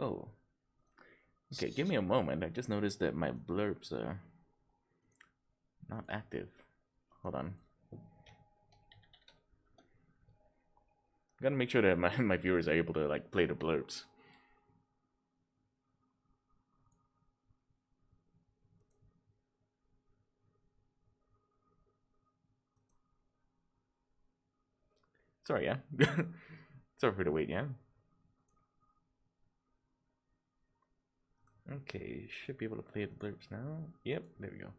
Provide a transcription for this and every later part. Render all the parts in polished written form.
Oh, okay, give me a moment. I just noticed that my blurbs are not active. Hold on. Gotta make sure that my viewers are able to like play the blurbs. Sorry, yeah. Sorry for the wait, yeah. Okay, should be able to play the blurbs now. Yep, there we go.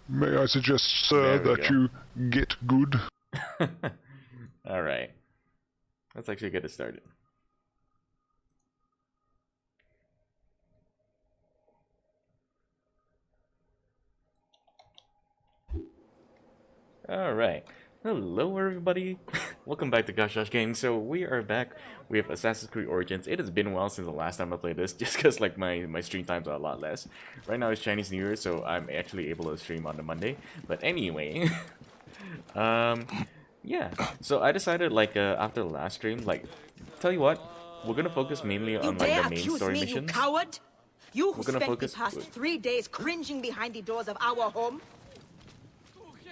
May I suggest, sir, that you get good? Alright. Let's actually get it started. Alright. Hello everybody. Welcome back to Gosh Gosh Games. So we are back with Assassin's Creed Origins. It has been a while since the last time I played this, just because like my stream times are a lot less. Right now it's Chinese New Year, so I'm actually able to stream on the Monday. But anyway, yeah. So I decided like after the last stream, like, tell you what, we're gonna focus mainly on like the main story missions. You coward! You who We're gonna spent the focus- past 3 days cringing behind the doors of our home.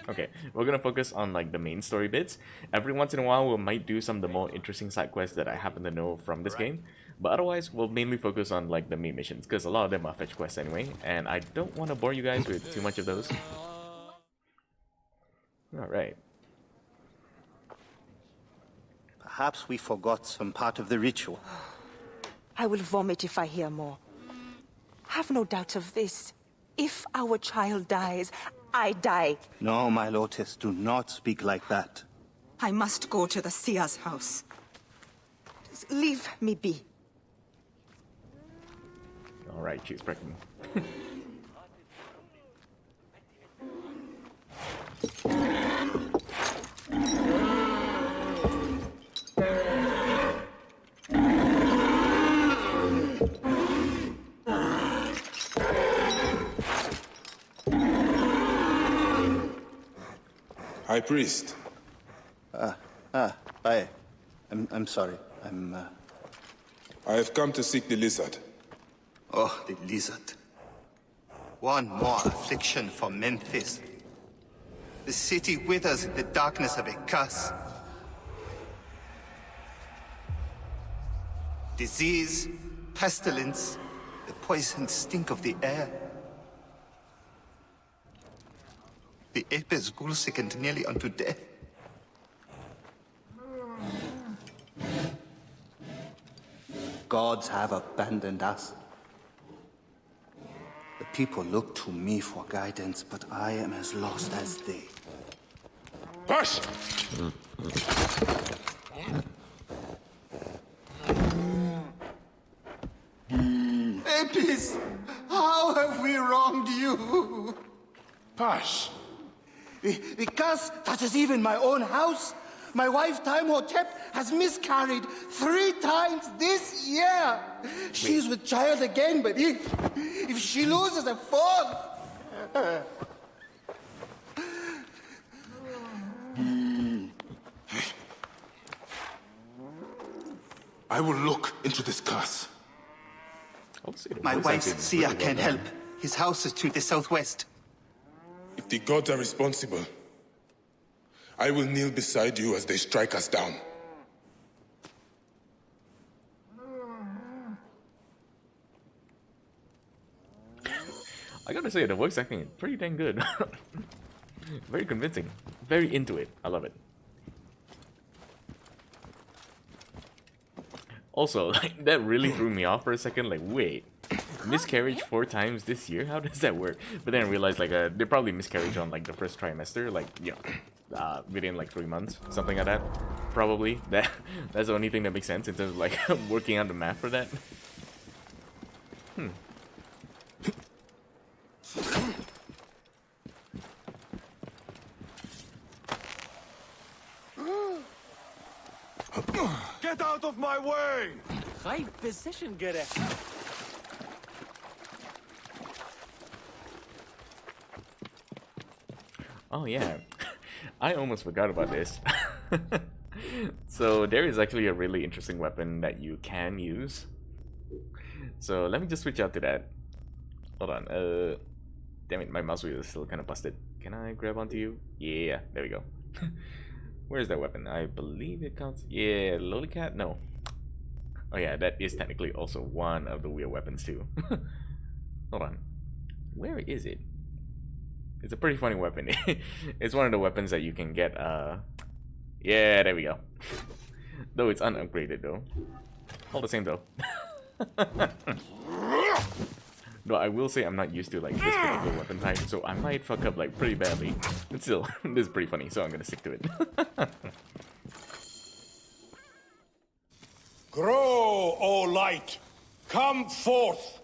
Okay, we're gonna focus on like the main story bits. Every once in a while, we might do some of the more interesting side quests that I happen to know from this game. But otherwise, we'll mainly focus on like the main missions, because a lot of them are fetch quests anyway, and I don't want to bore you guys with too much of those. Alright. Perhaps we forgot some part of the ritual. I will vomit if I hear more. Have no doubt of this. If our child dies, I die. No, my Lotus, do not speak like that. I must go to the Seer's house. Just leave me be. Alright, she's pregnant. High Priest. I'm sorry. I have come to seek the lizard. Oh, the lizard. One more affliction for Memphis. The city withers in the darkness of a curse. Disease, pestilence, the poison stink of the air. The ape is ghoul-sickened nearly unto death. Gods have abandoned us. The people look to me for guidance, but I am as lost as they. Hush! Apis, how have we wronged you? Hush! The curse touches even my own house. My wife, Timehotep, has miscarried 3 times this year. She's with child again, but if she loses a 4th... I will look into this curse. My wife's seer can't help. His house is to the southwest. If the gods are responsible, I will kneel beside you as they strike us down. I gotta say, the voice acting is pretty dang good. Very convincing. Very into it. I love it. Also, like, that really threw me off for a second. Like, wait, miscarriage 4 times this year? How does that work? But then I realized, like, they probably miscarriage on, like, the first trimester. Like, you know, within, like, 3 months. Something like that. Probably. That's the only thing that makes sense in terms of, like, working out the math for that. Get out of my way! High position, get it. Oh yeah, I almost forgot about this. So there is actually a really interesting weapon that you can use So let me just switch out to that. Hold on. Damn it, my mouse wheel is still kind of busted. Can I grab onto you? Yeah, there we go. Where's that weapon? I believe it counts. Yeah, Lolicat? No. Oh yeah, that is technically also one of the wheel weapons too. Hold on. Where is it? It's a pretty funny weapon. It's one of the weapons that you can get, yeah, there we go. Though it's unupgraded though. All the same though. No, I will say I'm not used to like this particular weapon type, so I might fuck up like pretty badly. But still, this is pretty funny, so I'm gonna stick to it. Grow, O light! Come forth,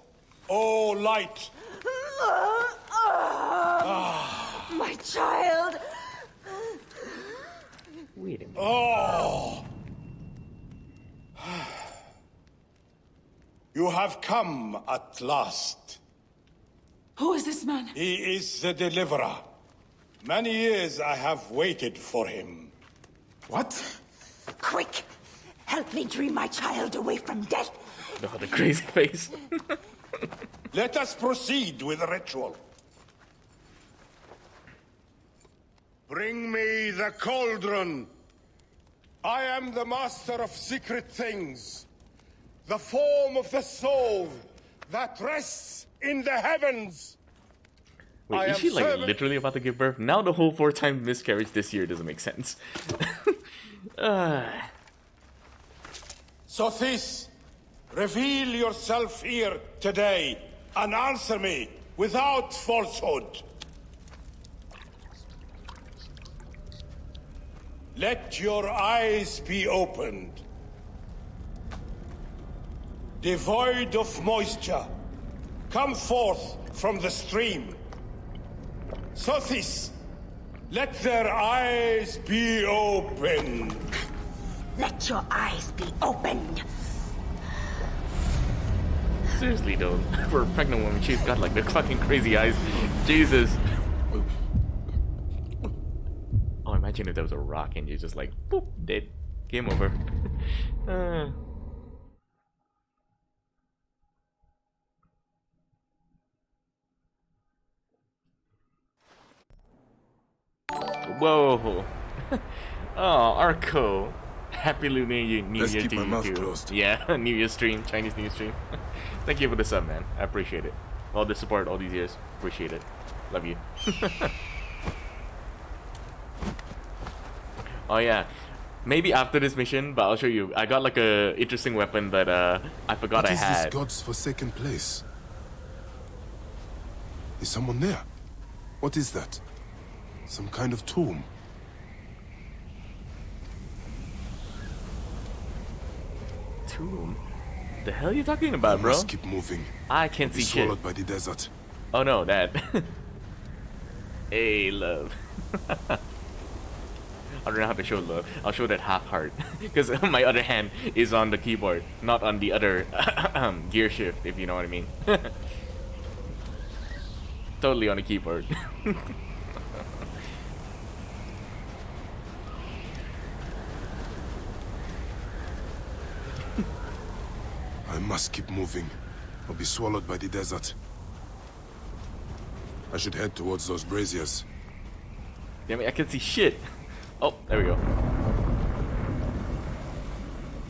O light! My child! Wait a minute. Oh! You have come at last. Who is this man? He is the deliverer. Many years I have waited for him. What? Quick! Help me dream my child away from death! Oh, the crazy face. Let us proceed with the ritual. Bring me the cauldron. I am the master of secret things. The form of the soul that rests in the heavens. Wait, is she like literally about to give birth? Now the whole 4-time miscarriage this year doesn't make sense. Sothis, reveal yourself here today and answer me without falsehood. Let your eyes be opened. Devoid of moisture, come forth from the stream. Sothis, let their eyes be opened. Let your eyes be opened! Seriously though, for a pregnant woman, she's got like the fucking crazy eyes. Jesus. Oh, imagine if there was a rock and you're just like, boop, dead. Game over. Whoa. Oh, Arco. Happy Lunar New Let's Year keep to my you mouth too. closed. Yeah, New Year stream, Chinese New Year stream. Thank you for the sub, man. I appreciate it. All the support all these years. Appreciate it. Love you. Oh yeah. Maybe after this mission, but I'll show you. I got like a interesting weapon that I forgot I What is had. this god's forsaken place? Is someone there? What is that? Some kind of tomb? Tomb? The hell are you talking about, I bro? must keep moving. I can't Be see shit. swallowed by the desert. Oh no, that. Hey, love. I don't know how to show love. I'll show that half heart. Because my other hand is on the keyboard, not on the other gear shift, if you know what I mean. Totally on the keyboard. I must keep moving, or be swallowed by the desert. I should head towards those braziers. Damn it, I can see shit. Oh, there we go.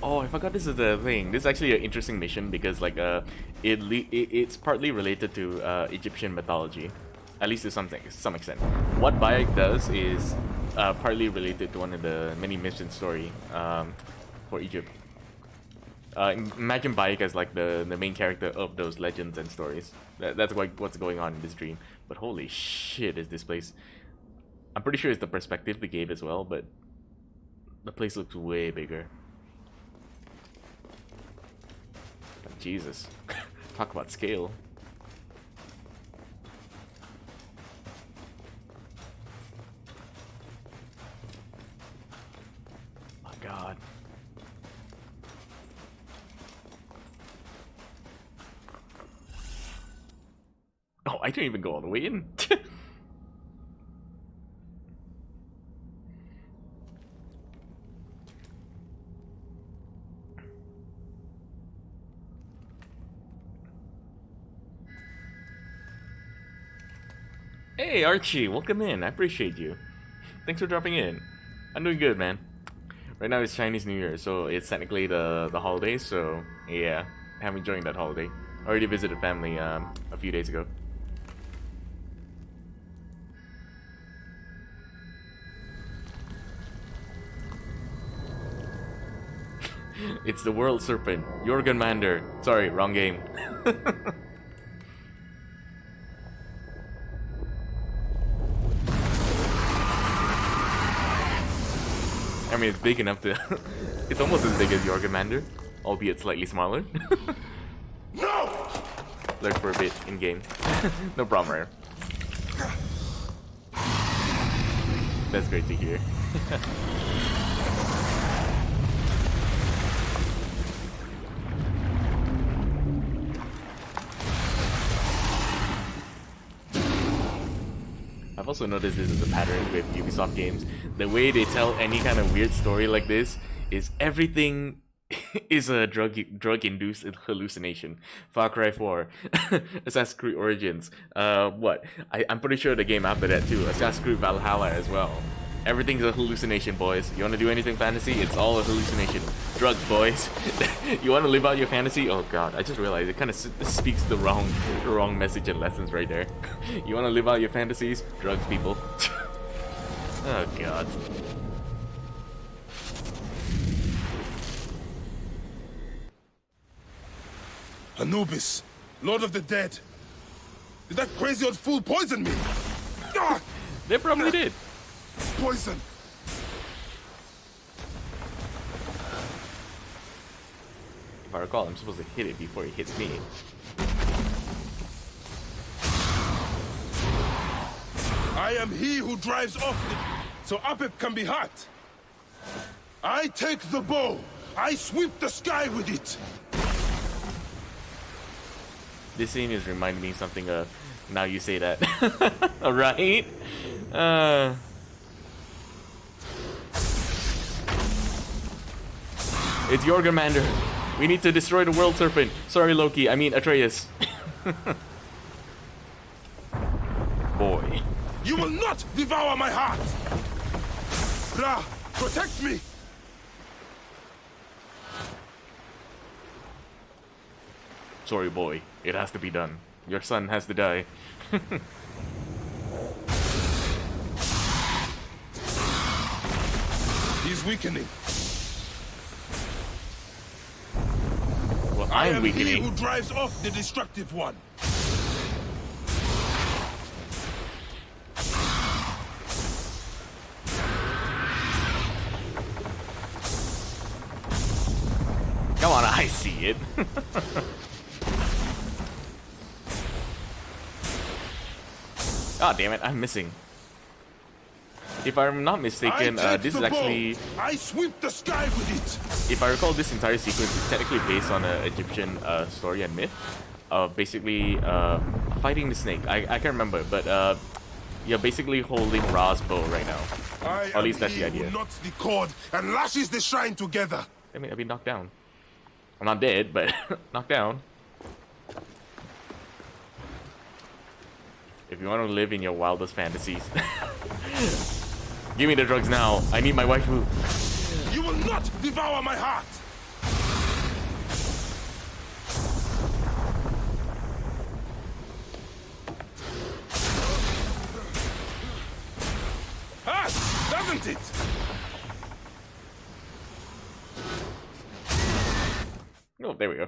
Oh, I forgot this is the thing. This is actually an interesting mission because like it's partly related to Egyptian mythology, at least to some extent. What Bayek does is partly related to one of the many myths in story for Egypt. Imagine Bayek as like the main character of those legends and stories. That's what's going on in this dream. But holy shit, is this place? I'm pretty sure it's the perspective they gave as well, but the place looks way bigger. But Jesus, talk about scale. My God. Oh, I didn't even go all the way in. Hey Archie, welcome in. I appreciate you. Thanks for dropping in. I'm doing good, man. Right now it's Chinese New Year, so it's technically the holiday. So yeah, I'm enjoying that holiday. I already visited family a few days ago. It's the World Serpent, Jorgenmander. Sorry, wrong game. I mean, it's big enough to... It's almost as big as Jorgenmander, albeit slightly smaller. No! Lurk for a bit in-game. No problem, Rare. That's great to hear. I've also noticed this is a pattern with Ubisoft games. The way they tell any kind of weird story like this is everything is a drug-induced hallucination. Far Cry 4, Assassin's Creed Origins, what? I'm pretty sure the game after that too, Assassin's Creed Valhalla as well. Everything's a hallucination, boys. You want to do anything fantasy? It's all a hallucination. Drugs, boys. You want to live out your fantasy? Oh god, I just realized it kind of speaks the wrong message and lessons right there. You want to live out your fantasies? Drugs, people. Oh god. Anubis, Lord of the Dead. Did that crazy old fool poison me? Ah! They probably did. Poison. If I recall, I'm supposed to hit it before it hits me. I am he who drives off so Apep can be hot. I take the bow. I sweep the sky with it. This scene is reminding me of something, now you say that. Alright? It's Jorgenmander. We need to destroy the World Serpent. Sorry, Loki. I mean, Atreus. Boy. You will not devour my heart. Ra, protect me. Sorry, boy. It has to be done. Your son has to die. He's weakening. Well, I I'm am weakening. he who drives off the destructive one. Come on, I see it. God damn it, I'm missing. If I'm not mistaken, this is actually... I sweep the sky with it. If I recall, this entire sequence is technically based on an Egyptian story and myth. Basically, fighting the snake. I can't remember, but you're basically holding Ra's bow right now. I Or at least that's the am he idea. who knots the cord and lashes the shrine together. I mean, I've been knocked down. I'm not dead, but knocked down. If you want to live in your wildest fantasies, give me the drugs now. I need my waifu. You will not devour my heart. Ah, doesn't it? Oh, there we go.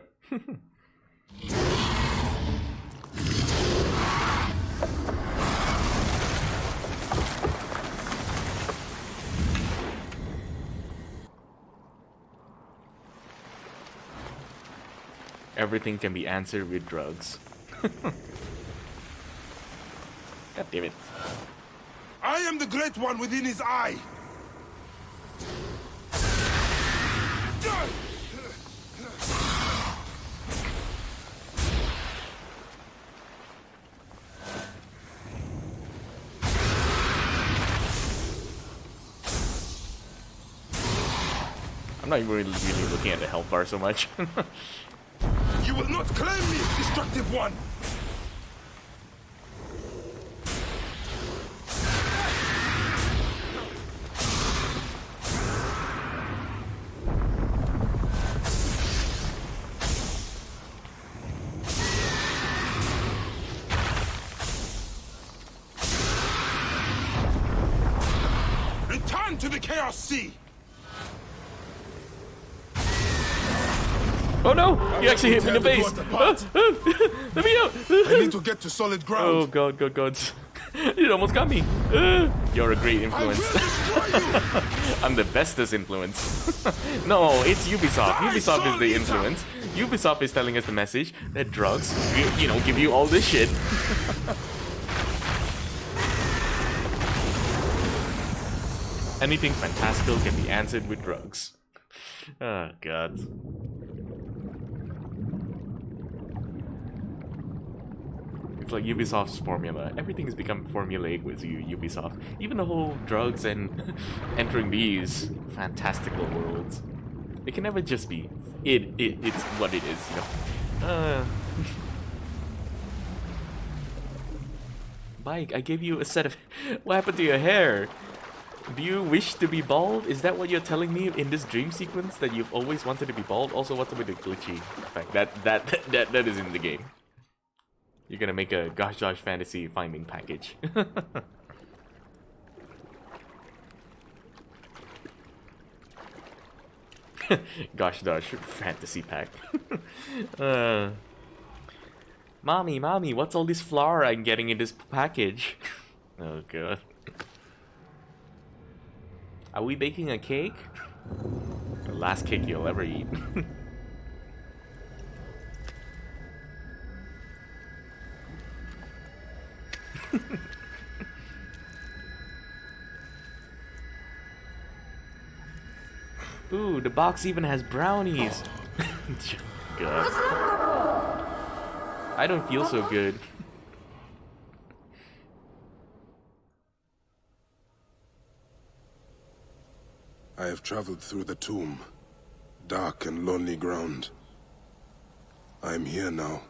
Everything can be answered with drugs. God damn it. I am the great one within his eye. I'm not even really looking at the health bar so much. You will not claim me, destructive one. to the Chaos Sea! Oh no! You actually hit me in the Tear the face! court apart. Let me out! I need to get to solid ground. Oh god, god, god. It almost got me. You're a great I will influence. destroy you! I'm the bestest influence. No, it's Ubisoft. Die, Ubisoft is the Solita! influence. Ubisoft is telling us the message that drugs, you know, give you all this shit. Anything fantastical can be answered with drugs. Oh god. It's like Ubisoft's formula. Everything has become formulaic with Ubisoft. Even the whole drugs and entering these fantastical worlds. It can never just be. It's what it is, you know. Mike, I gave you a set of... What happened to your hair? Do you wish to be bald? Is that what you're telling me in this dream sequence? That you've always wanted to be bald? Also, what's up with the glitchy effect? That is in the game. You're gonna make a Gosh Josh Fantasy finding package. Gosh Josh Fantasy pack. Mommy, what's all this flour I'm getting in this package? Oh god. Are we baking a cake? The last cake you'll ever eat. Ooh, the box even has brownies. God. I don't feel so good. I have traveled through the tomb, dark and lonely ground. I am here now.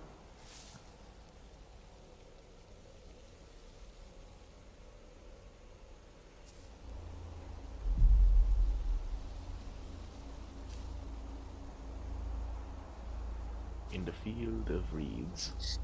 In the field of reeds.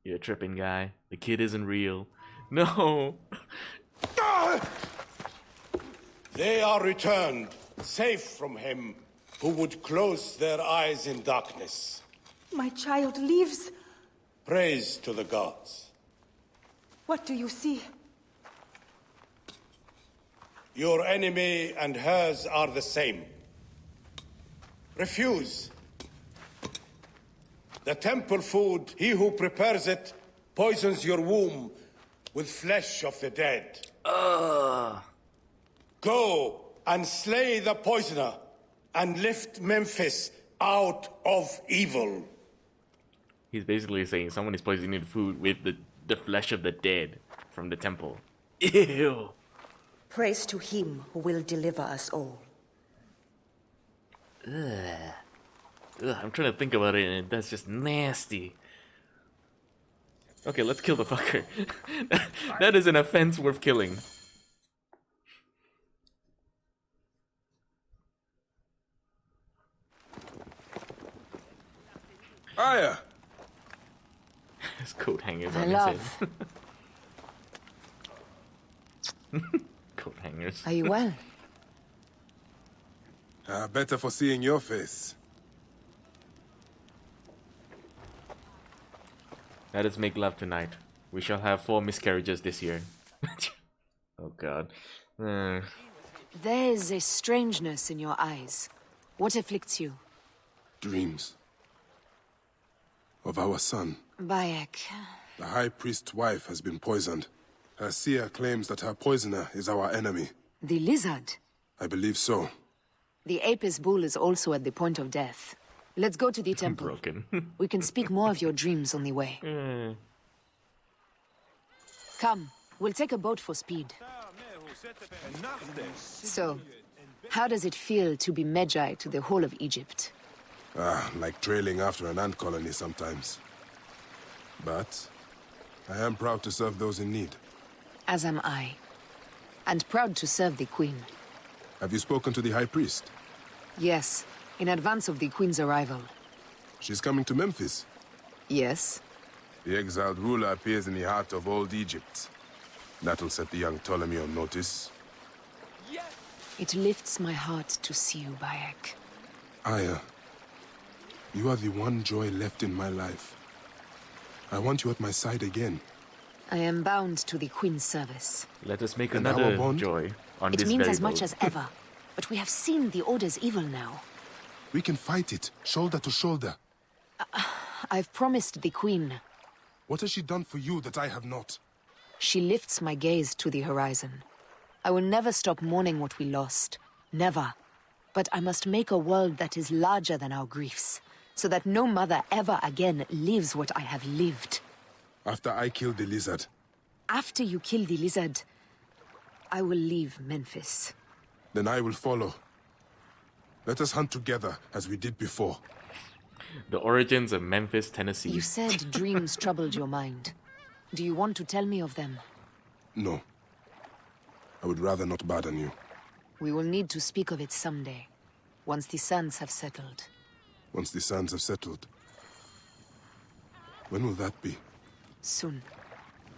You're a tripping guy. The kid isn't real. No. They are returned, safe from him who would close their eyes in darkness. My child lives. Praise to the gods. What do you see? Your enemy and hers are the same. Refuse. The temple food, he who prepares it, poisons your womb with flesh of the dead. Go and slay the poisoner and lift Memphis out of evil. He's basically saying someone is poisoning the food with the flesh of the dead from the temple. Ew. Praise to him who will deliver us all. Ugh, I'm trying to think about it and that's just nasty. Okay, let's kill the fucker. That is an offense worth killing. Aya! His coat hangers My on love. his head. Coat hangers. Are you well? Better for seeing your face. Let us make love tonight. We shall have 4 miscarriages this year. Oh god. There's a strangeness in your eyes. What afflicts you? Dreams. Of our son. Bayek. The High Priest's wife has been poisoned. Her seer claims that her poisoner is our enemy. The lizard. I believe so. The Apis bull is also at the point of death. Let's go to the temple. Broken. We can speak more of your dreams on the way. Come, we'll take a boat for speed. So, How does it feel to be Magi to the whole of Egypt? Like trailing after an ant colony sometimes. But I am proud to serve those in need. As am I. And proud to serve the Queen. Have you spoken to the High Priest? Yes, in advance of the Queen's arrival. She's coming to Memphis. Yes? The exiled ruler appears in the heart of old Egypt. That'll set the young Ptolemy on notice. It lifts my heart to see you, Bayek. Aya, you are the one joy left in my life. I want you at my side again. I am bound to the Queen's service. Let us make And our another bond? joy on It this means very as much boat. as ever. But we have seen the Order's evil now. We can fight it, shoulder to shoulder. I've promised the Queen. What has she done for you that I have not? She lifts my gaze to the horizon. I will never stop mourning what we lost. Never. But I must make a world that is larger than our griefs, so that no mother ever again lives what I have lived. After I killed the lizard, After you kill the lizard, I will leave Memphis. then I will follow. Let us hunt together as we did before. The origins of Memphis, Tennessee. You said dreams troubled your mind. Do you want to tell me of them? No. I would rather not burden you. We will need to speak of it someday, once the sands have settled. Once the sands have settled. When will that be? Soon,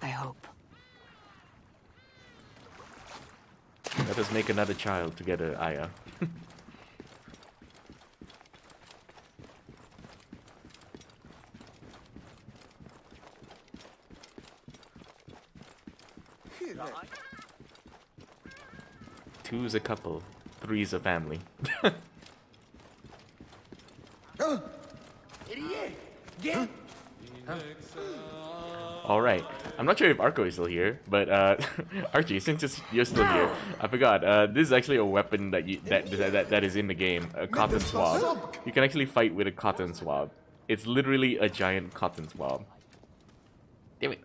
I hope. Let us make another child together, Aya. Two's a couple, three's a family. Alright, I'm not sure if Arco is still here, but Archie, since you're still here, I forgot, this is actually a weapon that that is in the game, a cotton swab. You can actually fight with a cotton swab. It's literally a giant cotton swab. Damn it,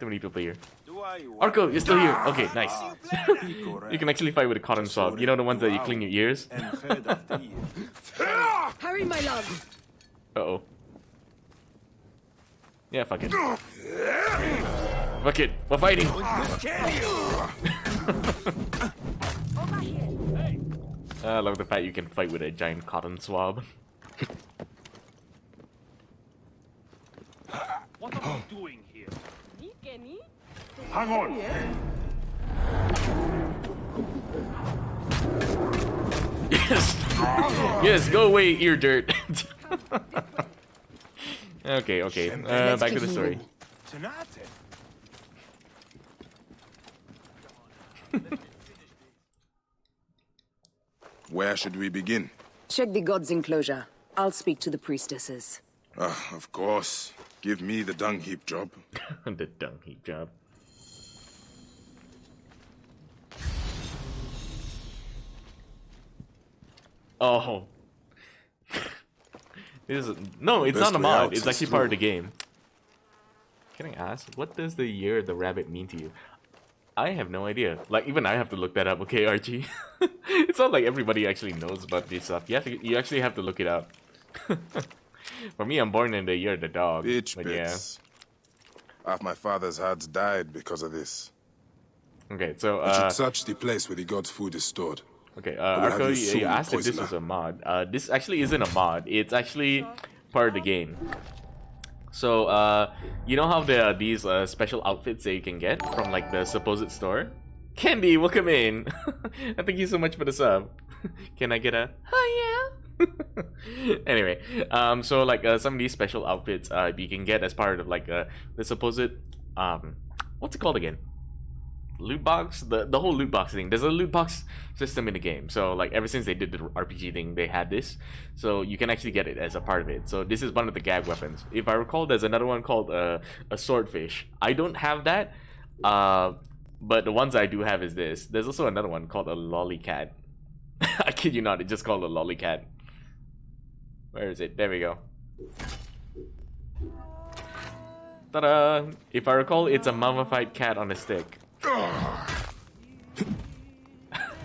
too many people here. Arco, you're still here. Okay, nice. You can actually fight with a cotton swab. You know the ones that you clean your ears? Hurry, my love! Uh-oh. Yeah, fuck it. Fuck it, we're fighting! I love the fact you can fight with a giant cotton swab. What are you doing here? Hang on. Yes! Yes, go away, ear dirt! Okay, back to the story. Where should we begin? Check the god's enclosure. I'll speak to the priestesses. Of course. Give me the dung heap job. The dung heap job. Oh. This is, no, it's Best not a way out mod. It's is actually part of the through. game. Can I ask, what does the year of the rabbit mean to you? I have no idea. Like, even I have to look that up, okay, Archie? It's not like everybody actually knows about this stuff. You actually have to look it up. For me, I'm born in the year of the dog. Bitch but yeah. bits. Half my father's herds died because of this. Okay, so, We should search the place where the god's food is stored. okay, will have Arco, you you soon, asked if this poisoner. was a mod. This actually isn't a mod. It's actually part of the game. So, you know how there are these special outfits that you can get from like the supposed store? Candy, welcome in. Thank you so much for the sub. Can I get a? Oh yeah. Anyway, so like some of these special outfits you can get as part of like the supposed what's it called again? Loot box, the whole loot box thing. There's a loot box system in the game, so like ever since they did the RPG thing, they had this, so you can actually get it as a part of it. So this is one of the gag weapons. If I recall, there's another one called a swordfish. I don't have that, but the ones I do have is this. There's also another one called a lollycat. I kid you not, it's just called a lollycat. Where is it? There we go. Ta-da! If I recall, it's a mummified cat on a stick.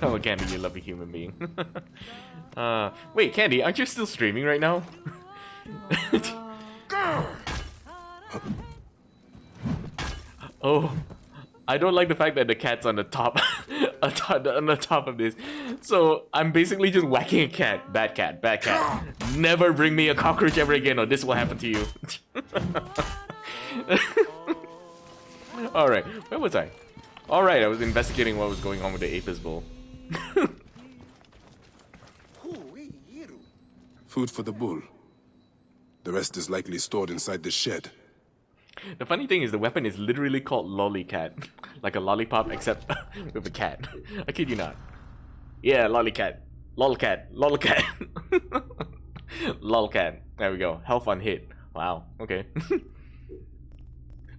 Oh, Candy, you lovely human being. Wait, Candy, aren't you still streaming right now? Oh, I don't like the fact that the cat's on the top, on the top of this. So I'm basically just whacking a cat. Bad cat, bad cat. Never bring me a cockroach ever again, or this will happen to you. All right, where was I? All right, I was investigating what was going on with the Apis bull. Food for the bull. The rest is likely stored inside the shed. The funny thing is the weapon is literally called Lollycat. Like a lollipop except with a cat. I kid you not. Yeah, Lollycat. Lolcat. Lolcat. Lolcat. There we go. Health on hit. Wow. Okay.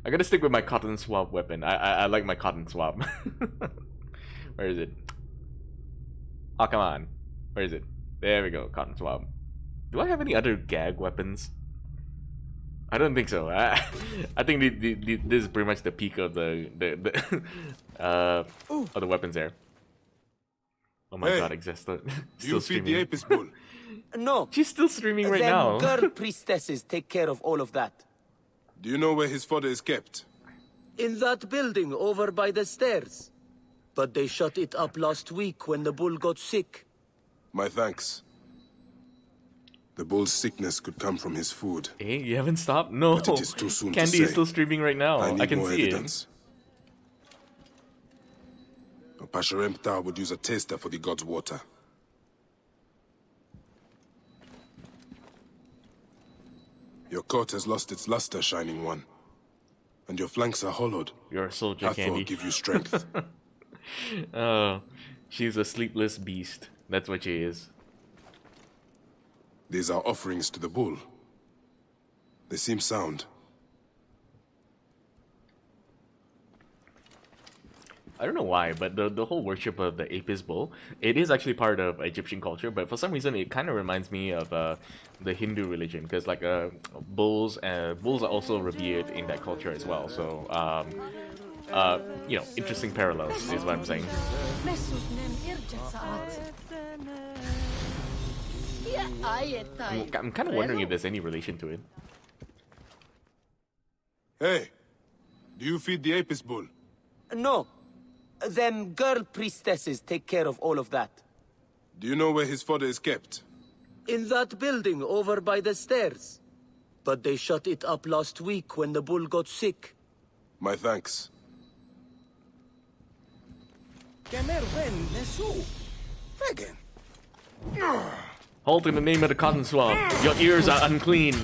I gotta stick with my cotton swab weapon. I like my cotton swab. Where is it? Oh, come on. Where is it? There we go. Cotton swab. Do I have any other gag weapons? I don't think so. I think this is pretty much the peak of the of the weapons there. Oh my god, still Do you feed the Apis bull? No. She's still streaming right Them now. girl priestesses take care of all of that. Do you know where his fodder is kept? In that building over by the stairs. But they shut it up last week when the bull got sick. My thanks. The bull's sickness could come from his food. Hey, you haven't stopped? No. But it is too soon to Candy is say. still streaming right now. I need can more see evidence. Pasharemta would use a taster for the god's water. Your coat has lost its luster, Shining One. And your flanks are hollowed. it. You're a soldier, Hathor Candy. give you strength. Oh, she's a sleepless beast. That's what she is. These are offerings to the bull. They seem sound. I don't know why, but the whole worship of the Apis bull, it is actually part of Egyptian culture, but for some reason it kind of reminds me of the Hindu religion, because like bulls are also revered in that culture as well. So you know, interesting parallels is what I'm saying. I'm kind of wondering if there's any relation to it. Hey, do you feed the Apis bull? No. Them girl priestesses take care of all of that. Do you know where his fodder is kept? In that building over by the stairs. But they shut it up last week when the bull got sick. My thanks. Halt in the name of the cotton swab. Your ears are unclean.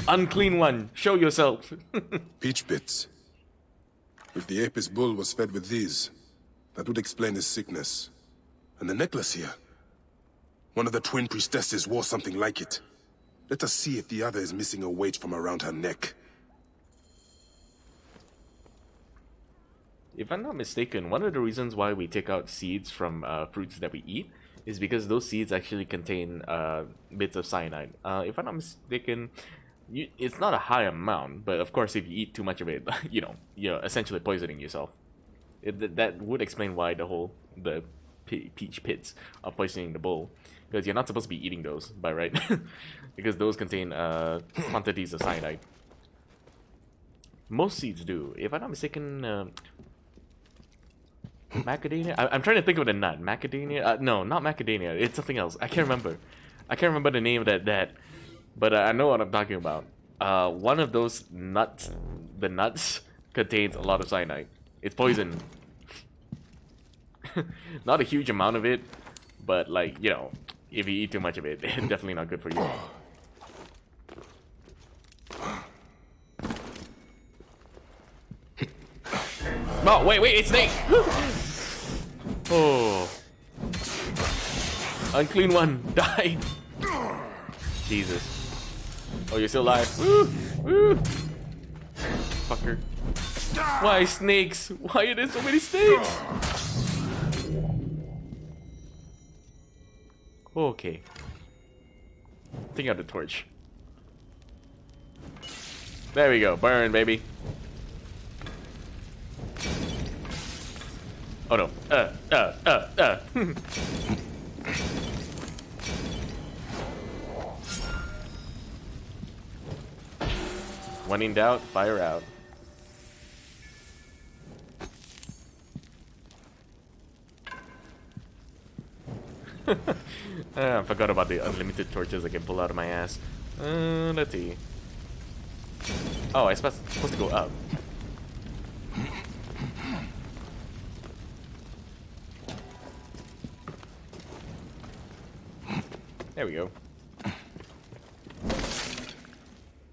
Unclean one, show yourself. Peach bits. If the Apis bull was fed with these, that would explain his sickness. And the necklace here. One of the twin priestesses wore something like it. Let us see if the other is missing a weight from around her neck. If I'm not mistaken, one of the reasons why we take out seeds from fruits that we eat is because those seeds actually contain bits of cyanide. If I'm not mistaken, it's not a high amount, but of course if you eat too much of it, you're essentially poisoning yourself. That would explain why the peach pits are poisoning the bull, because you're not supposed to be eating those by right, because those contain quantities of cyanide. Most seeds do. If I'm not mistaken, macadamia? I'm trying to think of the nut. Macadamia? No, not macadamia. It's something else. I can't remember. I can't remember the name of that. But I know what I'm talking about. One of those nuts, the nuts, contains a lot of cyanide. It's poison. Not a huge amount of it, but like, if you eat too much of it, it's definitely not good for you. Oh, wait, it's Snake! Oh. Unclean one, die! Jesus. Oh, you're still alive. Woo! Woo! Fucker. Why snakes? Why are there so many snakes? Okay. Take out the torch. There we go. Burn, baby. Oh no. When in doubt, fire out. I forgot about the unlimited torches I can pull out of my ass. Let's see. Oh, I'm supposed to go up. There we go.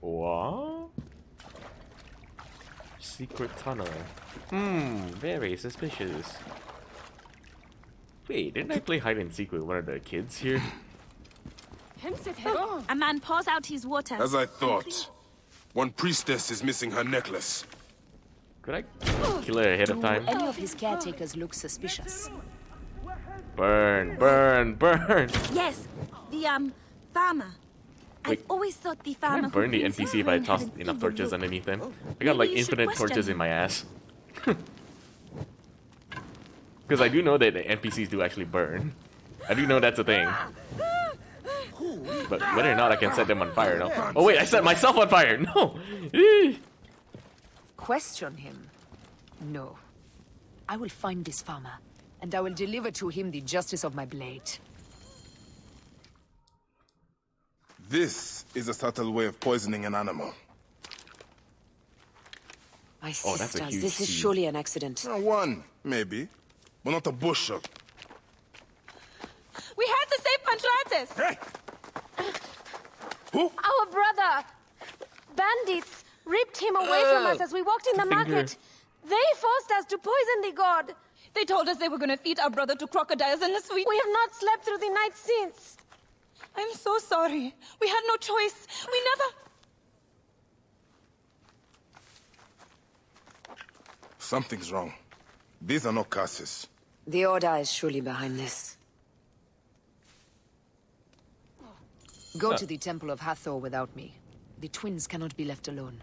What? Secret tunnel. Very suspicious. Wait, didn't I play hide and seek with one of the kids here? A man pours out his water. As I thought. One priestess is missing her necklace. Could I kill her ahead of time? Any of his caretakers look suspicious? Burn, burn, burn! Yes, the farmer. Wait, I've always thought the Can I farmer. burn the NPC if I toss enough torches underneath them? I got like Maybe you should infinite question torches in him. my ass. Because I do know that the NPCs do actually burn. I do know that's a thing. But whether or not I can set them on fire, no. Oh wait, I set myself on fire! No! Question him? No. I will find this farmer, and I will deliver to him the justice of my blade. This is a subtle way of poisoning an animal. My Oh, that's a sisters, huge this is seed. surely an accident. One, maybe. But not a bushel. We had to save Pantrates! Hey! Who? Our brother! Bandits ripped him away from us as we walked in the market. They forced us to poison the god. They told us they were gonna feed our brother to crocodiles and the sweet. We have not slept through the night since. I'm so sorry. We had no choice. We never. Something's wrong. These are not curses. The Order is surely behind this. Go to the Temple of Hathor without me. The twins cannot be left alone.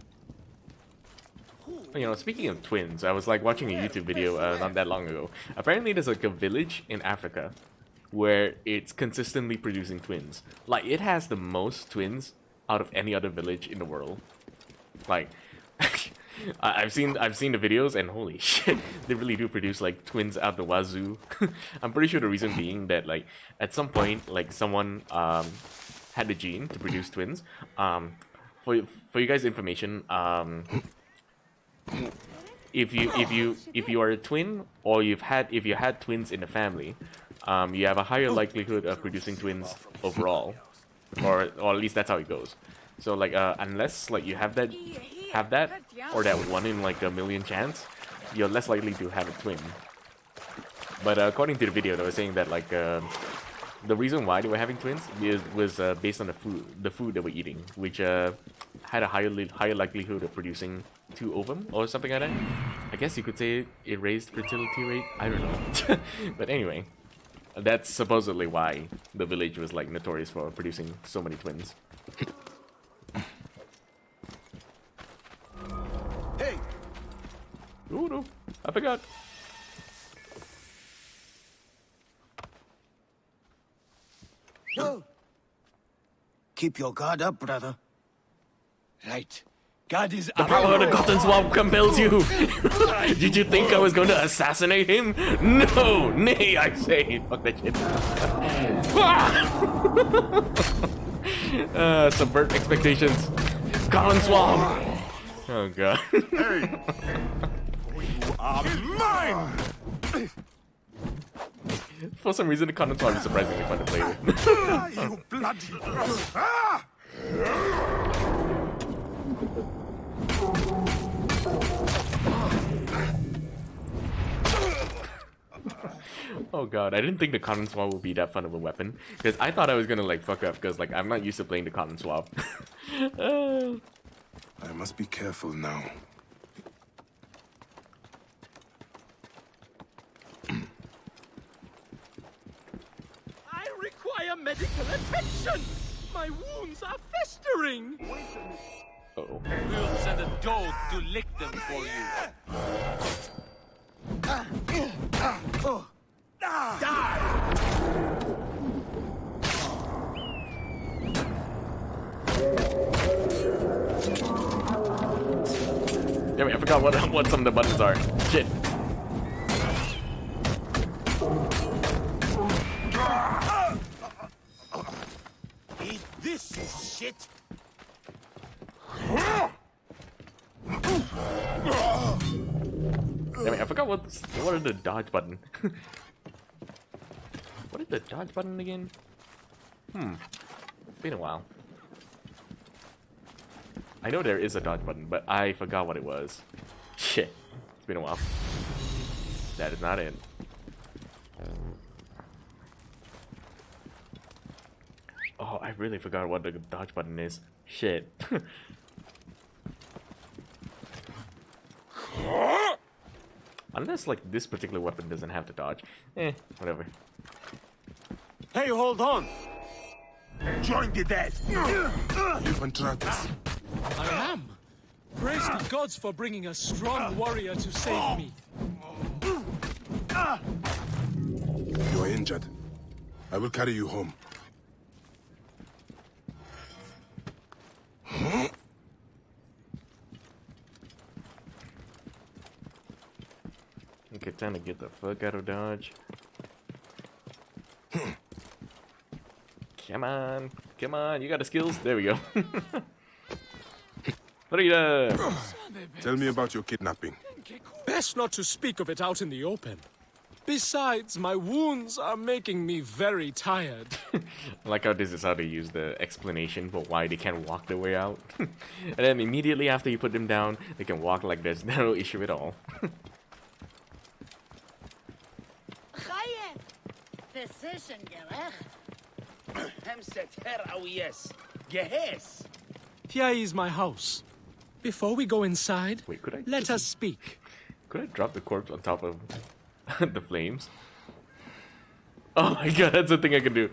You know, speaking of twins, I was like watching a YouTube video not that long ago. Apparently there's like a village in Africa where it's consistently producing twins. Like, it has the most twins out of any other village in the world. Like, I've seen the videos and holy shit, they really do produce like twins out the wazoo. I'm pretty sure the reason being that like at some point like someone had the gene to produce twins. For you guys' information, if you are a twin or if you had twins in the family, you have a higher likelihood of producing twins overall, or at least that's how it goes. So like unless like you have that or that 1 in like a million chance, you're less likely to have a twin. But according to the video, they were saying that like the reason why they were having twins was based on the food they were eating, which had a higher likelihood of producing 2 ovum or something like that. I guess you could say it raised fertility rate. I don't know. But anyway, that's supposedly why the village was like notorious for producing so many twins. Hey! Oh no, I forgot. No! Keep your guard up, brother. Right. God is The power of the Gotham Swamp compels you! Did you think I was going to assassinate him? No! Nay, I say! Fuck that shit. Subvert expectations. Gotham Swamp! Oh god. Hey! You are mine! For some reason, the Gotham Swamp is surprisingly fun to play with. You bloody... Ah! Oh god, I didn't think the Cotton Swab would be that fun of a weapon. Because I thought I was gonna like fuck up, because like I'm not used to playing the Cotton Swab. I must be careful now. I require medical attention! My wounds are festering! Uh-oh. We'll send a dog to lick them for you. forgot what some of the buttons are. Shit. This is shit. Damn it, I forgot what are the dodge button. What is the dodge button again? It's been a while. I know there is a dodge button, but I forgot what it was. Shit. It's been a while. That is not it. Oh, I really forgot what the dodge button is. Shit. Unless, like, this particular weapon doesn't have to dodge. Whatever. Hey, hold on! Join the dead! Eupatratus. I am. Praise the gods for bringing a strong warrior to save me. You are injured. I will carry you home. Okay, time to get the fuck out of Dodge. Come on, you got the skills? There we go. Freedom! Tell me about your kidnapping. Best not to speak of it out in the open. Besides, my wounds are making me very tired. I like how this is how they use the explanation for why they can't walk their way out. And then immediately after you put them down, they can walk like there's no issue at all. Here is my house. Before we go inside, Wait, could I let just- us speak. Could I drop the corpse on top of the flames? Oh my god, that's a thing I can do.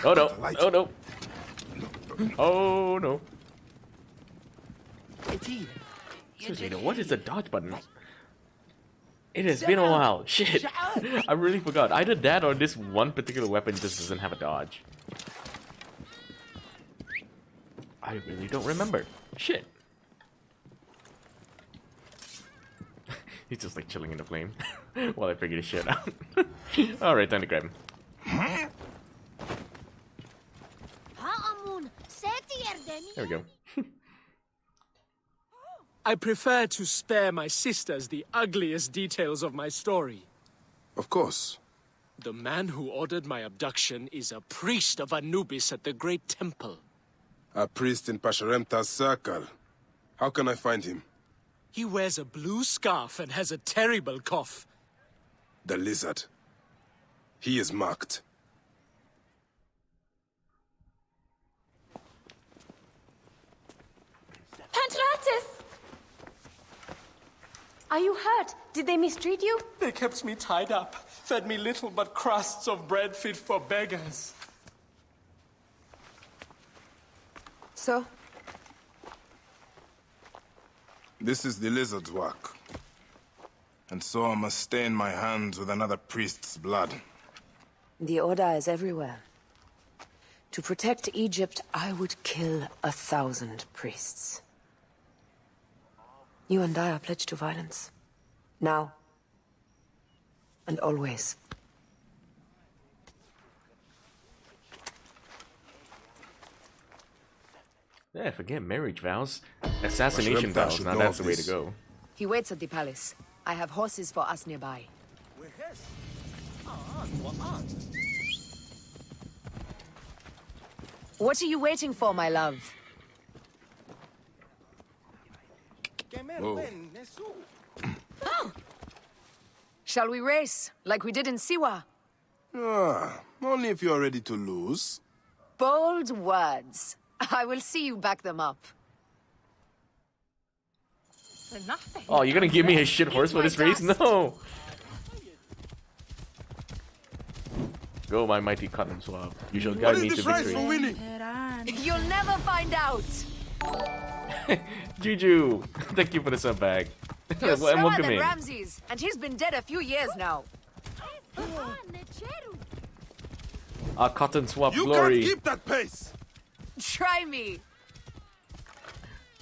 Oh no, oh no. Oh no. Seriously though, what is the dodge button? It has been a while. Shit. I really forgot. Either that or this one particular weapon just doesn't have a dodge. I really don't remember. Shit. He's just like chilling in the flame while I figure this shit out. Alright, time to grab him. There we go. I prefer to spare my sisters the ugliest details of my story. Of course. The man who ordered my abduction is a priest of Anubis at the Great Temple. A priest in Pasherenptah's circle. How can I find him? He wears a blue scarf and has a terrible cough. The lizard. He is marked. Pantratus! Are you hurt? Did they mistreat you? They kept me tied up, fed me little but crusts of bread fit for beggars. So? This is the lizard's work. And so I must stain my hands with another priest's blood. The Order is everywhere. To protect Egypt, I would kill 1,000 priests. You and I are pledged to violence. Now. And always. Yeah, forget marriage vows. Assassination vows, now that's the way to go. He waits at the palace. I have horses for us nearby. What are you waiting for, my love? Shall we race, like we did in Siwa? Only if you are ready to lose. Bold words. I will see you back them up. Oh, you're gonna give me a shit horse for this race? No! Go, my mighty cotton swab. You shall guide me to victory. winning? You'll never find out! Juju! Thank you for the sub bag. You're And slower welcome than in. Ramses, and he's been dead a few years now. Our cotton swab You glory. can't keep that pace! Try me.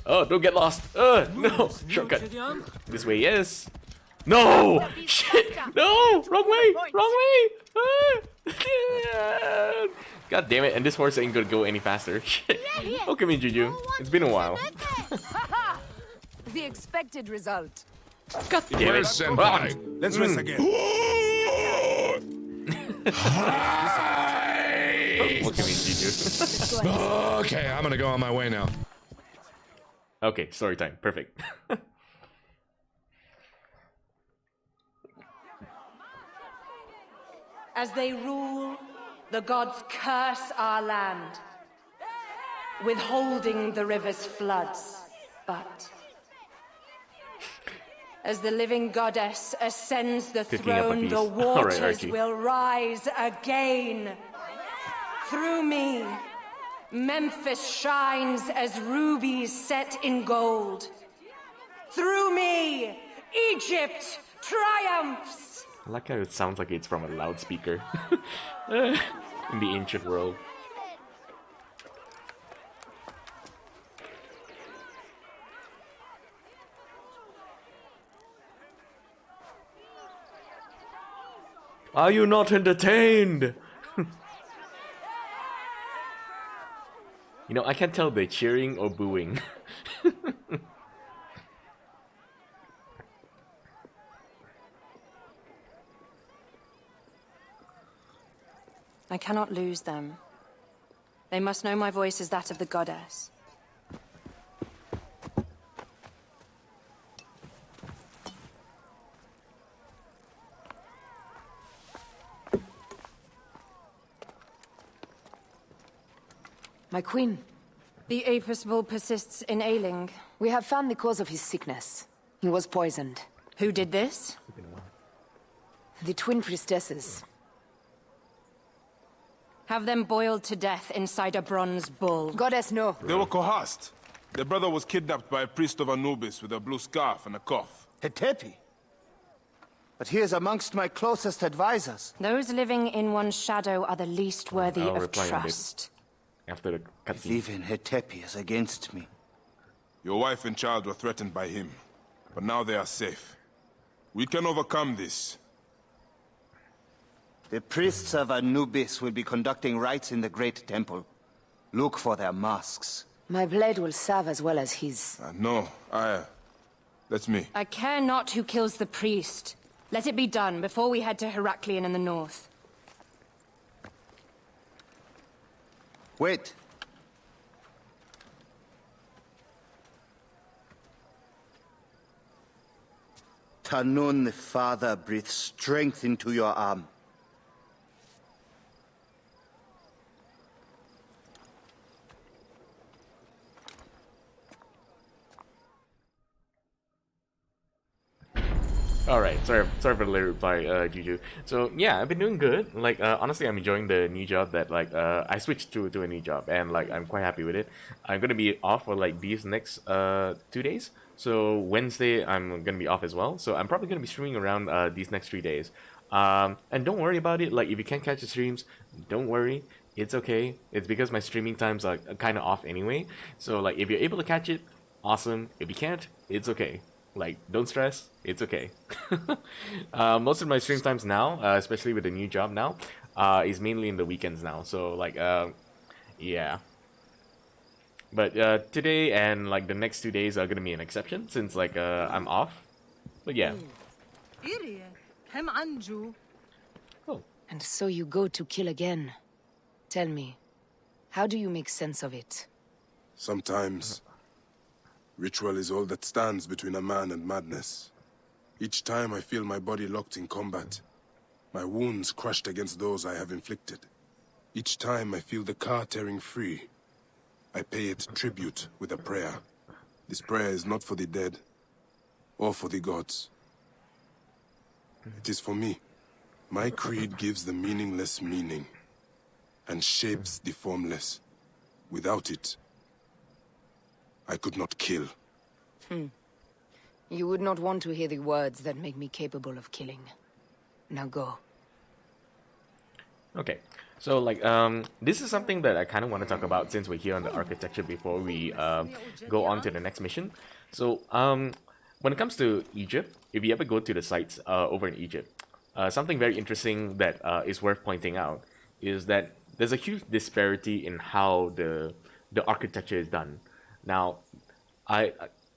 Oh, don't get lost. No. Shortcut. This way, yes. No! Shit! No! Wrong way! Wrong way! God damn it, and this horse ain't gonna go any faster. Shit. Oh, come in, Juju. It's been a while. The expected result. God damn it. Where's Senpai? Let's rest again. What can we Juju? Okay, I'm gonna go on my way now. Okay, story time. Perfect. As they rule, the gods curse our land, withholding the river's floods. But as the living goddess ascends the Picking up my throne, piece. the All right, waters Archie. will rise again. Through me, Memphis shines as rubies set in gold. Through me, Egypt triumphs. I like how it sounds like it's from a loudspeaker in the ancient world. Are you not entertained? You know, I can't tell if they're cheering or booing. I cannot lose them. They must know my voice is that of the goddess. My queen, The Apis bull persists in ailing. we have found the cause of his sickness. He was poisoned. Who did this? The twin priestesses. Have them boiled to death inside a bronze bull. Goddess, no. They were coerced. Their brother was kidnapped by a priest of Anubis with a blue scarf and a cough. Hetepi? But he is amongst my closest advisors. Those living in one's shadow are the least worthy I'll of reply on this. trust. After the cutscene. Even Hetepi is against me. Your wife and child were threatened by him, but now they are safe. We can overcome this. The priests of Anubis will be conducting rites in the Great Temple. Look for their masks. My blade will serve as well as his. No, that's me. I care not who kills the priest. Let it be done before we head to Heraklion in the north. Wait. Tanun the Father breathes strength into your arm. Alright, sorry for the late reply, Juju. So yeah, I've been doing good. Like honestly, I'm enjoying the new job that like I switched to a new job, and like I'm quite happy with it. I'm gonna be off for like these next 2 days. So Wednesday I'm gonna be off as well. So I'm probably gonna be streaming around these next 3 days. And don't worry about it. Like if you can't catch the streams, don't worry. It's okay. It's because my streaming times are kind of off anyway. So like if you're able to catch it, awesome. If you can't, it's okay. Like, don't stress, it's okay. Most of my stream times now, especially with the new job now, is mainly in the weekends now. So, like, yeah. But today and, like, the next 2 days are gonna be an exception since, like, I'm off. But yeah. Oh. And so you go to kill again. Tell me, how do you make sense of it? Sometimes, ritual is all that stands between a man and madness. Each time I feel my body locked in combat, my wounds crushed against those I have inflicted. Each time I feel the car tearing free, I pay it tribute with a prayer. This prayer is not for the dead, or for the gods. It is for me. My creed gives the meaningless meaning, and shapes the formless. Without it, I could not kill. You would not want to hear the words that make me capable of killing. Now go. Okay. So like this is something that I kind of want to talk about since we're here on the architecture before we go on to the next mission. So when it comes to Egypt, if you ever go to the sites over in Egypt, something very interesting that is worth pointing out is that there's a huge disparity in how the architecture is done. Now,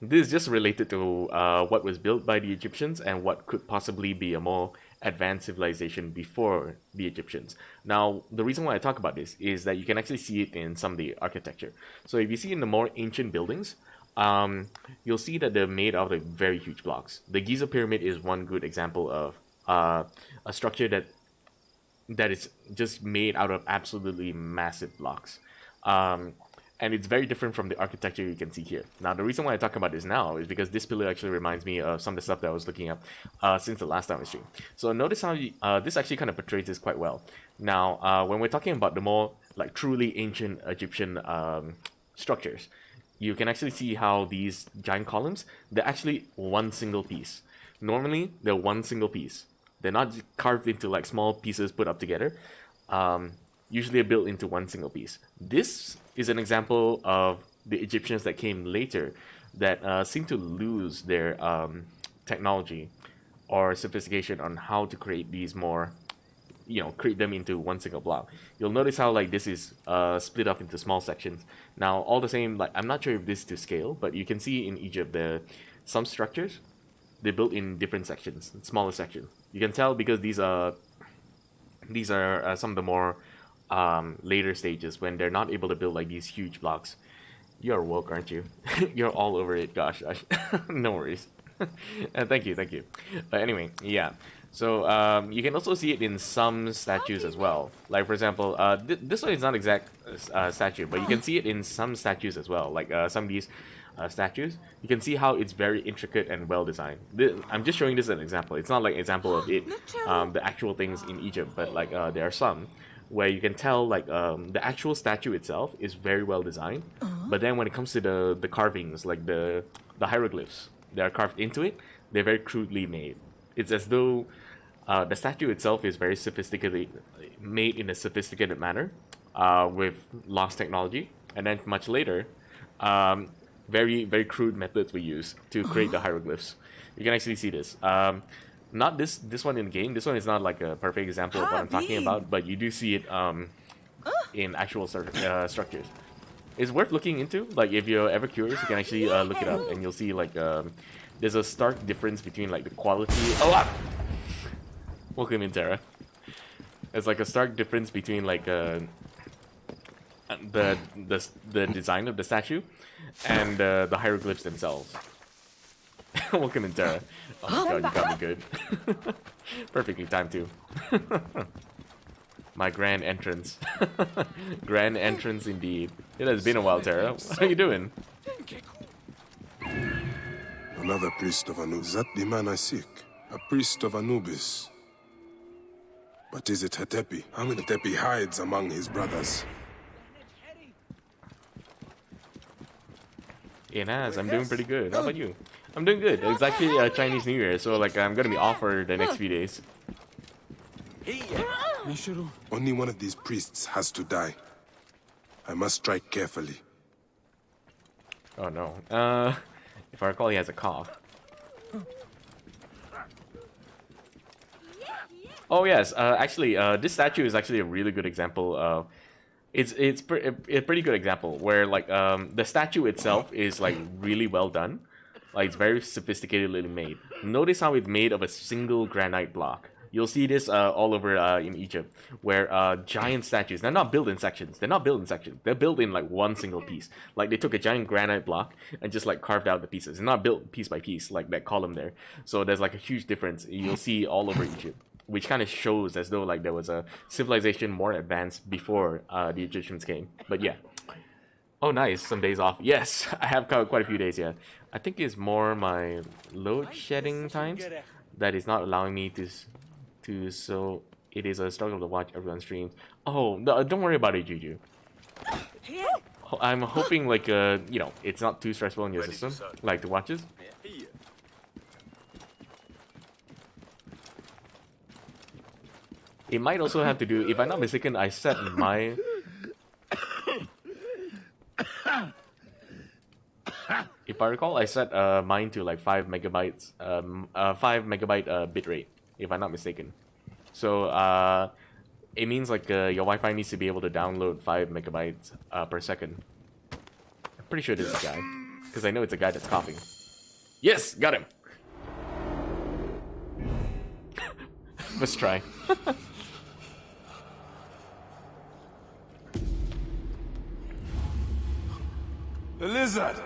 this is just related to what was built by the Egyptians and what could possibly be a more advanced civilization before the Egyptians. Now, the reason why I talk about this is that you can actually see it in some of the architecture. So if you see in the more ancient buildings, you'll see that they're made out of very huge blocks. The Giza Pyramid is one good example of a structure that is just made out of absolutely massive blocks. And it's very different from the architecture you can see here. Now, the reason why I talk about this now is because this pillar actually reminds me of some of the stuff that I was looking up since the last time I streamed. So notice how this actually kind of portrays this quite well. Now, when we're talking about the more like truly ancient Egyptian structures, you can actually see how these giant columns, they're actually one single piece. Normally, they're one single piece. They're not carved into like small pieces put up together. Usually they're built into one single piece. This is an example of the Egyptians that came later that seem to lose their technology or sophistication on how to create these more, create them into one single block. You'll notice how like this is split up into small sections. Now, all the same, like I'm not sure if this is to scale, but you can see in Egypt some structures they're built in different sections, smaller sections. You can tell because these are some of the more later stages when they're not able to build like these huge blocks. You're woke, aren't you? You're all over it, gosh. No worries. And thank you. But anyway, yeah. So you can also see it in some statues as well. Like for example, this one is not exact statue, but you can see it in some statues as well. Like some of these statues, you can see how it's very intricate and well designed. I'm just showing this as an example. It's not like an example of it, the actual things in Egypt, but like there are some where you can tell like the actual statue itself is very well designed, but then when it comes to the carvings, like the hieroglyphs that are carved into it, they're very crudely made. It's as though the statue itself is very sophisticated, made in a sophisticated manner with lost technology, and then much later, very, very crude methods were used to create the hieroglyphs. You can actually see this. Not this one in the game. This one is not like a perfect example of what I'm talking about, but you do see it in actual structures. It's worth looking into. Like if you're ever curious, you can actually look it up, and you'll see like there's a stark difference between like the quality. Welcome in, Terra. There's like a stark difference between like the design of the statue and the hieroglyphs themselves. Welcome in, Terra. Oh my god, you got me good. Perfectly timed too. My grand entrance. Grand entrance indeed. It has been a while, Terra. What are you doing? Another priest of Anubis. Is that the man I seek? A priest of Anubis. But is it Hatepi? How many Hatepi hides among his brothers? Inaz, I'm doing pretty good. How about you? I'm doing good. It's actually Chinese New Year, so like I'm gonna be off for the next few days. Only one of these priests has to die. I must strike carefully. Oh no. If I recall, he has a cough. Oh yes. Actually, this statue is actually a really good example of. It's a pretty good example where like the statue itself is like really well done. Like it's very sophisticatedly made. Notice how it's made of a single granite block. You'll see this all over in Egypt, where giant statues, they're not built in sections. They're built in like one single piece. Like they took a giant granite block and just like carved out the pieces. They're not built piece by piece like that column there. So there's like a huge difference you'll see all over Egypt, which kind of shows as though like there was a civilization more advanced before the Egyptians came. But yeah. Oh nice, some days off. Yes, I have quite a few days, yeah. I think it's more my load shedding times that is not allowing me to so it is a struggle to watch everyone stream. Oh, no, don't worry about it, Juju. I'm hoping like it's not too stressful in your system, like to watch this. It might also have to do, if I'm not mistaken, I set my... If I recall, I set mine to like 5 megabytes, 5 megabyte bitrate, if I'm not mistaken. So it means like your Wi-Fi needs to be able to download 5 megabytes per second. I'm pretty sure this is a guy, because I know it's a guy that's coughing. Yes, got him. Let's try. The lizard!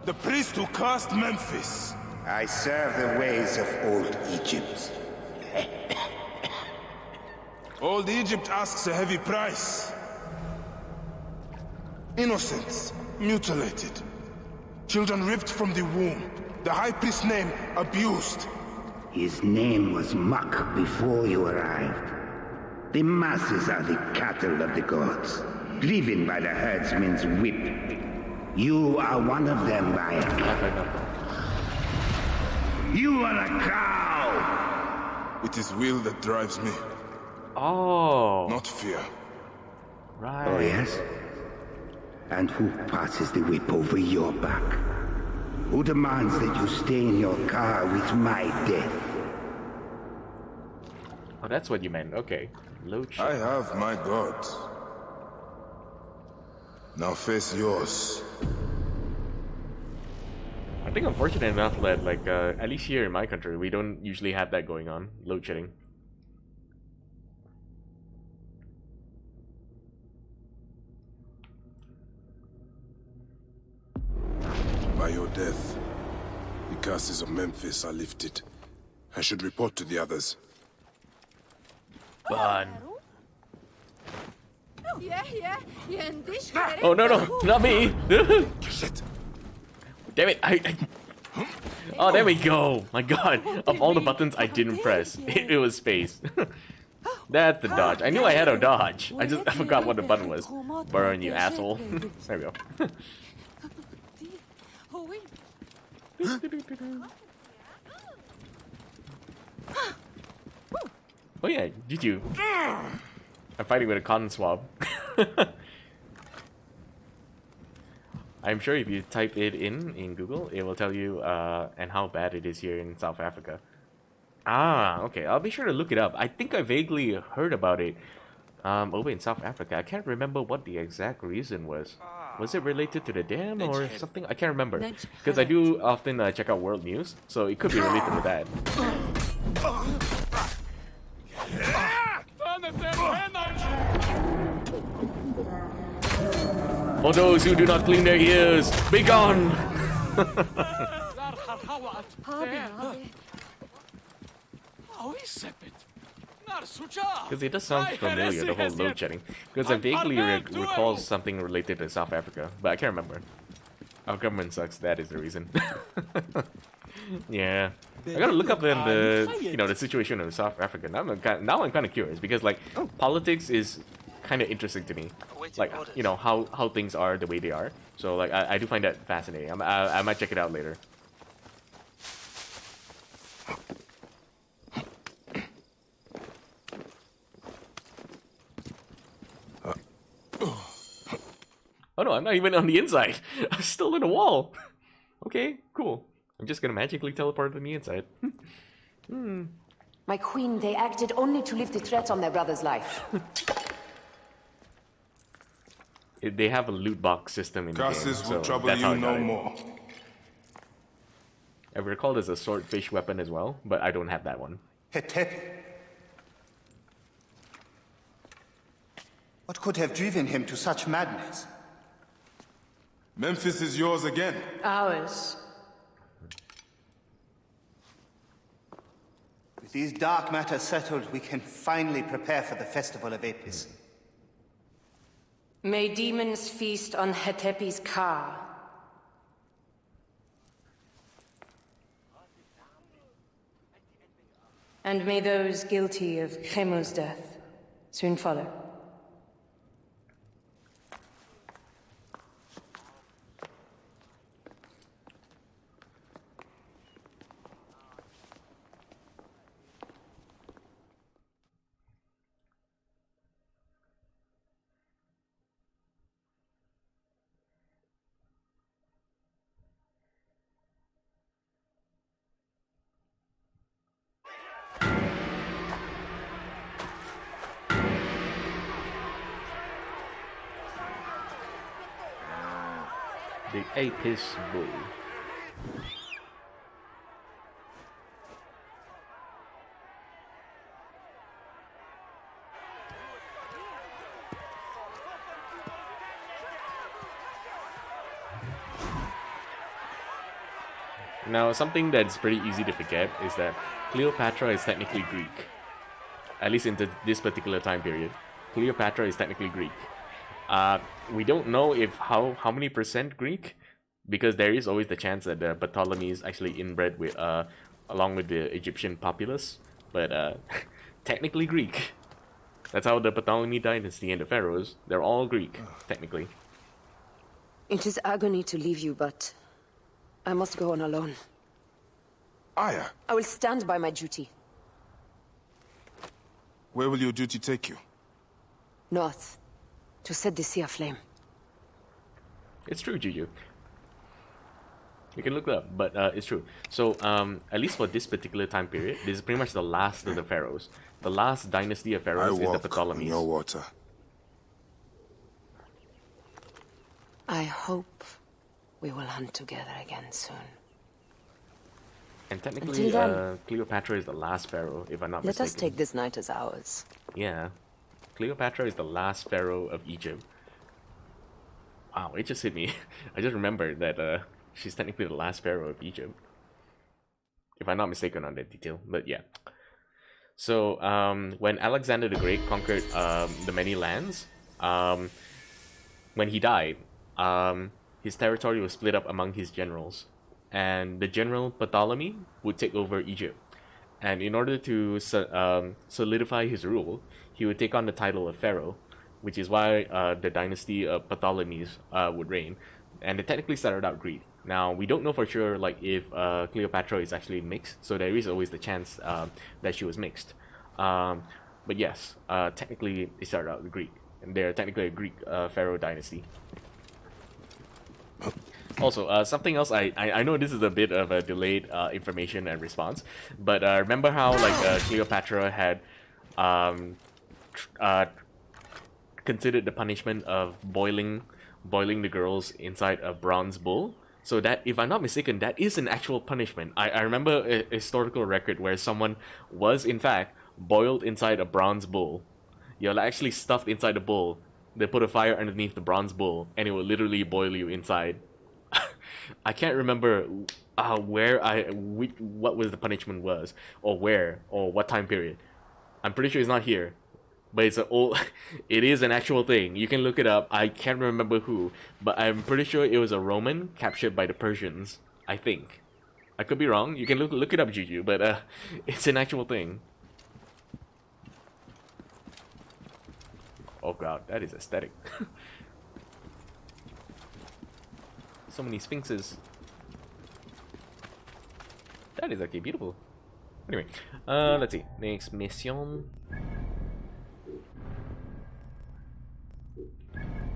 The priest who cursed Memphis! I serve the ways of old Egypt. Old Egypt asks a heavy price. Innocents mutilated. Children ripped from the womb. The high priest's name abused. His name was Muk before you arrived. The masses are the cattle of the gods, driven by the herdsman's whip. You are one of them, Bayek. You are a cow! It is will that drives me. Oh. Not fear. Right. Oh, yes? And who passes the whip over your back? Who demands that you stay in your car with my death? Oh, that's what you meant. Okay. Loach. I have my gods. Now face yours. I think I'm fortunate enough that, like, at least here in my country, we don't usually have that going on. Load shedding. By your death, the curses of Memphis are lifted. I should report to the others. Fun. Oh, Oh, no, not me! Damn it, Oh, there we go! My god, of all the buttons I didn't press, it was space. That's the dodge. I knew I had a dodge. I forgot what the button was. Burn, you asshole. There we go. Oh yeah, GG. I'm fighting with a cotton swab. I'm sure if you type it in Google, it will tell you and how bad it is here in South Africa. Ah, okay. I'll be sure to look it up. I think I vaguely heard about it over in South Africa. I can't remember what the exact reason was. Was it related to the dam or something? I can't remember. Because I do often check out world news, so it could be related to that. For those who do not clean their ears, be gone! Because it does sound familiar, the whole load shedding. Because I vaguely recall something related to South Africa, but I can't remember. Our government sucks, that is the reason. Yeah. I gotta look up the situation in South Africa. Now I'm kind of curious, because like, politics is kind of interesting to me. Like, you know, how things are the way they are. So like, I do find that fascinating. I might check it out later. Oh no, I'm not even on the inside. I'm still in the wall. Okay, cool. I'm just gonna magically teleport to the inside. My queen, they acted only to lift the threat on their brother's life. They have a loot box system in the game, Curses will so trouble that's how you I got no it. more. I recall there's a swordfish weapon as well, but I don't have that one. Hetep. What could have driven him to such madness? Memphis is yours again. Ours. With these dark matters settled, we can finally prepare for the festival of Apis. May demons feast on Hetepi's car. And may those guilty of Chemo's death soon follow. The Apis Bull. Now, something that's pretty easy to forget is that Cleopatra is technically Greek. At least in this particular time period. Cleopatra is technically Greek. We don't know if how many percent Greek, because there is always the chance that the Ptolemies actually inbred with along with the Egyptian populace, but technically Greek. That's how the Ptolemy dynasty and the pharaohs, they're all Greek, technically. It is agony to leave you, but I must go on alone. Aya, I will stand by my duty. where will your duty take you? North, to set the sea aflame. It's true, Juju. You can look it up, but it's true. So, at least for this particular time period, this is pretty much the last of the pharaohs. The last dynasty of pharaohs is the Ptolemies. In your water. I hope we will hunt together again soon. And technically, Until then, Cleopatra is the last pharaoh, if I'm not let mistaken. us take this night as ours. Yeah. Cleopatra is the last pharaoh of Egypt. Wow, it just hit me. I just remembered that she's technically the last pharaoh of Egypt. If I'm not mistaken on that detail, but yeah. So, when Alexander the Great conquered the many lands, when he died, his territory was split up among his generals. And the general Ptolemy would take over Egypt. And in order to solidify his rule, he would take on the title of pharaoh, which is why the dynasty of Ptolemies would reign. And they technically started out Greek. Now, we don't know for sure like if Cleopatra is actually mixed, so there is always the chance that she was mixed. But yes, technically they started out Greek. And they're technically a Greek pharaoh dynasty. Also, something else, I know this is a bit of a delayed information and response, but remember how like Cleopatra had considered the punishment of boiling the girls inside a bronze bull? So that, if I'm not mistaken, that is an actual punishment. I remember a historical record where someone was in fact boiled inside a bronze bull. You're actually stuffed inside the bull. They put a fire underneath the bronze bull, and it will literally boil you inside. I can't remember what was the punishment was, or where, or what time period. I'm pretty sure it's not here, but it's it is an actual thing. You can look it up. I can't remember who, but I'm pretty sure it was a Roman captured by the Persians. I think. I could be wrong. You can look it up, Juju, but it's an actual thing. Oh god, that is aesthetic. So many sphinxes. That is actually beautiful. Anyway, let's see. Next mission.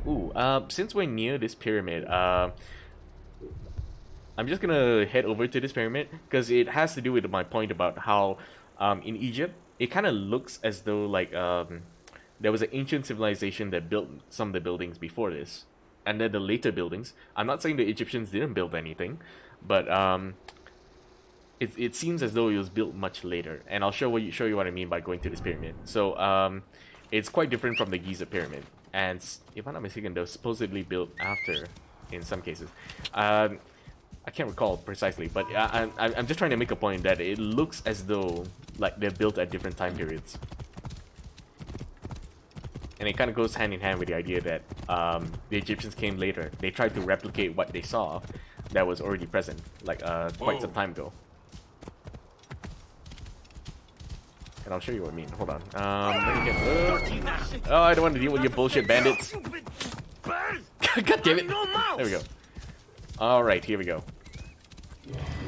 Ooh, since we're near this pyramid, I'm just gonna head over to this pyramid because it has to do with my point about how in Egypt it kind of looks as though like there was an ancient civilization that built some of the buildings before this. And then the later buildings, I'm not saying the Egyptians didn't build anything, but it seems as though it was built much later. And I'll show you what I mean by going to this pyramid. So it's quite different from the Giza pyramid. And if I'm not mistaken, they were supposedly built after, in some cases. I can't recall precisely, but I'm just trying to make a point that it looks as though like they're built at different time periods. And it kind of goes hand in hand with the idea that the Egyptians came later. They tried to replicate what they saw that was already present, like quite some time ago. And I'll show you what I mean. Hold on. Oh, I don't want to deal with your bullshit bandits. God damn it. There we go. Alright, here we go.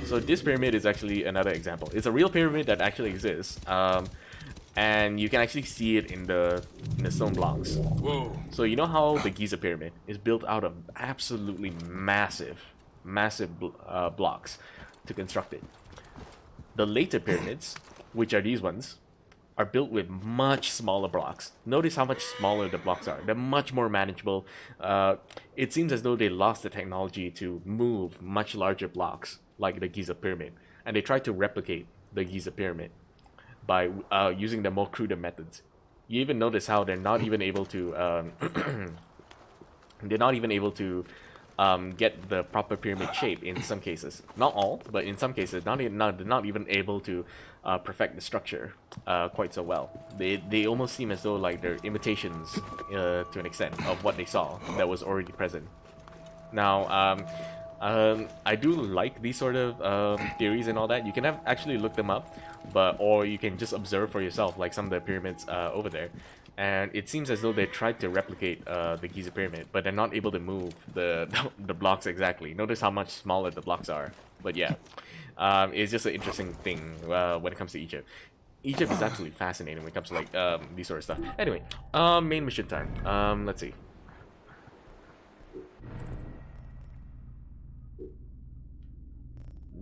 So this pyramid is actually another example. It's a real pyramid that actually exists. And you can actually see it in the stone blocks. Whoa. So you know how the Giza pyramid is built out of absolutely massive blocks to construct it. The later pyramids, which are these ones, are built with much smaller blocks. Notice how much smaller the blocks are. They're much more manageable. It seems as though they lost the technology to move much larger blocks like the Giza Pyramid, and they tried to replicate the Giza Pyramid by using the more cruder methods. You even notice how they're not even able to get the proper pyramid shape in some cases. Not all, but in some cases, they're not even able to perfect the structure quite so well. They almost seem as though like they're imitations to an extent of what they saw that was already present. Now, I do like these sort of theories and all that. You can actually look them up, or you can just observe for yourself, like some of the pyramids over there. And it seems as though they tried to replicate the Giza Pyramid, but they're not able to move the blocks exactly. Notice how much smaller the blocks are. But yeah, it's just an interesting thing when it comes to Egypt. Egypt is absolutely fascinating when it comes to like these sort of stuff. Anyway, main mission time. Let's see.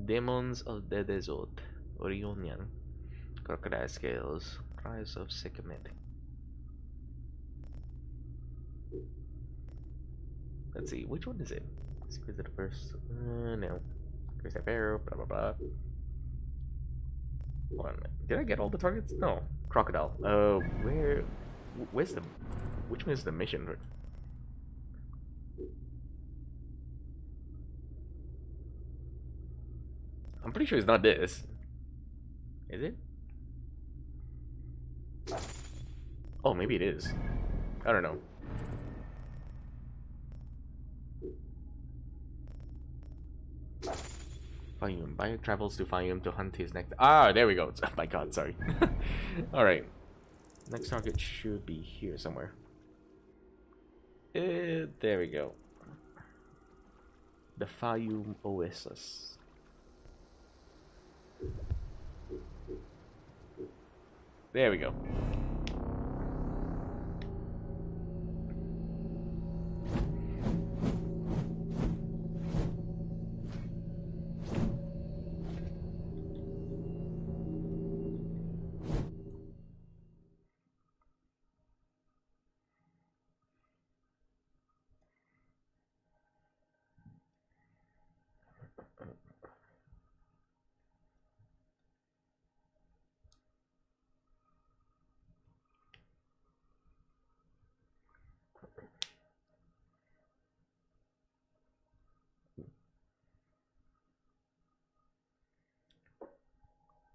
Demons of the Desert, Orionian, Crocodile Scales, Rise of Sekhmet. Let's see, which one is it? Secrets of the First. No. Chris Pharaoh, blah blah blah. Hold on. Did I get all the targets? No. Crocodile. Where's the. Which one is the mission? I'm pretty sure it's not this. Is it? Oh, maybe it is. I don't know. Fayum. Bayek travels to Fayum to hunt his next. Ah, there we go. Oh my god, sorry. Alright. Next target should be here somewhere. There we go. The Fayum Oasis. There we go.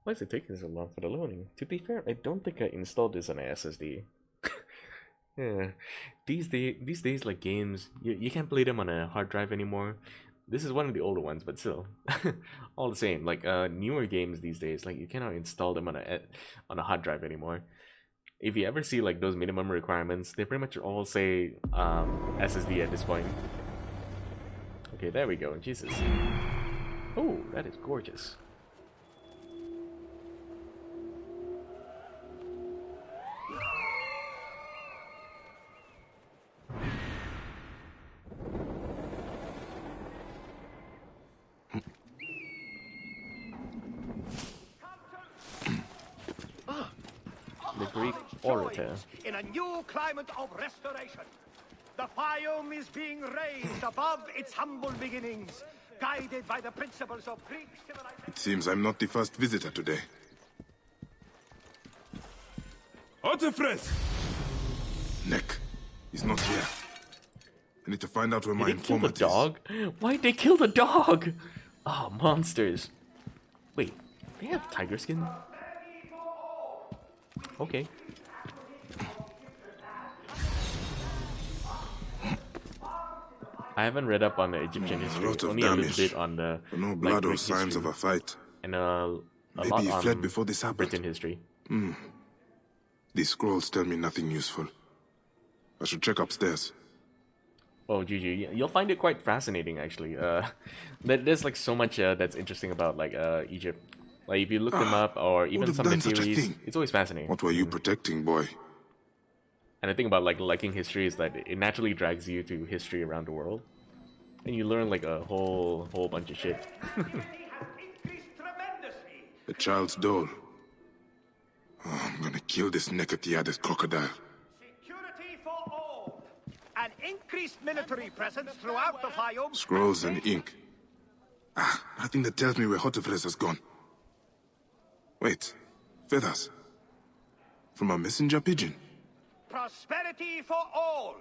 Why is it taking so long for the loading? To be fair, I don't think I installed this on an SSD. Yeah, these days, like games, you can't play them on a hard drive anymore. This is one of the older ones, but still, all the same. Like newer games these days, like you cannot install them on a hard drive anymore. If you ever see like those minimum requirements, they pretty much all say SSD at this point. Okay, there we go. Jesus. Oh, that is gorgeous. The Greek orator. In a new climate of restoration, the Fayum is being raised above its humble beginnings, guided by the principles of Greek civilization. It seems I'm not the first visitor today. Otefres! Neck. He's not here. I need to find out where my informant is. Did they kill the dog? Why'd they kill the dog? Oh, monsters. Wait, they have tiger skin? Okay. I haven't read up on the Egyptian history, only a little bit on the no blood or signs of a fight. And a Maybe lot he on fled before this happened. Britain history. These scrolls tell me nothing useful. I should check upstairs. Oh, GG. You'll find it quite fascinating, actually. There's like so much that's interesting about like Egypt. Like if you look them up, or even some of the theories, it's always fascinating. What were you protecting, boy? And the thing about like liking history is that it naturally drags you to history around the world, and you learn like a whole bunch of shit. A child's doll. Oh, I'm gonna kill this Nekatiades crocodile. Security for all. An increased military presence throughout the Fayoum. Scrolls and ink. Nothing that tells me where Hotephres has gone. Wait, feathers. From a messenger pigeon. Prosperity for all.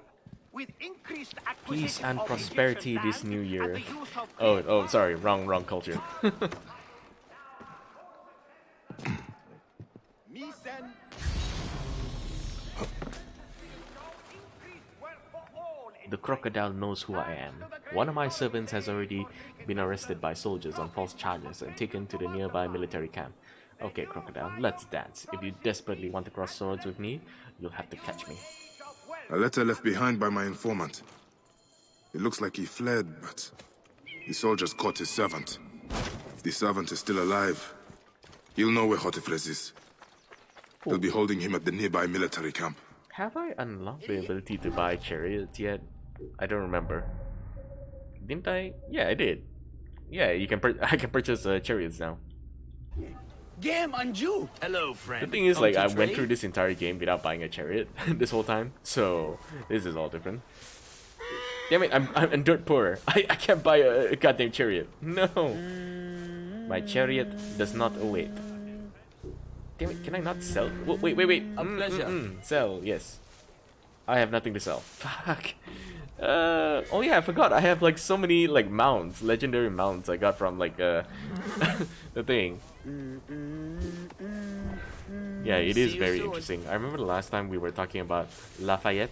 With increased Peace acquisition and of prosperity Egyptian this land new and year. the use of Oh, sorry, wrong culture. The crocodile knows who I am. One of my servants has already been arrested by soldiers on false charges and taken to the nearby military camp. Okay, crocodile, let's dance. If you desperately want to cross swords with me, you'll have to catch me. A letter left behind by my informant. It looks like he fled, but the soldiers caught his servant. If the servant is still alive, he'll know where Hotephres is. They'll be holding him at the nearby military camp. Have I unlocked the ability to buy chariots yet? I don't remember. Didn't I? Yeah, I did. Yeah, you can. I can purchase chariots now. Game Anju. Hello, friend. The thing is, like, I went trade? through this entire game without buying a chariot this whole time, so this is all different. Damn it, I'm dirt poor. I can't buy a goddamn chariot. No, my chariot does not await. Damn it, can I not sell? Wait. A pleasure. Sell, yes. I have nothing to sell. Fuck. Oh yeah, I forgot. I have like so many like mounts, legendary mounts I got from like the thing. Yeah, it is very interesting. I remember the last time we were talking about Lafayette.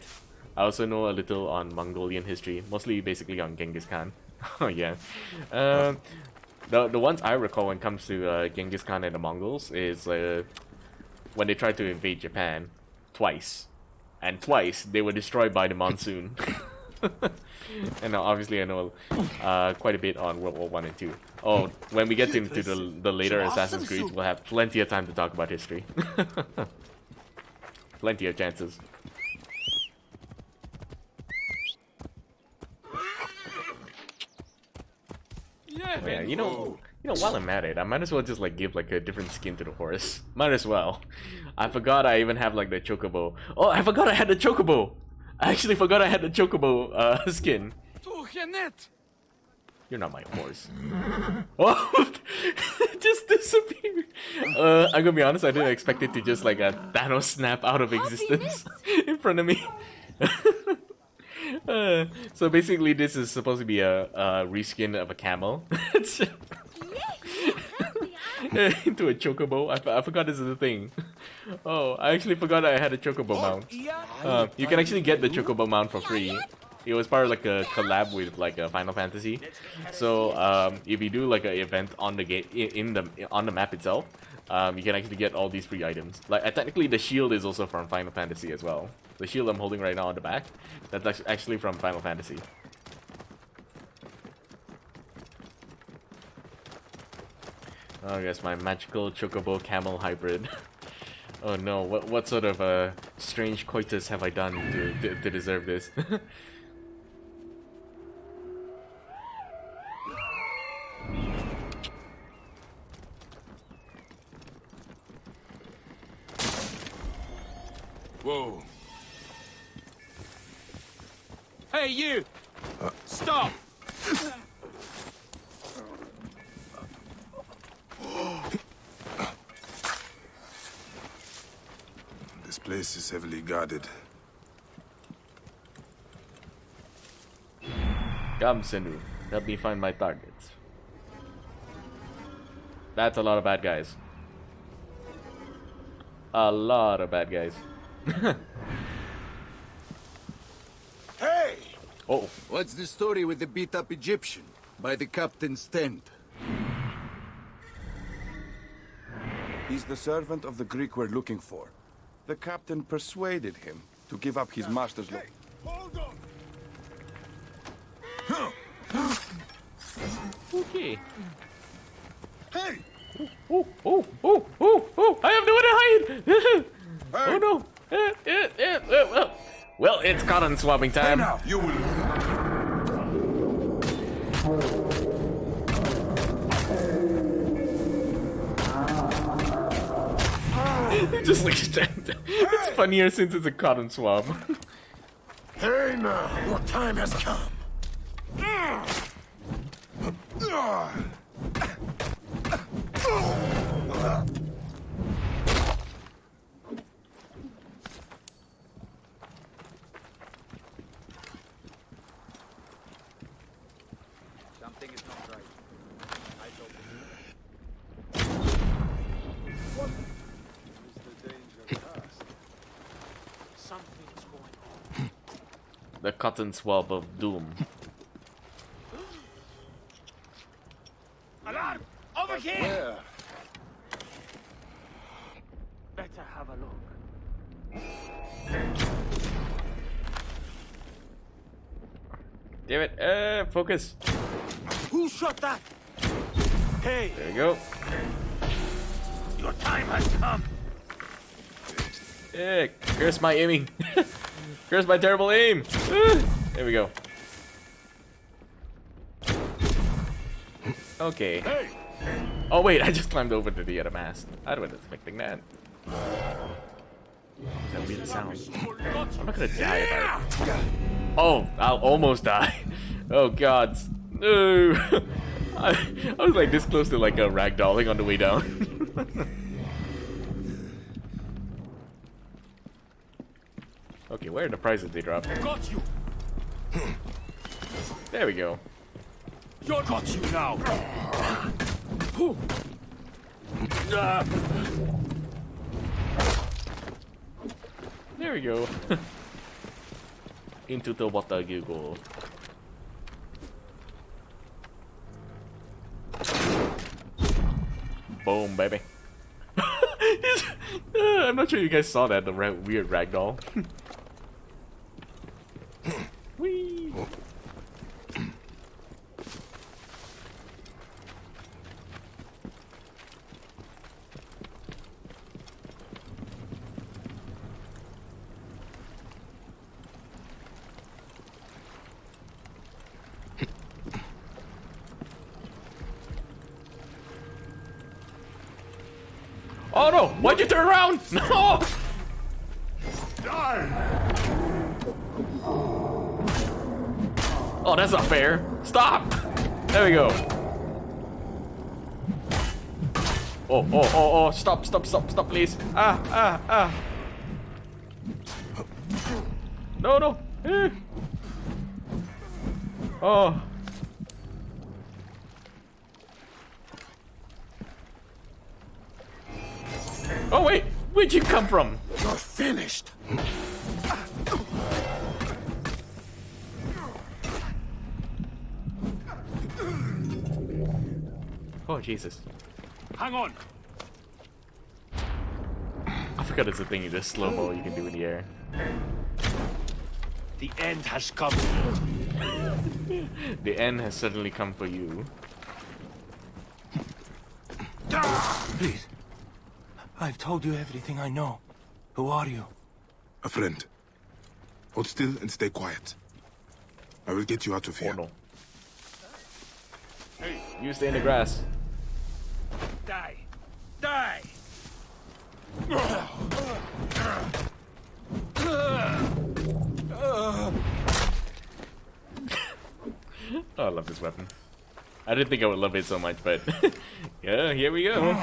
I also know a little on Mongolian history, mostly basically on Genghis Khan. Oh yeah. The ones I recall when it comes to Genghis Khan and the Mongols is when they tried to invade Japan twice. And twice they were destroyed by the monsoon. And now obviously I know quite a bit on World War 1 and 2. Oh, when we get into the later Assassin's Creed, we'll have plenty of time to talk about history. Plenty of chances. Yeah, you know, while I'm at it, I might as well just like give like a different skin to the horse. Might as well. I forgot I even have like the chocobo. Oh, I forgot I had the chocobo. I actually forgot I had the chocobo skin. You're not my horse. Oh, it just disappeared. I'm gonna be honest, I didn't expect it to just like a Thanos snap out of existence in front of me. So basically, this is supposed to be a reskin of a camel into a chocobo. I forgot this is a thing. Oh, I actually forgot I had a chocobo mount. You can actually get the chocobo mount for free. It was part of like a collab with like a Final Fantasy. So if you do like an event on the game on the map itself, you can actually get all these free items. Like technically, the shield is also from Final Fantasy as well. The shield I'm holding right now on the back, that's actually from Final Fantasy. Oh yes, my magical chocobo camel hybrid. Oh no, what sort of strange coitus have I done to deserve this? Whoa. Hey, you! Stop! This place is heavily guarded. Come, Sindhu. Help me find my targets. That's a lot of bad guys. A lot of bad guys. Hey! Oh. What's the story with the beat-up Egyptian by the captain's tent? He's the servant of the Greek we're looking for. The captain persuaded him to give up his master's law. Hold on! Okay. Hey! Oh! I have nowhere to hide! Oh no! Well, it's cotton swapping time. Hey now, you will. Just like it's funnier since it's a cotton swab. Hey now, your time has come. Something is not right. I don't Something is going on. The cotton swab of doom. Alarm! Over here! Where? Better have a look. Damn it! Focus. Who shot that? Hey! There you go. Your time has come. Curse my aiming. Curse my terrible aim. There we go. Okay. Hey! Oh wait, I just climbed over to the other mast. I wasn't expecting that. That weird sound. I'm not gonna die if I... Oh, I'll almost die. Oh god. No. I was like this close to like a ragdolling on the way down. Okay, where are the prizes they dropped? Got you. There we go. Got you now. There we go. Into the water you go. Boom, baby. I'm not sure you guys saw that, the weird ragdoll. Whee! Oh no! Why'd you turn around? No! Oh, that's not fair. Stop! There we go. Oh, stop, please. Ah. No. Oh. Oh wait, where'd you come from? You're finished. Oh Jesus. Hang on. I forgot it's a thing, this slow-mo you can do in the air. The end has come. The end has suddenly come for you. Please. I've told you everything I know. Who are you? A friend. Hold still and stay quiet. I will get you out of here. Oh no. You stay in the grass. Die. Oh, I love this weapon. I didn't think I would love it so much, but yeah, here we go.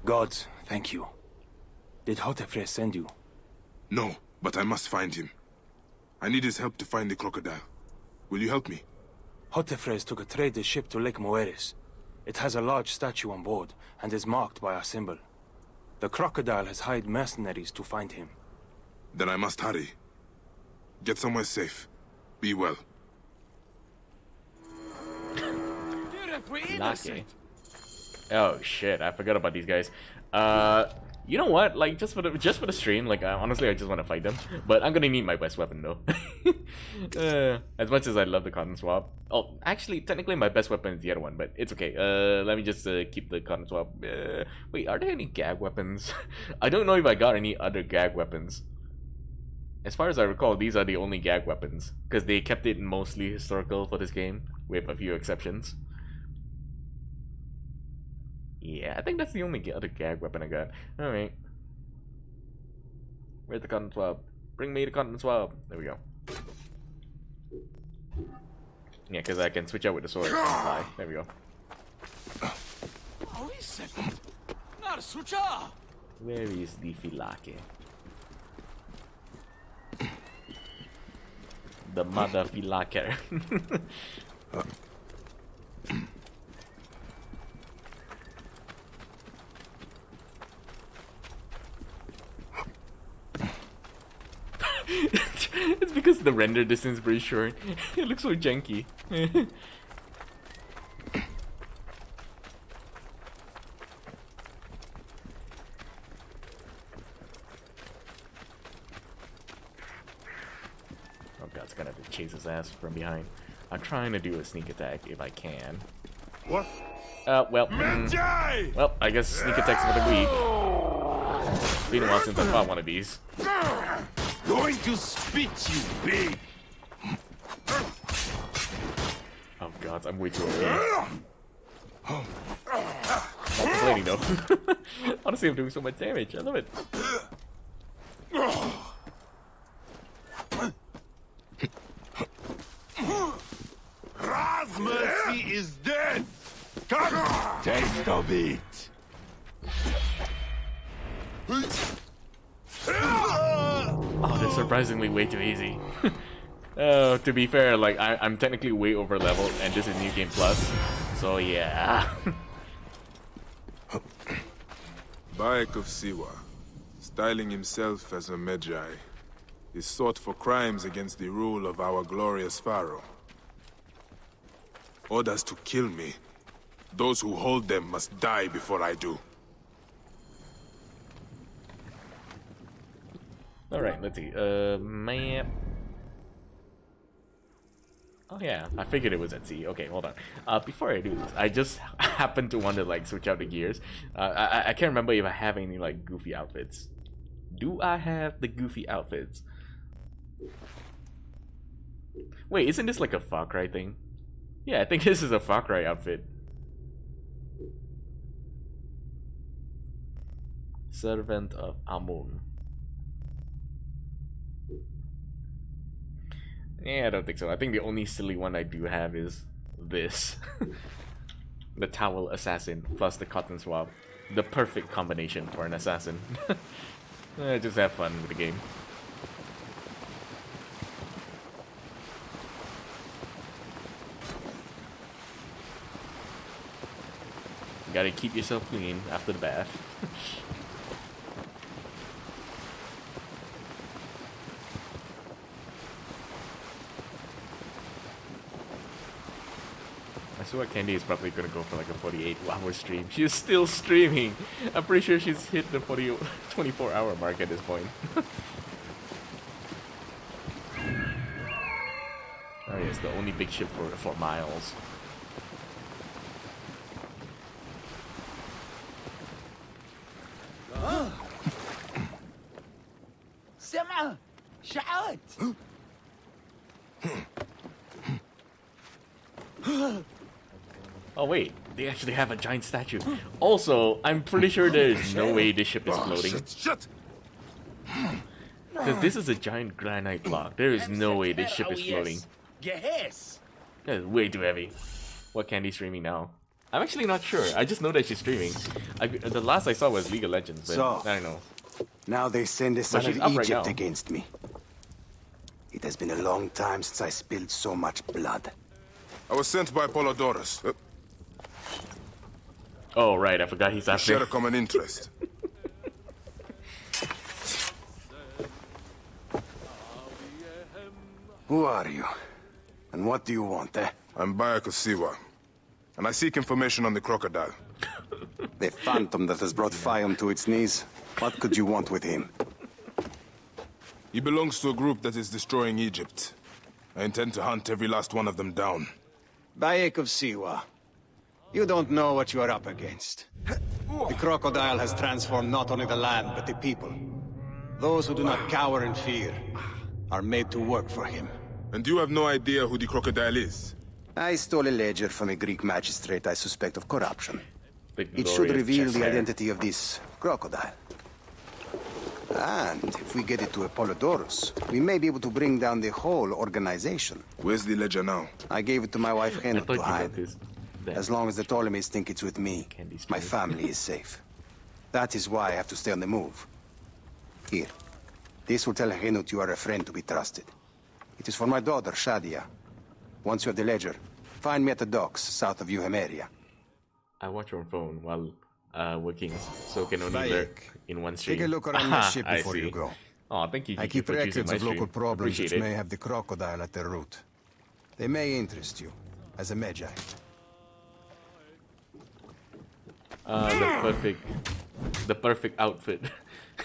Gods, thank you. Did Hotefres send you? No, but I must find him. I need his help to find the crocodile. Will you help me? Hotefres took a trader ship to Lake Moeris. It has a large statue on board and is marked by our symbol. The crocodile has hired mercenaries to find him. Then I must hurry. Get somewhere safe. Be well. Lucky. Oh shit, I forgot about these guys. You know what? Like just for the stream, like honestly, I just want to fight them. But I'm gonna need my best weapon though. As much as I love the cotton swab. Oh, actually, technically my best weapon is the other one, but it's okay. Let me just keep the cotton swab. Wait, are there any gag weapons? I don't know if I got any other gag weapons. As far as I recall, these are the only gag weapons because they kept it mostly historical for this game, with a few exceptions. Yeah, I think that's the only other gag weapon I got. Alright. Where's the cotton swab? Bring me the cotton swab. There we go. Yeah, because I can switch out with the sword and fly. There we go. Where is the Filake? The mother Filake. It's because the render distance is very short. It looks so janky. Oh god, it's gonna have to chase his ass from behind. I'm trying to do a sneak attack if I can. What? Well, well, I guess sneak attack's for the weak. It's been a while since I fought one of these. Going to spit you, big. Oh god, I'm way too OP. Not complaining though. Honestly, I'm doing so much damage. I love it. Mercy is dead. Come, taste of it. Oh, they're surprisingly way too easy. To be fair, like I'm technically way over leveled, and this is New Game Plus, so yeah. Bayek of Siwa, styling himself as a Medjay, is sought for crimes against the rule of our glorious pharaoh. Orders to kill me. Those who hold them must die before I do. Alright, let's see. Map. Oh yeah, I figured it was at sea. Okay, hold on. Before I do this, I just happened to want to like switch out the gears. I can't remember if I have any like goofy outfits. Do I have the goofy outfits? Wait, isn't this like a Far Cry thing? Yeah, I think this is a Far Cry outfit. Servant of Amun. Yeah, I don't think so. I think the only silly one I do have is this. The Towel Assassin plus the Cotton Swab. The perfect combination for an assassin. Just have fun with the game. You gotta keep yourself clean after the bath. I swear Candy is probably gonna go for like a 48-hour stream. She is still streaming. I'm pretty sure she's hit the 24-hour mark at this point. Oh yes, the only big ship for miles. سمعة شعات. Oh wait, they actually have a giant statue. Also, I'm pretty sure there's no way this ship is floating. Because this is a giant granite block. There is no way this ship is floating. Yes. That is way too heavy. What Candy's streaming now? I'm actually not sure. I just know that she's streaming. The last I saw was League of Legends, but So, I don't know. Now they send a But son she's of up right Egypt now. against me. It has been a long time since I spilled so much blood. I was sent by Polydorus. Oh right, I forgot he's We after. share a common interest. Who are you? And what do you want, eh? I'm Bayek of Siwa, and I seek information on the crocodile. The phantom that has brought Fium to its knees. What could you want with him? He belongs to a group that is destroying Egypt. I intend to hunt every last one of them down. Bayek of Siwa. You don't know what you are up against. The crocodile has transformed not only the land, but the people. Those who do not cower in fear are made to work for him. And you have no idea who the crocodile is? I stole a ledger from a Greek magistrate I suspect of corruption. The It should glorious reveal chest the hair. identity of this crocodile. And if we get it to Apollodorus, we may be able to bring down the whole organization. Where's the ledger now? I gave it to my wife I Henna thought to you got hide. this. As long as the Ptolemies think it's with me, my family is safe. That is why I have to stay on the move. Here. This will tell Henut you are a friend to be trusted. It is for my daughter, Shadia. Once you have the ledger, find me at the docks south of Euhemeria. I watch your phone while working, so can only Bayek, lurk in one stream. Take a look around my Aha, ship I before you see. go. Oh, thank you, I Gigi, keep for choosing records my of local stream. problems Appreciate which it. may have the crocodile at their root. They may interest you, as a Magi. The perfect outfit,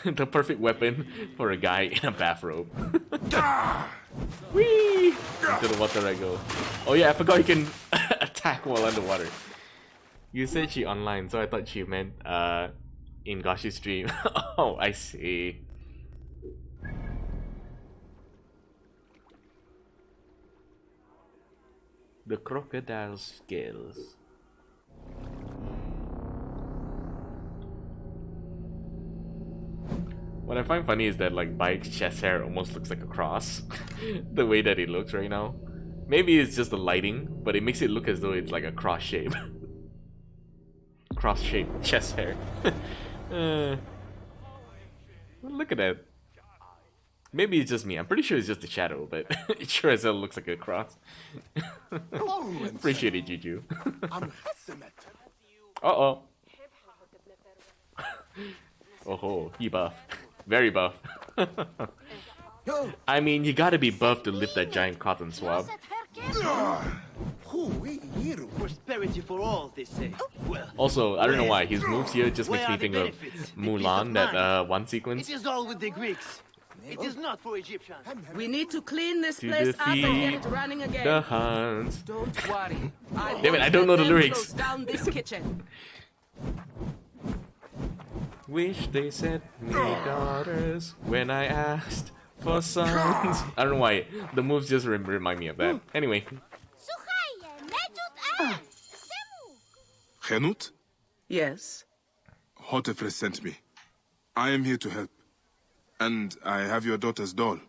the perfect weapon for a guy in a bathrobe. Whee! Into the water I go. Oh yeah, I forgot you can attack while underwater. You said she online, so I thought she meant in Gashi's stream. Oh, I see. The crocodile scales. What I find funny is that like Bayek's chest hair almost looks like a cross. The way that it looks right now. Maybe it's just the lighting, but it makes it look as though it's like a cross shape. Cross shaped chest hair. Look at that. Maybe it's just me. I'm pretty sure it's just a shadow, but it sure as hell looks like a cross. Appreciate it, Juju. Uh-oh. Oh, he buff. Very buff. I mean, you gotta be buff to lift that giant cotton swab. Prosperity for all, they say. Well, Also, I don't know why, his moves here just where makes me are the think of benefits? The Mulan, peace of that mind. one sequence. It is all with the Greeks. It is not for Egyptians. We need to clean this To place up and get defeat it running again. the Huns. Don't worry. Damn it, I don't know the lyrics. Close down this kitchen. Wish they sent me daughters when I asked for sons. I don't know why. The moves just remind me of that. Anyway. Henut? Yes. Hotefres sent me. I am here to help. And I have your daughter's doll.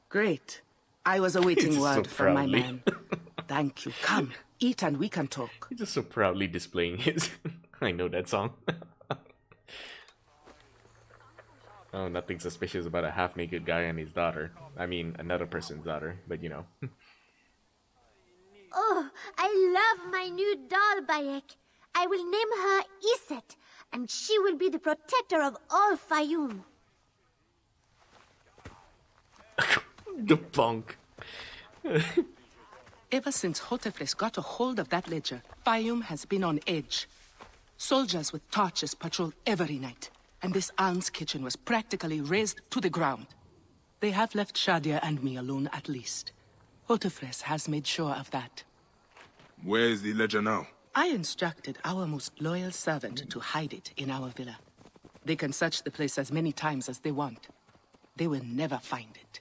Great. I was awaiting He's word so from my proudly. man. Thank you. Come, eat and we can talk. He's just so proudly displaying his. I know that song. Oh, nothing suspicious about a half-naked guy and his daughter. I mean, another person's daughter, but you know. Oh, I love my new doll, Bayek. I will name her Iset, and she will be the protector of all Fayum. The punk. Ever since Hotefres got a hold of that ledger, Fayum has been on edge. Soldiers with torches patrol every night, and this alms kitchen was practically razed to the ground. They have left Shadia and me alone at least. Hotefres has made sure of that. Where is the ledger now? I instructed our most loyal servant to hide it in our villa. They can search the place as many times as they want. They will never find it.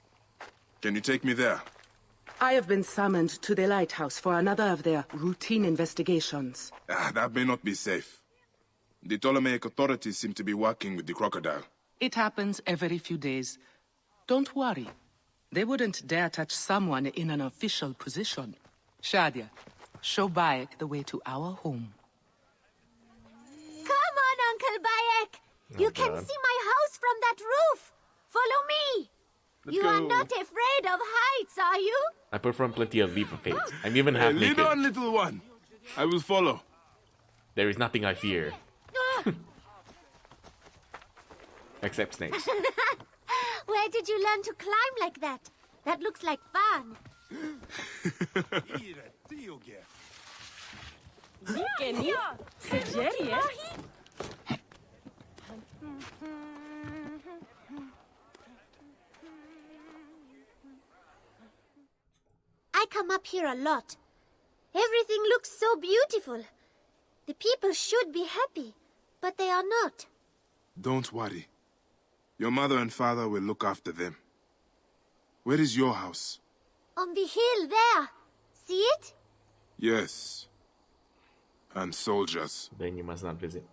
Can you take me there? I have been summoned to the lighthouse for another of their routine investigations. That may not be safe. The Ptolemaic authorities seem to be working with the crocodile. It happens every few days. Don't worry. They wouldn't dare touch someone in an official position. Shadia, show Bayek the way to our home. Come on, Uncle Bayek. You can God. see my house from that roof. Follow me. Let's you go. are not afraid of heights, are you? I perform plenty of leap of faith. I'm even Lead half-naked. on, little one. I will follow. There is nothing I fear. Except snakes. Where did you learn to climb like that? That looks like fun. come up here a lot. Everything looks so beautiful. The people should be happy, but they are not. Don't worry. Your mother and father will look after them. Where is your house? On the hill there. See it? Yes. And soldiers. Then you must not visit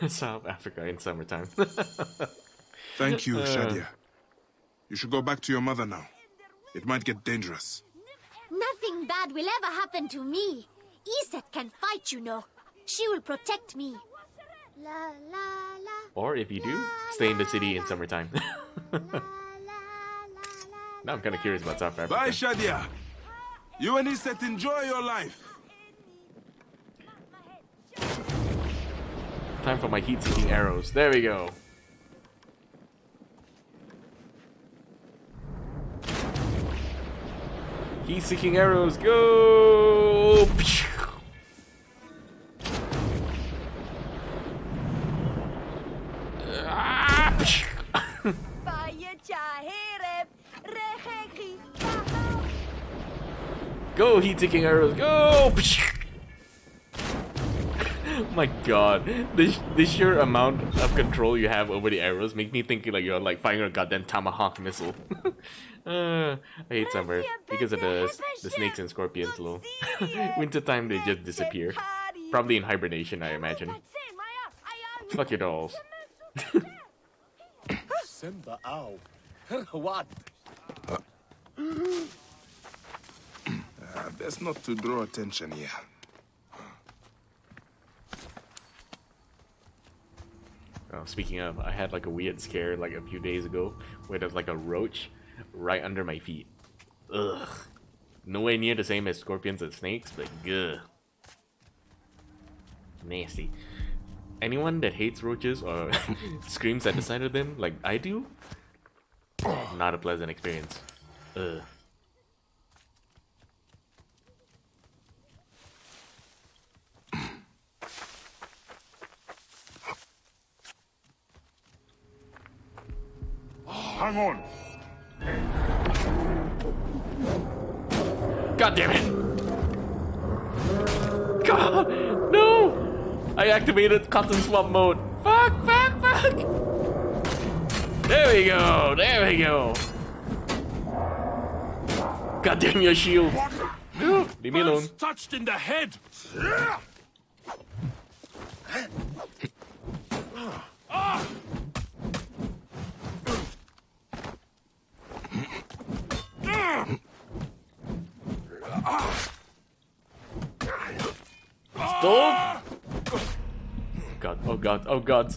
South Africa in summertime. Thank you, Shadia. You should go back to your mother now. It might get dangerous. Nothing bad will ever happen to me. Iset can fight, you know. She will protect me. La, la, la. Or if you do, stay in the city in summertime. Now I'm kind of curious about South Africa. Bye, Shadia. You and Iset enjoy your life. Time for my heat-seeking arrows. There we go. Heat-seeking arrows, go! Go, heat-seeking arrows, go! My god, the sheer amount of control you have over the arrows make me think like you're like firing a goddamn tomahawk missile. I hate summer because of the snakes and scorpions low. Wintertime they just disappear. Probably in hibernation, I imagine. Fuck your dolls. What? Best not to draw attention here. Oh, speaking of, I had like a weird scare like a few days ago where there's like a roach right under my feet. Ugh. Nowhere near the same as scorpions and snakes, but good. Nasty. Anyone that hates roaches or screams at the sight of them like I do, not a pleasant experience. Ugh. Hang on. God damn it! God, no! I activated cotton swap mode. Fuck, fuck, fuck! There we go, there we go. God damn your shield. Leave me alone. Touched in the head. Stop! God, oh god, oh god.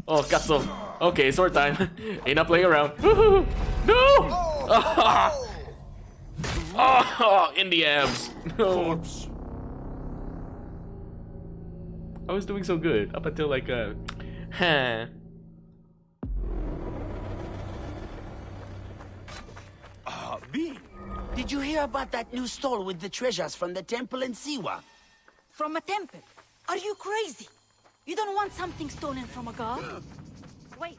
Oh, Katsu. Okay, sword time. Ain't not playing around. Woohoo! No! Oh, in the abs. No. I was doing so good up until like huh. B, did you hear about that new stall with the treasures from the temple in Siwa? From a temple? Are you crazy? You don't want something stolen from a god? Wait.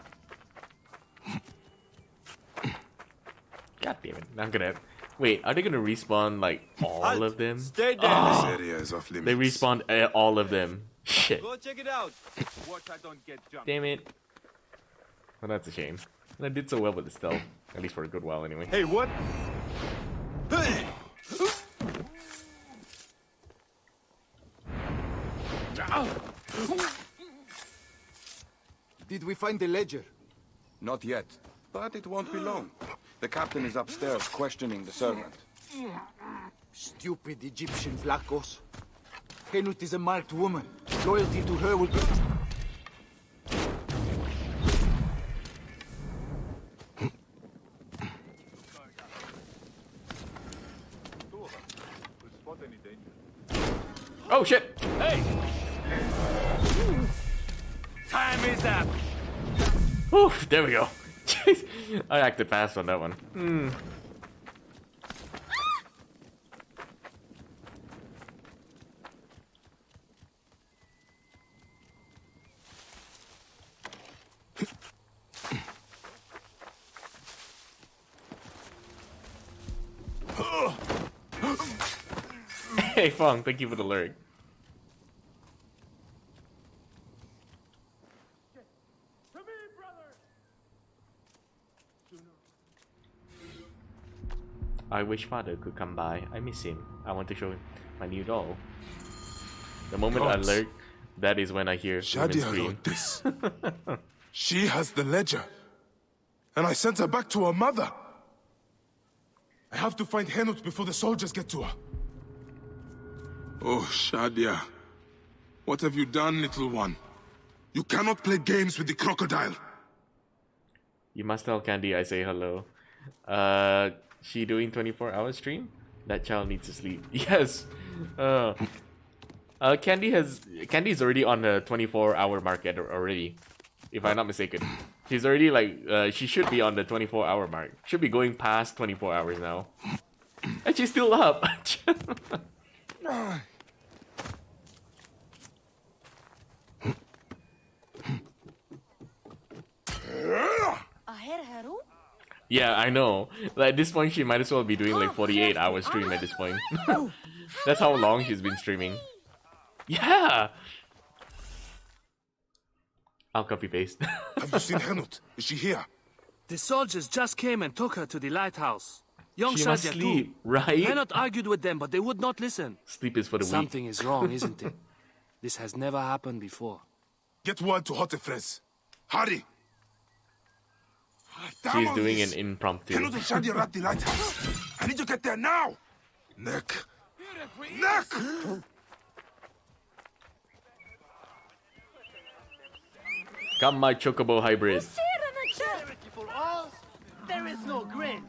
God damn it. I'm gonna... Wait, are they gonna respawn, like, all of them? Stay there. This area is off limits. They respawned all of them. Shit. Go check it out. Watch I don't get jumped. Damn it. Well, that's a shame. And I did so well with the stealth. At least for a good while, anyway. Hey, what? Did we find the ledger? Not yet, but it won't be long. The captain is upstairs questioning the servant. Stupid Egyptian Vlachos. Henut is a marked woman. Loyalty to her will be... Oh shit! Hey! Time is up! Oof, there we go. Jeez, I acted fast on that one. Hmm. Hey Fong, thank you for the lurk. I wish father could come by. I miss him. I want to show him my new doll. The moment Gods. I lurk, that is when I hear women Shadia scream. wrote this. She has the ledger. And I sent her back to her mother. I have to find Henut before the soldiers get to her. Oh, Shadia. What have you done, little one? You cannot play games with the crocodile. You must tell Candy I say hello. She doing 24-hour stream? That child needs to sleep. Yes. Candy's already on the 24-hour mark already, if I'm not mistaken. She's already like she should be on the 24-hour mark. Should be going past 24 hours now. And she's still up. Yeah, I know. Like, at this point, she might as well be doing like 48-hour stream at this point. That's how long she's been streaming. Yeah! I'll copy paste. Have you seen Henut? Is she here? The soldiers just came and took her to the lighthouse. Young She must Shadia sleep, too. right? Henut argued with them, but they would not listen. Sleep is for the weak. Something is wrong, isn't it? This has never happened before. Get word to Hotefres. Hurry! She's doing an impromptu. Henut and Shadia are at the lighthouse. I need to get there now! Neck! Neck! Come my chocobo hybrid. For us, there is no grain.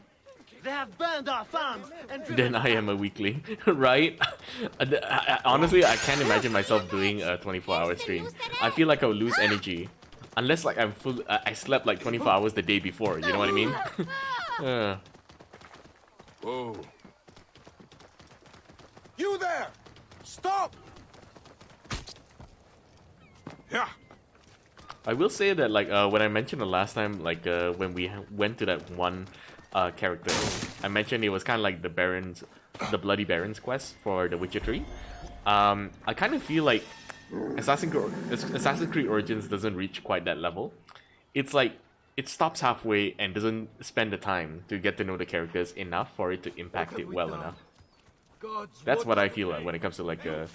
They have burned our farms and Then I am a weakling, right? Honestly, I can't imagine myself doing a 24-hour stream. I feel like I would lose energy. Unless like I'm full, I slept like 24 hours the day before, you know what I mean? Oh. You there! Stop! Yeah. I will say that like when I mentioned the last time, like when we went to that one character, I mentioned it was kind of like the Bloody Baron's quest for the Witcher 3. I kind of feel like Assassin's Creed Origins doesn't reach quite that level. It's like it stops halfway and doesn't spend the time to get to know the characters enough for it to impact it well enough. That's what I feel like when it comes to like the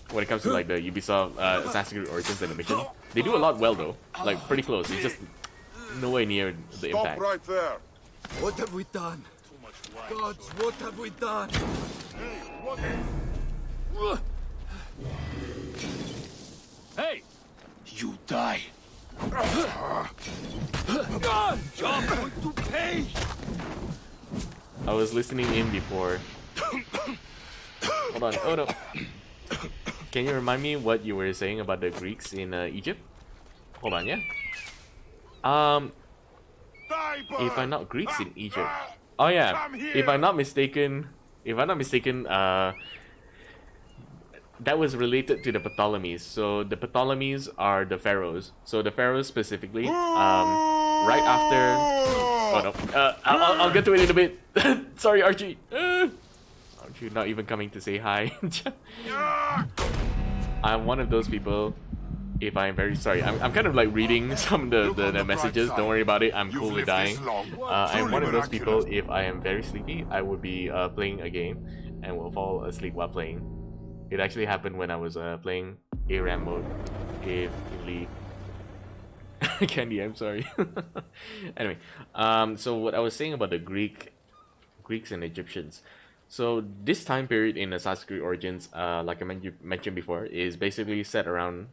Ubisoft Assassin's Creed Origins and the mission. They do a lot well though, like pretty close. It's just nowhere near the impact. Right there. What have we done? Gods, what have we done? Hey! You die. God, you're going to pay! I was listening in before. Hold on, oh no. Can you remind me what you were saying about the Greeks in Egypt? Hold on, yeah. If I'm not Greeks in Egypt. Oh yeah, if I'm not mistaken, that was related to the Ptolemies. So the Ptolemies are the pharaohs. So the pharaohs specifically, right after. Oh no, I'll get to it in a bit. Sorry, Archie. Archie, not even coming to say hi. I'm one of those people. If I'm very sorry, I'm kind of like reading some of the messages. Don't worry about it. I'm cool with dying. I'm one of those people. If I am very sleepy, I would be playing a game and will fall asleep while playing. It actually happened when I was playing ARAM mode in League. Candy, I'm sorry. Anyway, so what I was saying about the Greeks and Egyptians. So this time period in Assassin's Creed Origins, like I mentioned before, is basically set around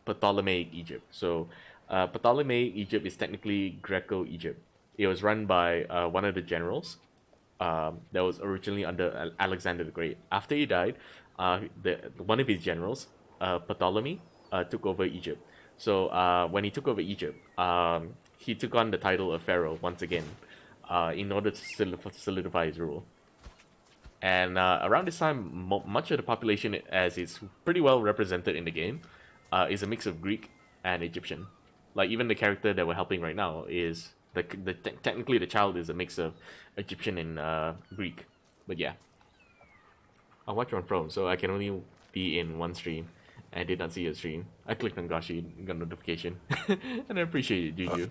Ptolemaic Egypt. So Ptolemaic Egypt is technically Greco-Egypt. It was run by one of the generals that was originally under Alexander the Great. After he died, one of his generals, Ptolemy, took over Egypt. So when he took over Egypt, he took on the title of Pharaoh once again in order to solidify his rule. And around this time, much of the population, as it's pretty well represented in the game, is a mix of Greek and Egyptian. Like even the character that we're helping right now is technically the child is a mix of Egyptian and Greek. But yeah, I'll watch on Chrome, so I can only be in one stream. I did not see your stream. I clicked on Gashi, got a notification. And I appreciate it, Juju.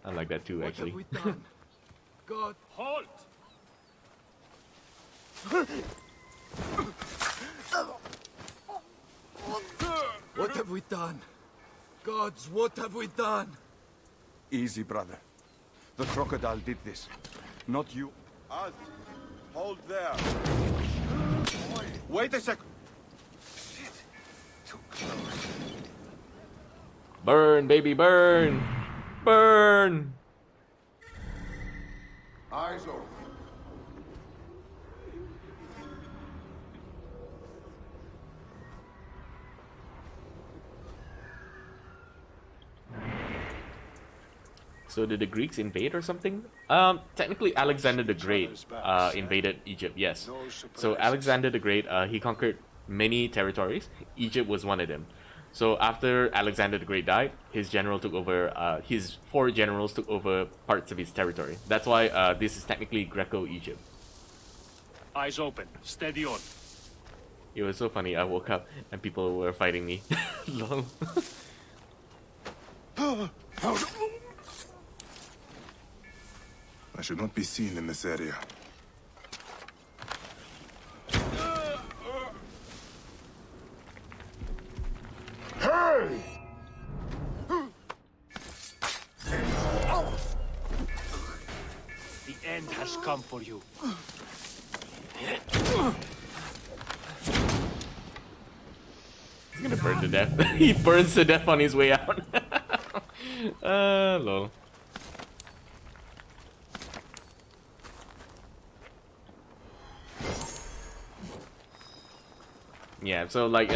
I like that too, actually. What have we done? God, Halt! what have we done? Gods, what have we done? Easy, brother. The crocodile did this. Not you. Halt! Hold there! Wait a sec. Burn, baby, burn! Burn! Eyes open. So did the Greeks invade or something? Technically Alexander the Great invaded Egypt, yes. So Alexander the Great, he conquered many territories. Egypt was one of them. So after Alexander the Great died, his general took over, his 4 generals took over parts of his territory. That's why this is technically Greco-Egypt. Eyes open. Steady on. It was so funny, I woke up and people were fighting me. Lol. I should not be seen in this area. Hey! The end has come for you. He's gonna burn to death. He burns to death on his way out. Lol. Yeah, so like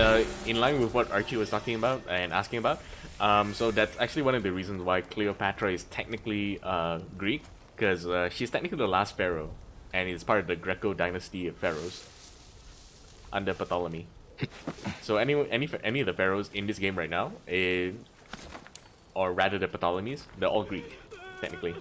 in line with what Archie was talking about and asking about, so that's actually one of the reasons why Cleopatra is technically Greek, because she's technically the last pharaoh, and is part of the Greco dynasty of pharaohs under Ptolemy. So any of the pharaohs in this game right now, or rather the Ptolemies, they're all Greek, technically.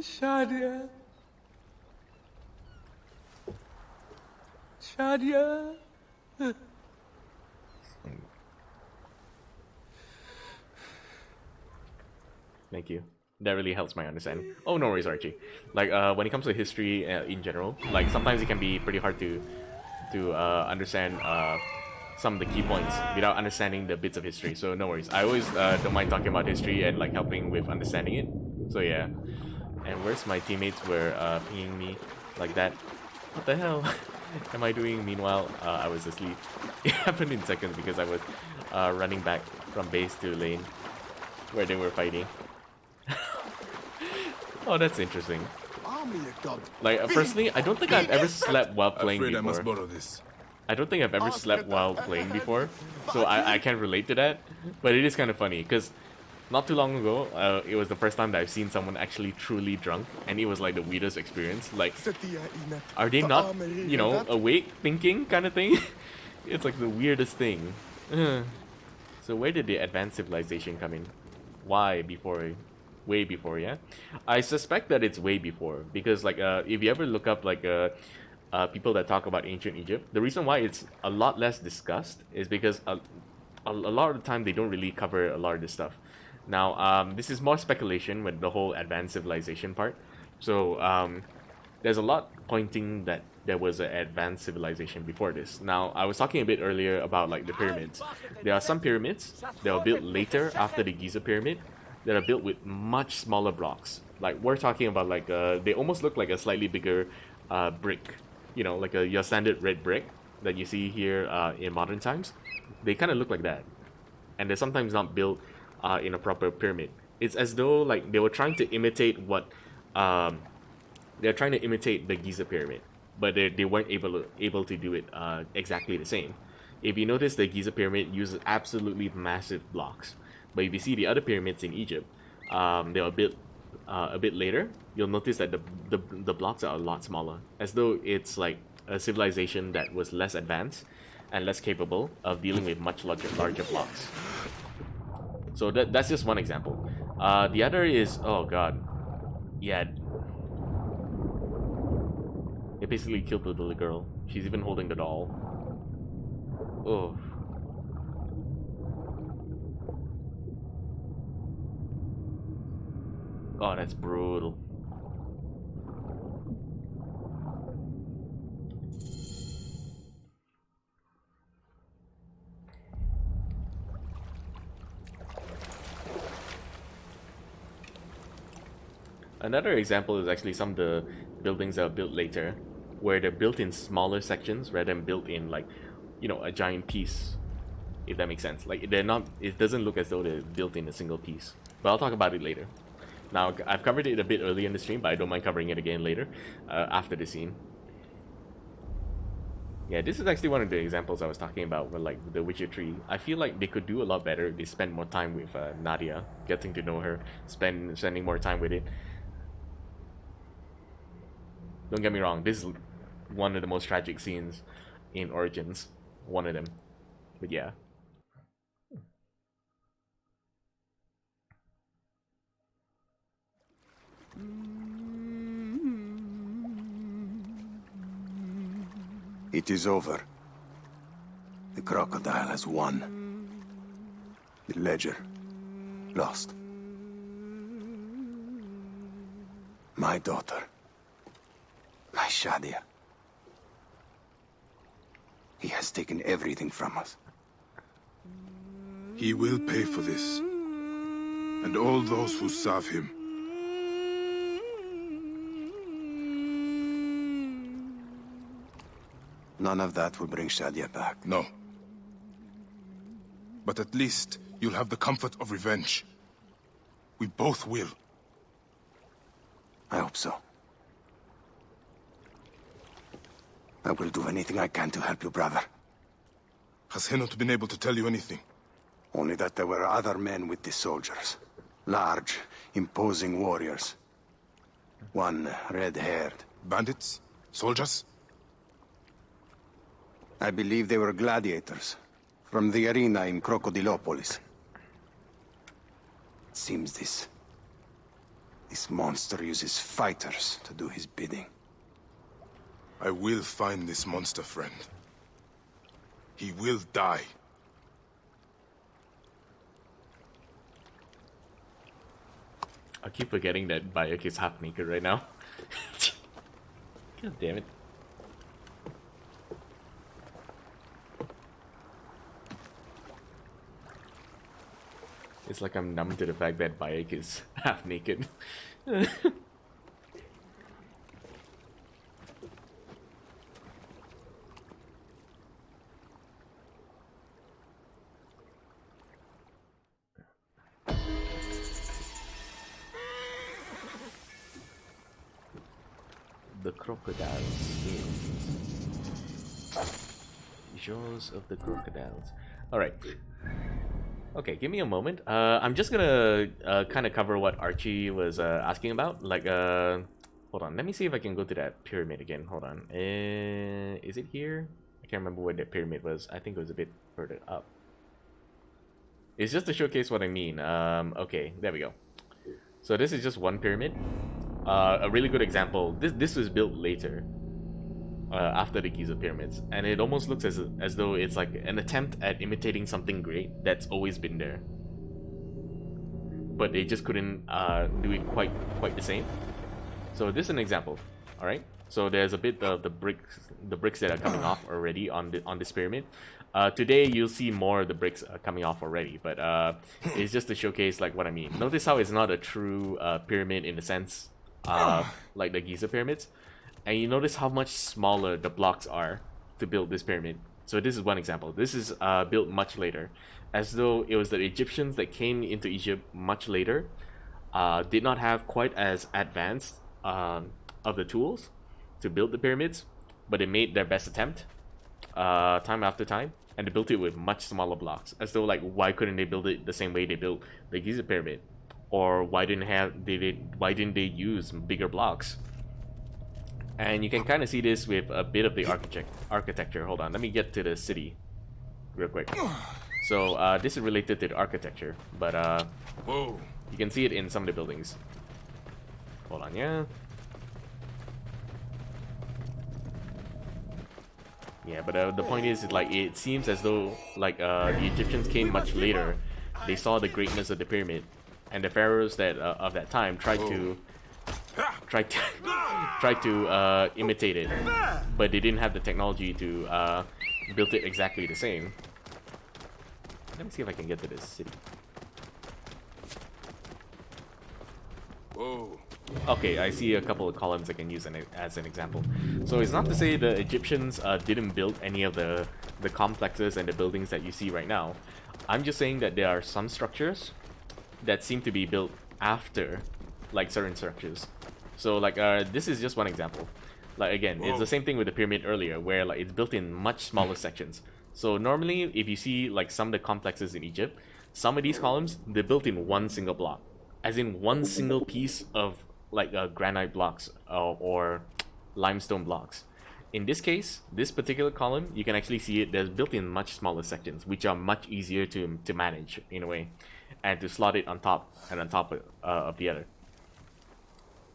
Shadia. Shadia. Thank you. That really helps my understanding. Oh, no worries, Archie. Like when it comes to history in general, like sometimes it can be pretty hard to understand some of the key points without understanding the bits of history. So no worries. I always don't mind talking about history and like helping with understanding it. So yeah. And where's my teammates were pinging me like that? What the hell am I doing? Meanwhile, I was asleep. It happened in seconds because I was running back from base to lane where they were fighting. Oh, that's interesting. Like, personally, I don't think I've ever slept while playing before. I must borrow this. I don't think I've ever slept while playing before, so I can't relate to that. But it is kind of funny, because not too long ago, it was the first time that I've seen someone actually truly drunk, and it was like the weirdest experience. Like, are they not, you know, awake, thinking kind of thing? It's like the weirdest thing. So where did the advanced civilization come in? Why before? Way before, yeah? I suspect that it's way before, because like if you ever look up like people that talk about ancient Egypt, the reason why it's a lot less discussed is because a lot of the time they don't really cover a lot of this stuff. Now, this is more speculation with the whole advanced civilization part. So there's a lot pointing that there was an advanced civilization before this. Now, I was talking a bit earlier about like the pyramids. There are some pyramids that were built later after the Giza pyramid that are built with much smaller blocks. Like we're talking about like they almost look like a slightly bigger brick, you know, like your standard red brick that you see here in modern times. They kind of look like that, and they're sometimes not built in a proper pyramid. It's as though like they were trying to imitate what they're trying to imitate the Giza pyramid, but they weren't able to do it exactly the same. If you notice, the Giza pyramid uses absolutely massive blocks. But if you see the other pyramids in Egypt, they were built a bit later. You'll notice that the blocks are a lot smaller, as though it's like a civilization that was less advanced and less capable of dealing with much larger blocks. So that's just one example. The other is, oh god, yeah, they basically killed the little girl. She's even holding the doll. Oh. Oh, that's brutal. Another example is actually some of the buildings that are built later, where they're built in smaller sections rather than built in, like, you know, a giant piece, if that makes sense. Like, they're not, it doesn't look as though they're built in a single piece. But I'll talk about it later. Now, I've covered it a bit early in the stream, but I don't mind covering it again later, after the scene. Yeah, this is actually one of the examples I was talking about with, like, the Witcher 3. I feel like they could do a lot better. They spend more time with Nadia, getting to know her, spending more time with it. Don't get me wrong, this is one of the most tragic scenes in Origins. One of them. But yeah. It is over. The crocodile has won. The ledger lost. My daughter. My Shadia. He has taken everything from us. He will pay for this. And all those who serve him. None of that will bring Shadia back. No. But at least you'll have the comfort of revenge. We both will. I hope so. I will do anything I can to help you, brother. Has Henut been able to tell you anything? Only that there were other men with the soldiers. Large, imposing warriors. One red-haired. Bandits? Soldiers? I believe they were gladiators. From the arena in Crocodilopolis. It seems this monster uses fighters to do his bidding. I will find this monster, friend. He will die. I keep forgetting that Bayek is half naked right now. God damn it. It's like I'm numb to the fact that Bayek is half naked. The crocodile's skin. Jaws of the crocodiles. Alright. Okay, give me a moment. I'm just gonna kind of cover what Archie was asking about. Like, hold on. Let me see if I can go to that pyramid again. Hold on. Is it here? I can't remember where that pyramid was. I think it was a bit further up. It's just to showcase what I mean. Okay, there we go. So this is just one pyramid. A really good example. This was built later, after the Giza pyramids, and it almost looks as though it's like an attempt at imitating something great that's always been there, but they just couldn't do it quite the same. So this is an example. All right. So there's a bit of the bricks that are coming off already on this pyramid. Today you'll see more of the bricks coming off already, but it's just to showcase like what I mean. Notice how it's not a true pyramid in the sense like the Giza pyramids, and you notice how much smaller the blocks are to build this pyramid. So this is one example. This is built much later, as though it was the Egyptians that came into Egypt much later, did not have quite as advanced of the tools to build the pyramids, but they made their best attempt time after time, and they built it with much smaller blocks, as though like, why couldn't they build it the same way they built the Giza pyramid? Or why didn't they use bigger blocks? And you can kind of see this with a bit of the architecture. Hold on, let me get to the city real quick. So this is related to the architecture, but whoa, you can see it in some of the buildings. Hold on, yeah. Yeah, but the point is, like, it seems as though like the Egyptians came much later. They saw the greatness of the pyramid, and the pharaohs that of that time tried to imitate it, but they didn't have the technology to build it exactly the same. Let me see if I can get to this city. Whoa. Okay, I see a couple of columns I can use as an example. So it's not to say the Egyptians didn't build any of the complexes and the buildings that you see right now. I'm just saying that there are some structures that seem to be built after, like, certain structures. So like this is just one example. Like, again, it's the same thing with the pyramid earlier, where like it's built in much smaller sections. So normally, if you see like some of the complexes in Egypt, some of these columns, they're built in one single block, as in one single piece of like granite blocks or limestone blocks. In this case, this particular column, you can actually see it, they're built in much smaller sections, which are much easier to manage in a way, and to slot it on top and on top of the other.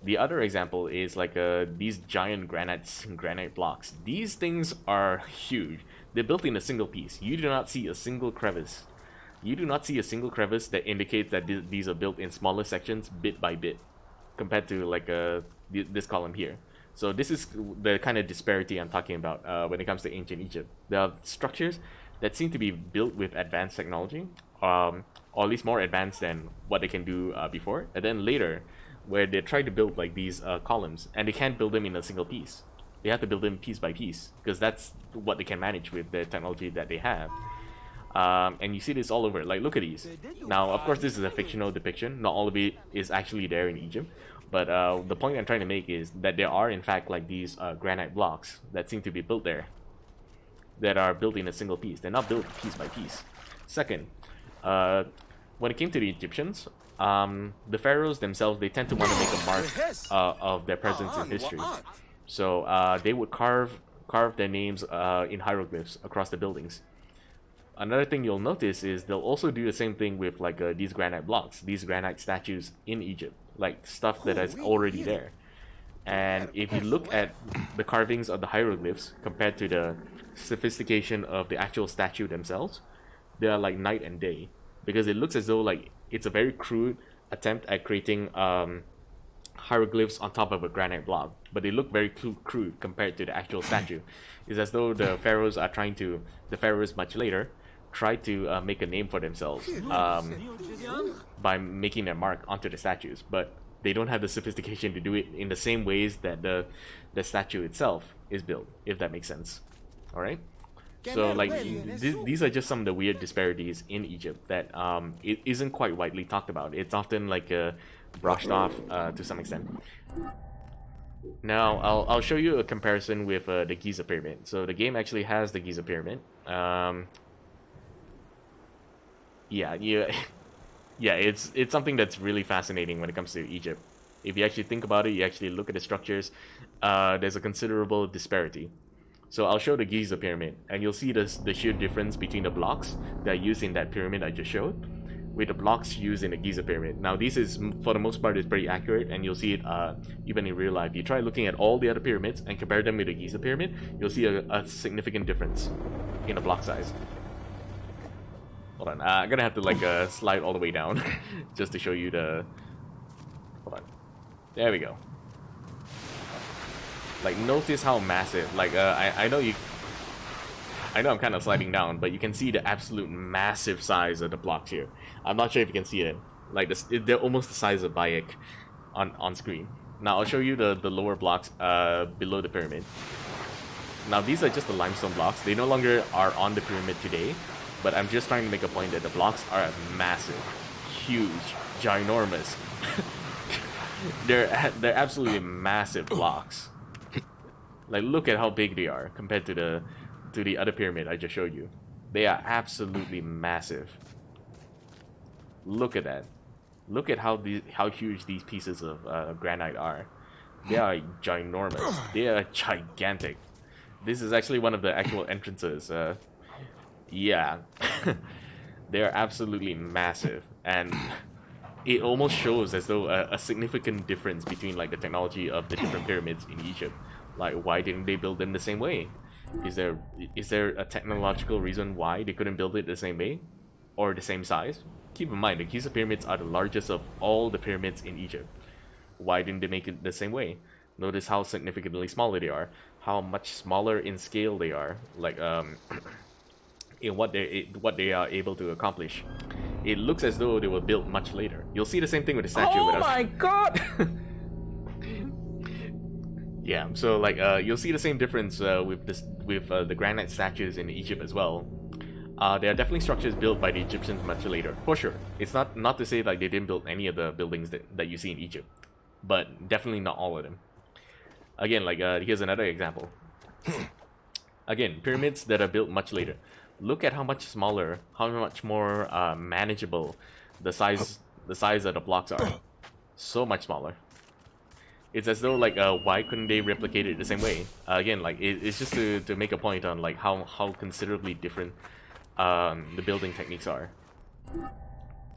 The other example is like these giant granite blocks. These things are huge. They're built in a single piece. You do not see a single crevice. You do not see a single crevice that indicates that these are built in smaller sections bit by bit, compared to like this column here. So this is the kind of disparity I'm talking about when it comes to ancient Egypt. There are structures that seem to be built with advanced technology, or at least more advanced than what they can do before. And then later, where they try to build like these columns, and they can't build them in a single piece. They have to build them piece by piece, because that's what they can manage with the technology that they have. And you see this all over. Like, look at these. Now, of course, this is a fictional depiction. Not all of it is actually there in Egypt. But the point I'm trying to make is that there are, in fact, like these granite blocks that seem to be built there, that are built in a single piece. They're not built piece by piece. Second, when it came to the Egyptians, the pharaohs themselves, they tend to want to make a mark of their presence in history. So they would carve their names in hieroglyphs across the buildings. Another thing you'll notice is they'll also do the same thing with like these granite blocks, these granite statues in Egypt, like stuff that is already there. And if you look at the carvings of the hieroglyphs compared to the sophistication of the actual statue themselves, they are like night and day, because it looks as though like it's a very crude attempt at creating hieroglyphs on top of a granite block, but they look very crude compared to the actual statue. It's as though the pharaohs are trying to, the pharaohs much later, try to make a name for themselves by making their mark onto the statues, but they don't have the sophistication to do it in the same ways that the statue itself is built, if that makes sense. All right. So like these are just some of the weird disparities in Egypt that it isn't quite widely talked about. It's often like brushed off to some extent. Now I'll show you a comparison with the Giza pyramid. So the game actually has the Giza pyramid. Yeah, it's something that's really fascinating when it comes to Egypt. If you actually think about it, you actually look at the structures, there's a considerable disparity. So I'll show the Giza pyramid, and you'll see the sheer difference between the blocks that are used in that pyramid I just showed with the blocks used in the Giza pyramid. Now this is, for the most part, is pretty accurate, and you'll see it even in real life. You try looking at all the other pyramids and compare them with the Giza pyramid, you'll see a significant difference in the block size. Hold on, I'm gonna have to like slide all the way down just to show you the... Hold on. There we go. Like, notice how massive, like, I know I'm kind of sliding down, but you can see the absolute massive size of the blocks here. I'm not sure if you can see it. Like, they're almost the size of Bayek on screen. Now, I'll show you the lower blocks below the pyramid. Now, these are just the limestone blocks. They no longer are on the pyramid today, but I'm just trying to make a point that the blocks are massive, huge, ginormous. They're absolutely massive blocks. Like, look at how big they are compared to the other pyramid I just showed you. They are absolutely massive. Look at that. Look at how huge these pieces of granite are. They are ginormous. They are gigantic. This is actually one of the actual entrances. Yeah. They are absolutely massive, and it almost shows as though a significant difference between like the technology of the different pyramids in Egypt. Like, why didn't they build them the same way? Is there a technological reason why they couldn't build it the same way or the same size? Keep in mind, the Giza pyramids are the largest of all the pyramids in Egypt. Why didn't they make it the same way? Notice how significantly smaller they are, how much smaller in scale they are, like in what they are able to accomplish. It looks as though they were built much later. You'll see the same thing with the statue. Oh my god! Yeah, so like you'll see the same difference with the granite statues in Egypt as well. There are definitely structures built by the Egyptians much later, for sure. It's not to say like they didn't build any of the buildings that you see in Egypt, but definitely not all of them. Again, like here's another example. Again, pyramids that are built much later. Look at how much smaller, how much more manageable the size of the blocks are. So much smaller. It's as though like why couldn't they replicate it the same way? Again, like it's just to make a point on like how considerably different the building techniques are.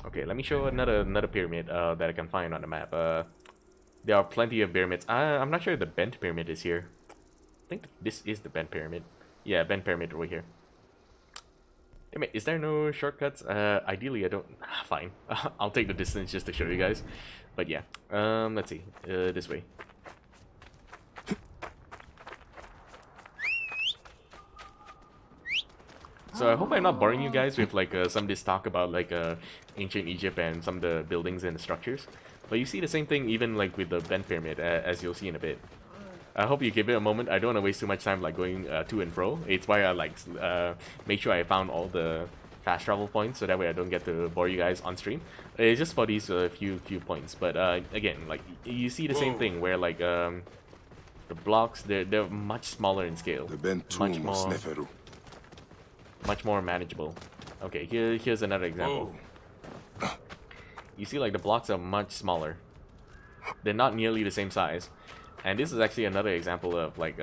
Okay, let me show another pyramid that I can find on the map. There are plenty of pyramids. I'm not sure if the bent pyramid is here. I think this is the bent pyramid. Yeah, bent pyramid over here. Damn it, is there no shortcuts? Ideally I don't... Fine. I'll take the distance just to show you guys. But yeah, let's see. This way. So I hope I'm not boring you guys with like some of this talk about like ancient Egypt and some of the buildings and the structures. But you see the same thing even like with the bent pyramid, as you'll see in a bit. I hope you give it a moment. I don't want to waste too much time like going to and fro. It's why I like make sure I found all the fast travel points so that way I don't get to bore you guys on stream. It's just for these few points. But again, like you see the same thing where like the blocks they're much smaller in scale. The bent tomb of Sneferu. Much more manageable. Okay, here's another example. You see like the blocks are much smaller. They're not nearly the same size. And this is actually another example of like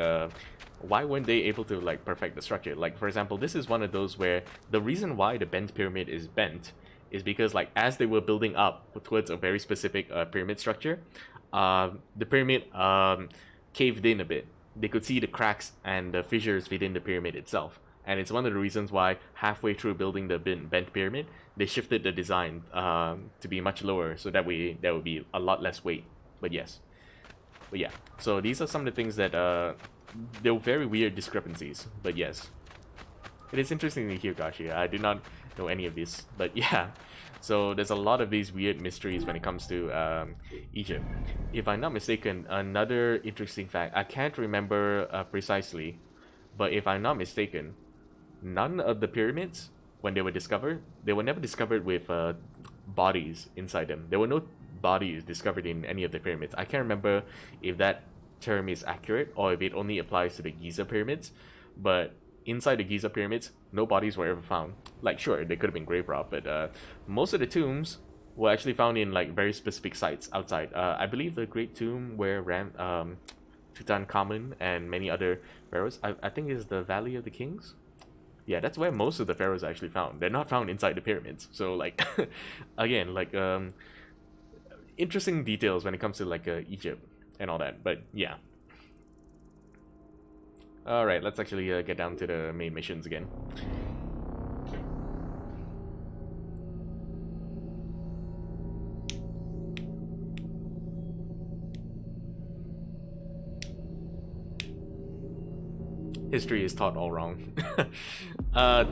why weren't they able to like perfect the structure? Like for example, this is one of those where the reason why the bent pyramid is bent is because like as they were building up towards a very specific pyramid structure, the pyramid caved in a bit. They could see the cracks and the fissures within the pyramid itself. And it's one of the reasons why halfway through building the bent pyramid, they shifted the design to be much lower, so that way there would be a lot less weight. But yes. But yeah, so these are some of the things that they're very weird discrepancies. But yes, it is interesting to hear, Gashi. I did not know any of this, but yeah. So there's a lot of these weird mysteries when it comes to Egypt. If I'm not mistaken, another interesting fact, I can't remember precisely, but if I'm not mistaken, none of the pyramids, when they were discovered, they were never discovered with bodies inside them. There were no bodies discovered in any of the pyramids. I can't remember if that term is accurate or if it only applies to the Giza pyramids, but inside the Giza pyramids, no bodies were ever found. Like sure, they could have been grave robbed, but most of the tombs were actually found in like very specific sites outside. I believe the Great Tomb where Tutankhamun and many other pharaohs, I think is the Valley of the Kings. Yeah, that's where most of the pharaohs are actually found. They're not found inside the pyramids. So like again, like interesting details when it comes to like Egypt and all that. But yeah. Alright, let's actually get down to the main missions again. History is taught all wrong.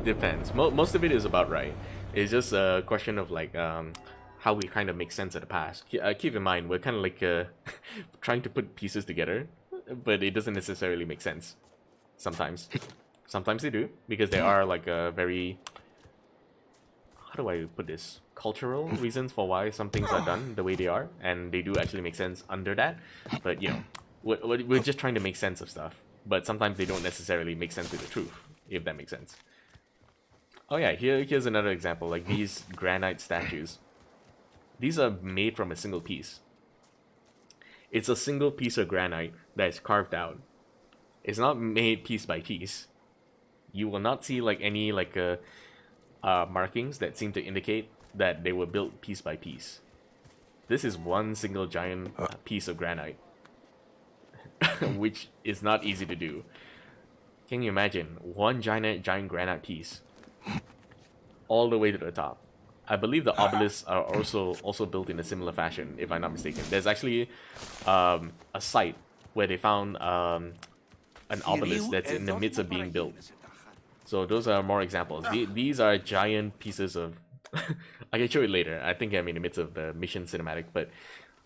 Depends. Most of it is about right. It's just a question of like how we kind of make sense of the past. Keep in mind, we're kind of like trying to put pieces together, but it doesn't necessarily make sense. Sometimes. Sometimes they do, because there are like a very... How do I put this? Cultural reasons for why some things are done the way they are, and they do actually make sense under that. But, you know, we're just trying to make sense of stuff. But sometimes they don't necessarily make sense with the truth, if that makes sense. Oh yeah, here's another example, like these granite statues. These are made from a single piece. It's a single piece of granite that is carved out. It's not made piece by piece. You will not see like any like markings that seem to indicate that they were built piece by piece. This is one single giant piece of granite, which is not easy to do. Can you imagine one giant granite piece all the way to the top? I believe the obelisks are also built in a similar fashion, if I'm not mistaken. There's actually a site where they found an obelisk that's in the midst of being built. So those are more examples. These are giant pieces of... I can show it later. I think I'm in the midst of the mission cinematic, but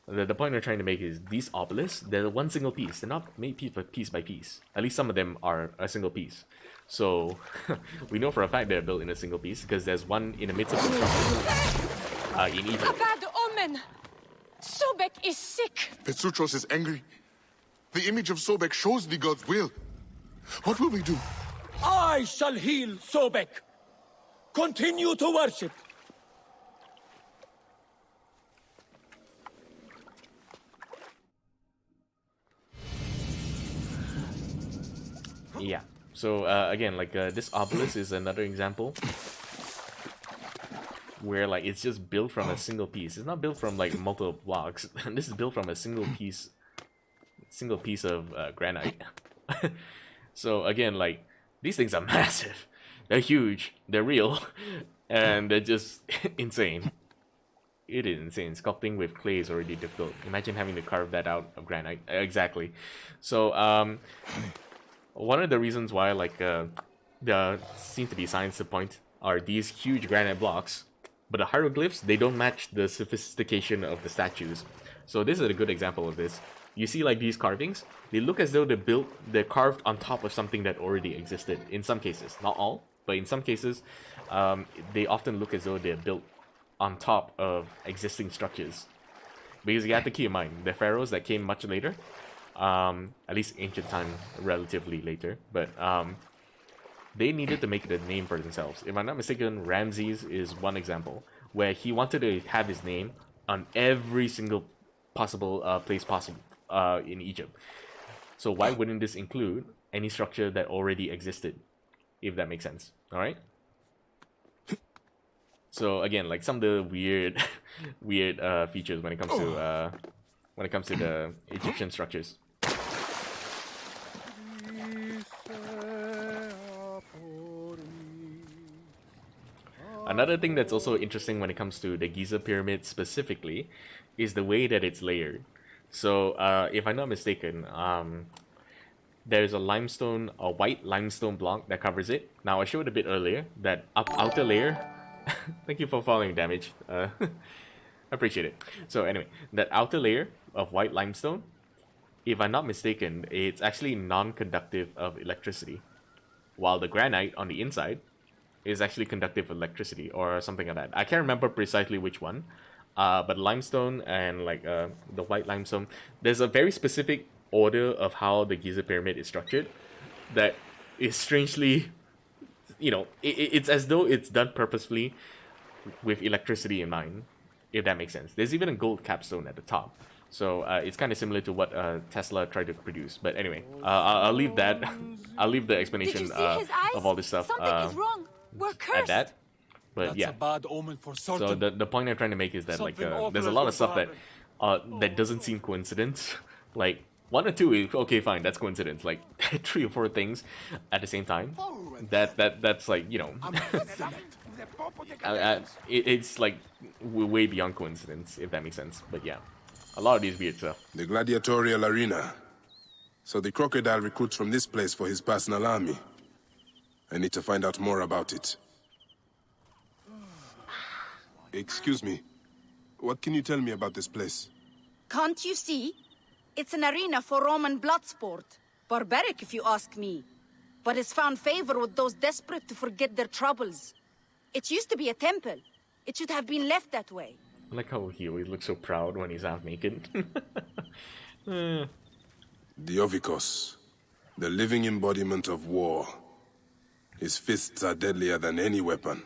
the point I'm trying to make is these obelisks, they're one single piece. They're not made piece by piece. At least some of them are a single piece. So we know for a fact they're built in a single piece because there's one in the midst of construction in Egypt. A bad omen! Sobek is sick! Petruchos is angry. The image of Sobek shows the god's will. What will we do? I shall heal Sobek. Continue to worship. Yeah. So again, like this obelisk is another example where like it's just built from a single piece. It's not built from like multiple blocks. This is built from a single piece of granite. So again, like these things are massive. They're huge. They're real, and they're just insane. It is insane. Sculpting with clay is already difficult. Imagine having to carve that out of granite. Exactly. So one of the reasons why like there seem to be signs to point are these huge granite blocks, but the hieroglyphs, they don't match the sophistication of the statues. So this is a good example of this. You see like these carvings, they look as though they're carved on top of something that already existed in some cases. Not all, but in some cases they often look as though they're built on top of existing structures. Because you have to keep in mind, the pharaohs that came much later, at least ancient time, relatively later, but they needed to make a name for themselves. If I'm not mistaken, Ramses is one example, where he wanted to have his name on every single possible place possible in Egypt. So why wouldn't this include any structure that already existed, if that makes sense? All right. So again, like some of the weird features when it comes to the Egyptian structures. Another thing that's also interesting when it comes to the Giza pyramid specifically is the way that it's layered. So if I'm not mistaken, there's a white limestone block that covers it. Now I showed a bit earlier that outer layer. Thank you for following, Damage. I appreciate it. So anyway, that outer layer of white limestone, if I'm not mistaken, it's actually non-conductive of electricity, while the granite on the inside is actually conductive of electricity or something like that. I can't remember precisely which one, but limestone and like the white limestone, there's a very specific order of how the Giza pyramid is structured that is strangely, you know, it's as though it's done purposefully with electricity in mind, if that makes sense. There's even a gold capstone at the top. So it's kind of similar to what Tesla tried to produce. But anyway, I'll leave that. I'll leave the explanation of all this stuff Something is wrong. We're cursed. at that. But That's yeah. a bad omen for certain. So the point I'm trying to make is that like Something awful there's a is lot going of stuff to that that doesn't seem coincidence. Like 1 or 2 is okay, fine, that's coincidence. Like 3 or 4 things at the same time. That's like, you know, it's like way beyond coincidence, if that makes sense. But yeah, a lot of these weird stuff. The gladiatorial arena. So the crocodile recruits from this place for his personal army. I need to find out more about it. Excuse me. What can you tell me about this place? Can't you see? It's an arena for Roman blood sport. Barbaric, if you ask me. But it's found favor with those desperate to forget their troubles. It used to be a temple. It should have been left that way. I like how he always looks so proud when he's half naked. The Ovikos, the living embodiment of war. His fists are deadlier than any weapon.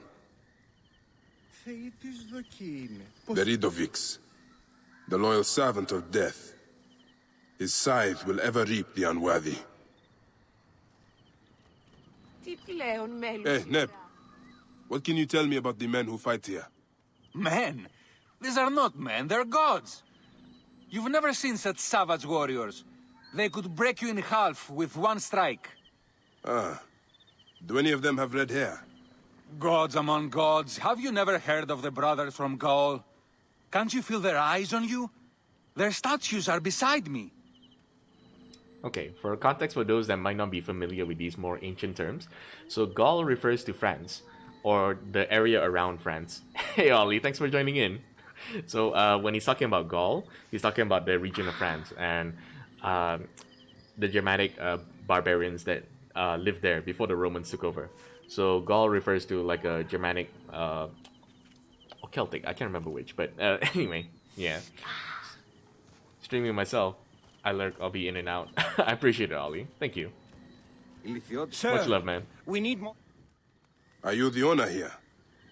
Veridovix, the loyal servant of death. His scythe will ever reap the unworthy. Hey, Neb. What can you tell me about the men who fight here? Men? These are not men, they're gods. You've never seen such savage warriors. They could break you in half with one strike. Ah. Do any of them have red hair? Gods among gods, have you never heard of the brothers from Gaul? Can't you feel their eyes on you? Their statues are beside me. Okay, for context for those that might not be familiar with these more ancient terms, so Gaul refers to France, or the area around France. Hey Ollie, thanks for joining in. So when he's talking about Gaul, he's talking about the region of France and the Germanic barbarians that lived there before the Romans took over. So Gaul refers to like a Germanic or Celtic, I can't remember which, but anyway, yeah. Streaming myself, I'll be in and out. I appreciate it, Ollie. Thank you. Sir, much love, man. We need more. Are you the owner here?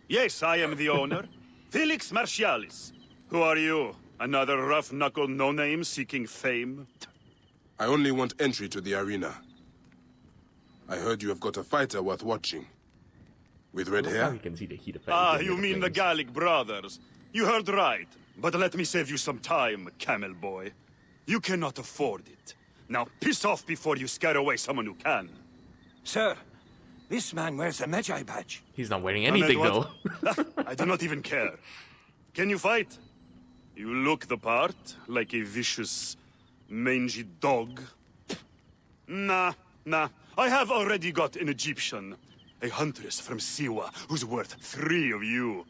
Yes, I am the owner. Felix Martialis. Who are you? Another rough-knuckle no-name seeking fame? I only want entry to the arena. I heard you have got a fighter worth watching. With red hair? You can see the heat effect. Ah, you mean the Gallic brothers. You heard right. But let me save you some time, camel boy. You cannot afford it. Now piss off before you scare away someone who can. Sir, this man wears a Magi badge. He's not wearing anything, though. I do not even care. Can you fight? You look the part, like a vicious, mangy dog. Nah. I have already got an Egyptian. A huntress from Siwa, who's worth 3 of you.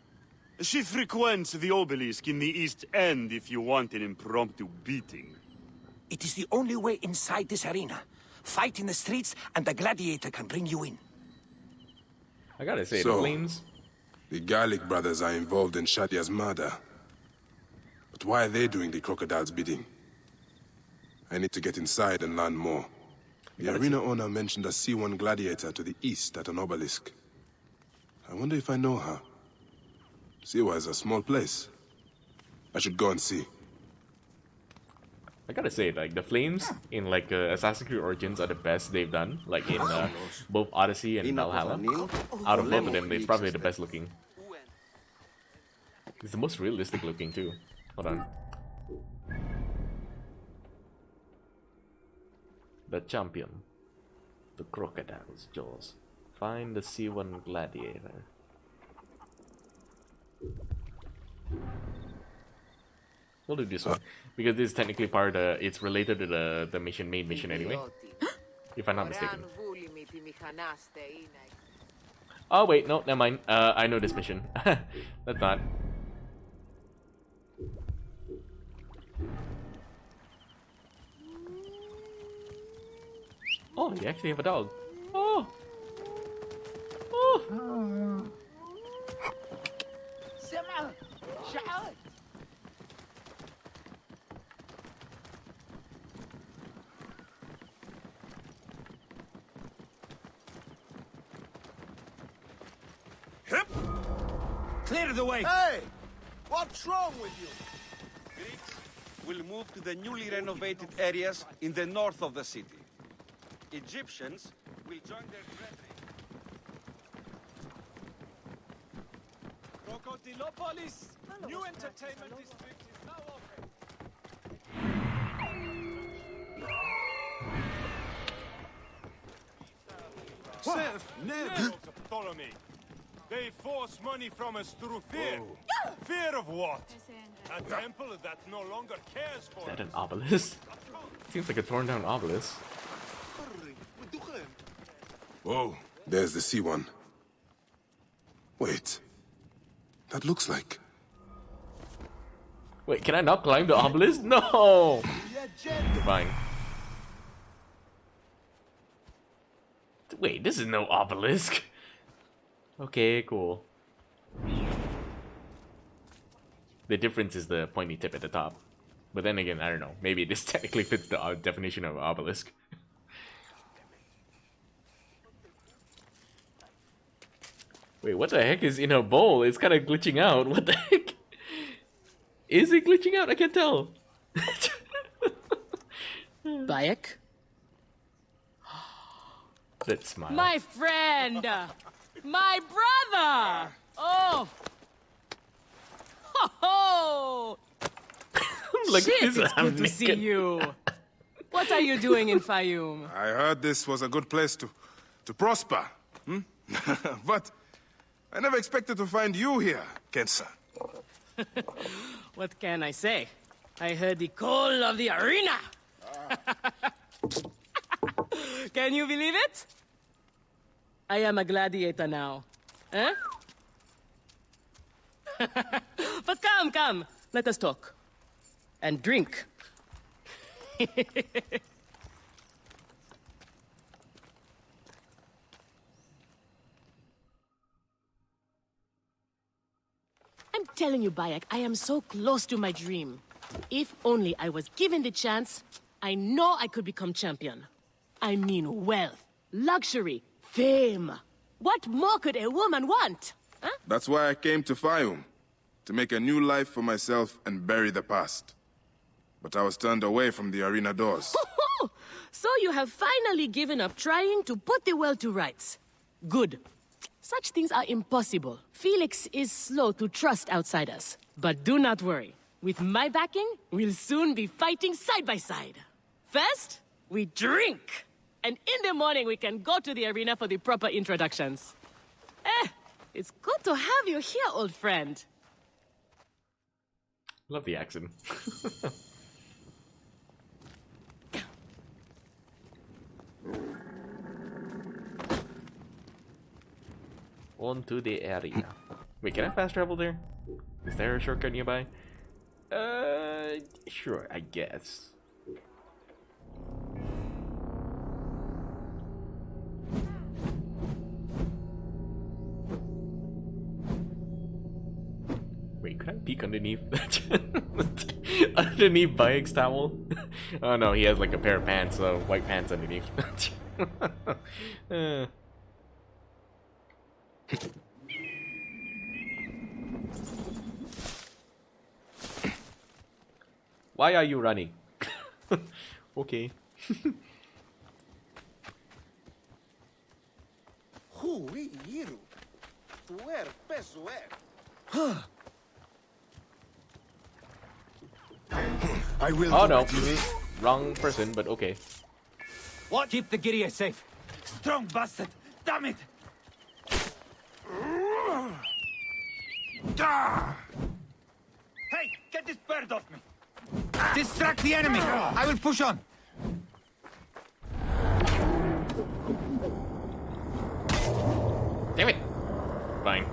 She frequents the obelisk in the East End if you want an impromptu beating. It is the only way inside this arena. Fight in the streets, and the gladiator can bring you in. I gotta say, so, the flames. The Gallic brothers are involved in Shadia's murder. But why are they doing the crocodile's bidding? I need to get inside and learn more. The arena owner mentioned a C1 gladiator to the east at an obelisk. I wonder if I know her. Siwa is a small place. I should go and see. I gotta say, like, the flames in, like, Assassin's Creed Origins are the best they've done. Like, in both Odyssey and Valhalla. Out of both of them, it's probably the best looking. It's the most realistic looking, too. Hold on. The champion. The crocodile's jaws. Find the C1 gladiator. We'll do this one because this is technically part. It's related to the mission, main mission anyway, if I'm not mistaken. Oh wait, no, never mind. I know this mission. That's not. Oh, you actually have a dog. Oh. Oh. Clear the way! Hey! What's wrong with you? Greeks will move to the newly renovated areas in the north of the city. Egyptians will join their brethren. Crocodilopolis! New entertainment district is now open. Self, never Ptolemy. They force money from us through fear. Fear of what? A temple that no longer cares for Is that an obelisk? Seems like a torn down obelisk. Whoa, there's the C1. Wait, that looks like... Wait, can I not climb the obelisk? No! Fine. Wait, this is no obelisk. Okay, cool. The difference is the pointy tip at the top. But then again, I don't know. Maybe this technically fits the definition of obelisk. Wait, what the heck is in a bowl? It's kind of glitching out. What the heck? Is it glitching out? I can't tell. Bayek? That smile. My friend! My brother! Oh! Ho ho! Look, Shit, he's it's good to naked. see you. What are you doing in Fayum? I heard this was a good place to prosper. Hmm? But I never expected to find you here, Kensa. What can I say? I heard the call of the arena. Can you believe it? I am a gladiator now. Huh? But come. Let us talk. And drink. I'm telling you, Bayek, I am so close to my dream. If only I was given the chance, I know I could become champion. I mean wealth, luxury, fame. What more could a woman want? Huh? That's why I came to Fayum. To make a new life for myself and bury the past. But I was turned away from the arena doors. So you have finally given up trying to put the world to rights. Good. Such things are impossible. Felix is slow to trust outsiders. But do not worry. With my backing, we'll soon be fighting side by side. First, we drink. And in the morning, we can go to the arena for the proper introductions. It's good to have you here, old friend. Love the accent. On to the area. Wait, can I fast travel there? Is there a shortcut nearby? Sure, I guess. Wait, could I peek underneath underneath Bayek's towel? Oh no, he has like a pair of pants, white pants underneath. Why are you running? Okay. I will. Oh no, wrong person, but okay. What? Keep the Giria safe. Strong bastard. Damn it. Hey, get this bird off me. Distract the enemy. I will push on. Damn it. Fine.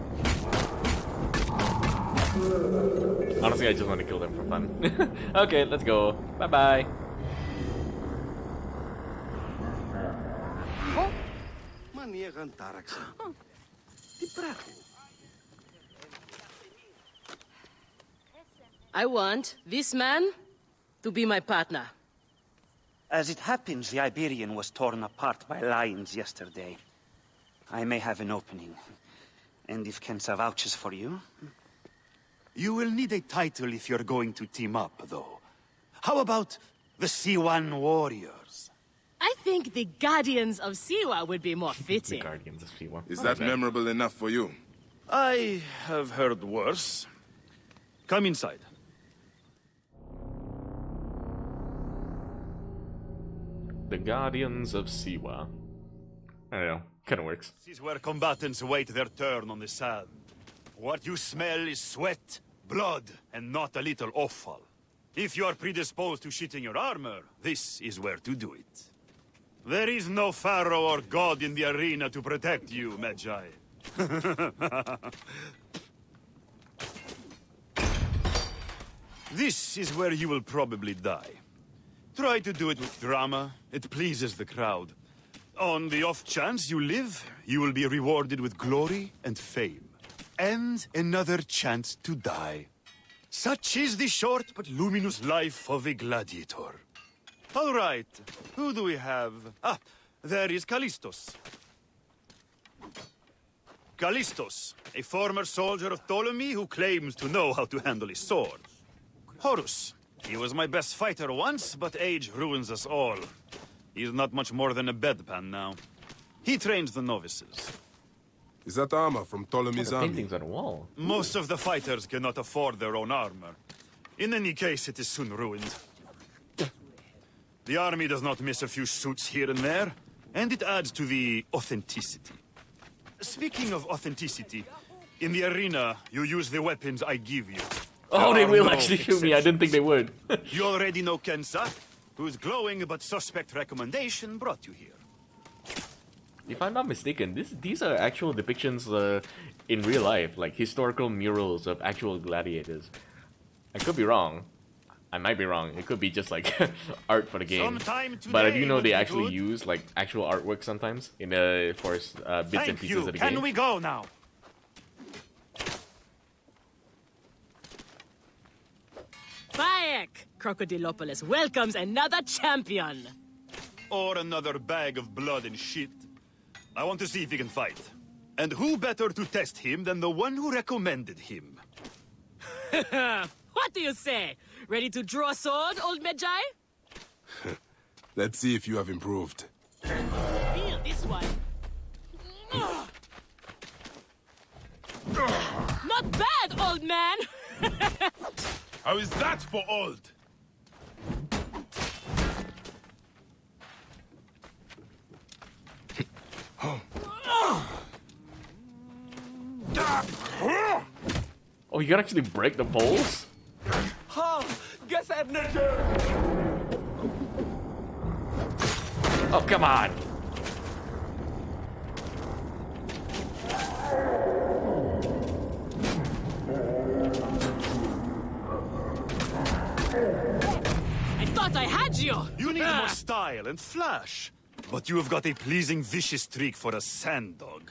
Honestly, I just want to kill them for fun. Okay, let's go. Bye-bye. I want this man to be my partner. As it happens, the Iberian was torn apart by lions yesterday. I may have an opening. And if Kensa vouches for you... You will need a title if you're going to team up, though. How about the C1 Warriors? I think the Guardians of Siwa would be more fitting. The Guardians of Siwa. Is that memorable enough for you? I have heard worse. Come inside. The Guardians of Siwa. I don't know. Kind of works. This is where combatants wait their turn on the sand. What you smell is sweat, blood, and not a little offal. If you are predisposed to shitting your armor, this is where to do it. There is no pharaoh or god in the arena to protect you, Magi. This is where you will probably die. Try to do it with drama. It pleases the crowd. On the off chance you live, you will be rewarded with glory and fame. And another chance to die. Such is the short but luminous life of a gladiator. All right, who do we have? Ah, there is Callistos. Callistos, a former soldier of Ptolemy who claims to know how to handle his sword. Horus, he was my best fighter once, but age ruins us all. He's not much more than a bedpan now. He trains the novices. Is that armor from Ptolemy's army? Paintings on the wall. Most of the fighters cannot afford their own armor. In any case, it is soon ruined. The army does not miss a few suits here and there, and it adds to the authenticity. Speaking of authenticity, in the arena, you use the weapons I give you. Oh, they There are will no actually shoot me. I didn't think they would. You already know Kensa, whose glowing but suspect recommendation brought you here. If I'm not mistaken, these are actual depictions in real life, like historical murals of actual gladiators. I could be wrong. I might be wrong. It could be just like art for the game. But I do know they actually use like actual artwork sometimes in for bits and pieces of the game. Can we go now? Bayek! Crocodilopolis welcomes another champion! Or another bag of blood and shit. I want to see if he can fight. And who better to test him than the one who recommended him? What do you say? Ready to draw a sword, old Medjay? Let's see if you have improved. Feel this one. Not bad, old man! How is that for old? Oh, you can actually break the poles? Oh, come on! I thought I had you! You need more style and flash. But you have got a pleasing, vicious trick for a sand dog.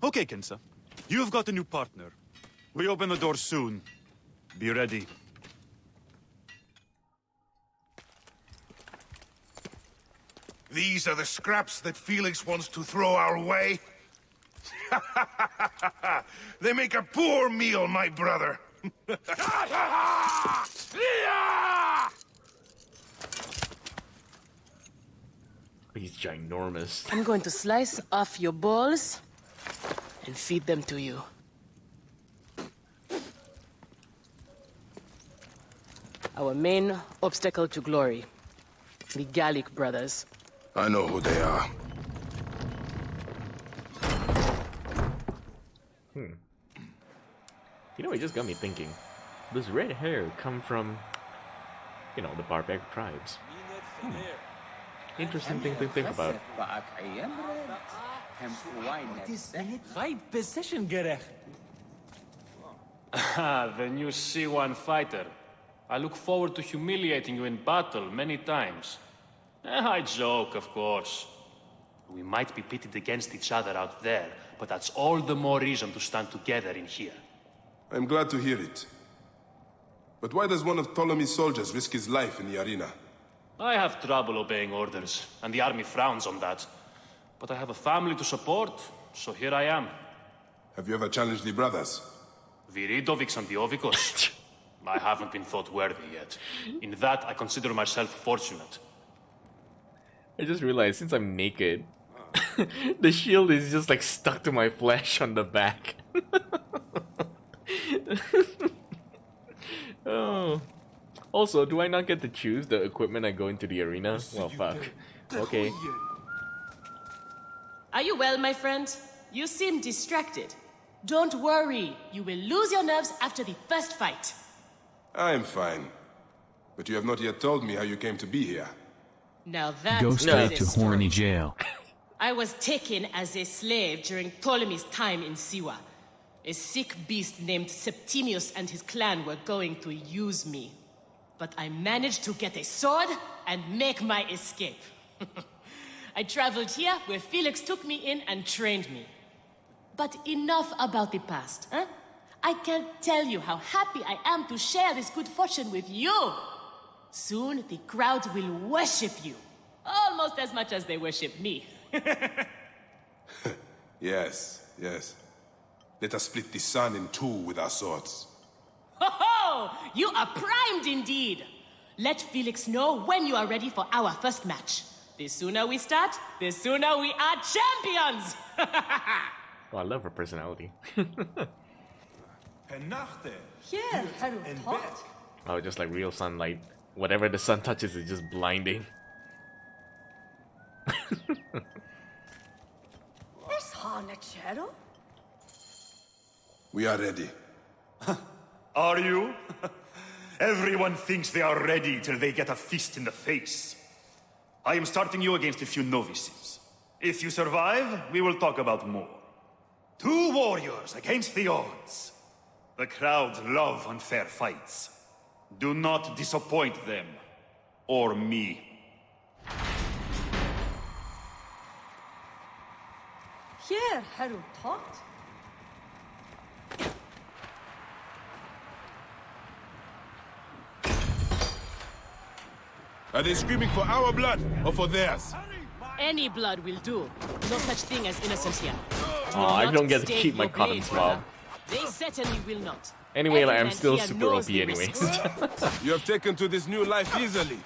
Okay, Kensa. You have got a new partner. We open the door soon. Be ready. These are the scraps that Felix wants to throw our way? They make a poor meal, my brother. He's ginormous. I'm going to slice off your balls and feed them to you. Our main obstacle to glory. The Gallic brothers. I know who they are. You know, it just got me thinking. Does red hair come from, you know, the barbaric tribes? Interesting thing to think about. Right position, Gerech. The new C1 fighter. I look forward to humiliating you in battle many times. I joke, of course. We might be pitted against each other out there, but that's all the more reason to stand together in here. I'm glad to hear it. But why does one of Ptolemy's soldiers risk his life in the arena? I have trouble obeying orders, and the army frowns on that. But I have a family to support, so here I am. Have you ever challenged the brothers? Viridovix and Diovikos? I haven't been thought worthy yet. In that, I consider myself fortunate. I just realized since I'm naked, the shield is just like stuck to my flesh on the back. Oh. Also, do I not get to choose the equipment I go into the arena? Well, fuck. Okay. Are you well, my friend? You seem distracted. Don't worry. You will lose your nerves after the first fight. I'm fine. But you have not yet told me how you came to be here. Now that Go is straight a to story. horny jail. I was taken as a slave during Ptolemy's time in Siwa. A sick beast named Septimius and his clan were going to use me. But I managed to get a sword and make my escape. I traveled here where Felix took me in and trained me. But enough about the past, huh? I can't tell you how happy I am to share this good fortune with you. Soon the crowd will worship you. Almost as much as they worship me. Yes, yes. Let us split the sun in two with our swords. Ho ho! You are primed indeed! Let Felix know when you are ready for our first match. The sooner we start, the sooner we are champions! Oh, I love her personality. Here, Herald Hot. Oh, just like real sunlight. Whatever the sun touches is just blinding. Is Hanachero? We are ready. Are you? Everyone thinks they are ready till they get a fist in the face. I am starting you against a few novices. If you survive, we will talk about more. 2 warriors against the odds. The crowds love unfair fights. Do not disappoint them. Or me. Here, Herald Hot. Are they screaming for our blood or for theirs? Any blood will do. No such thing as innocent here. Oh, I don't get to stake keep my your cotton blade, swab. brother. They certainly will not. Anyway, like, I'm Everyone still here super knows OP the anyways. risks. You have taken to this new life easily.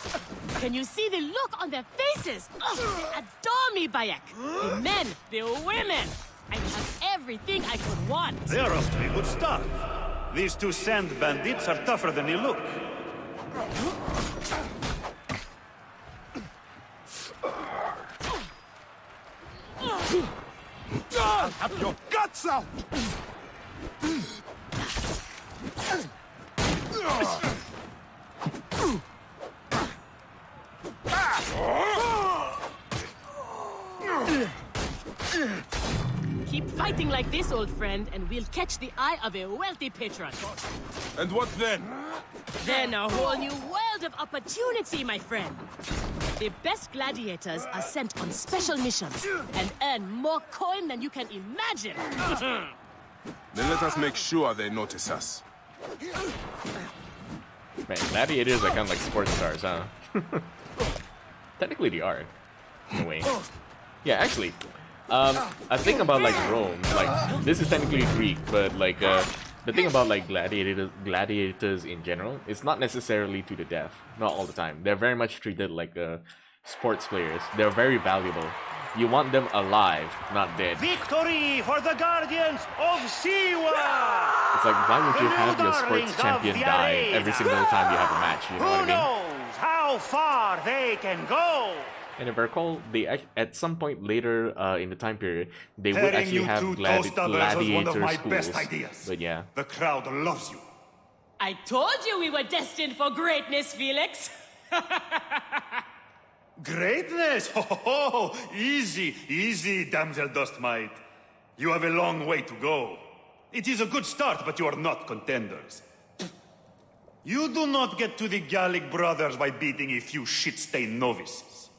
Can you see the look on their faces? Oh, they adore me, Bayek. The men, the women. I have everything I could want. They are off to a good start. These 2 sand bandits are tougher than they look. I'll have your guts out! Keep fighting like this, old friend, and we'll catch the eye of a wealthy patron. And what then? Then a whole new world of opportunity, my friend. The best gladiators are sent on special missions and earn more coin than you can imagine. Then let us make sure they notice us. Man, gladiators are kind of like sports stars, huh? Technically they are, in a way. Yeah, actually, I think about like Rome, like this is technically Greek, but like the thing about like gladiators in general, it's not necessarily to the death, not all the time. They're very much treated like sports players. They're very valuable. You want them alive, not dead. Victory for the Guardians of Siwa! It's like, why would you have your sports champion die every single time you have a match? You know what I mean? Knows how far they can go? And if I recall, they at some point later in the time period, they would Pairing actually you have two toast-uppers was one of gladiator my schools. best ideas. But yeah. The crowd loves you. I told you we were destined for greatness, Felix. Greatness? Oh, easy, easy, damsel Dustmite. You have a long way to go. It is a good start, but you are not contenders. You do not get to the Gallic brothers by beating a few shit-stained novices.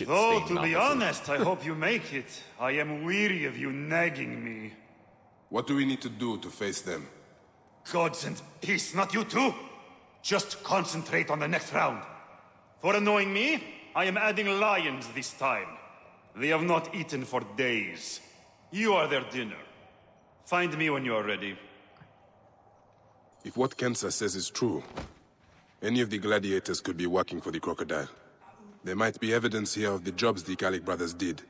Though, to be honest, I hope you make it. I am weary of you nagging me. What do we need to do to face them? Gods and peace, not you two. Just concentrate on the next round. For annoying me, I am adding lions this time. They have not eaten for days. You are their dinner. Find me when you are ready. If what Kensa says is true, any of the gladiators could be working for the crocodile. There might be evidence here of the jobs the Gallic brothers did.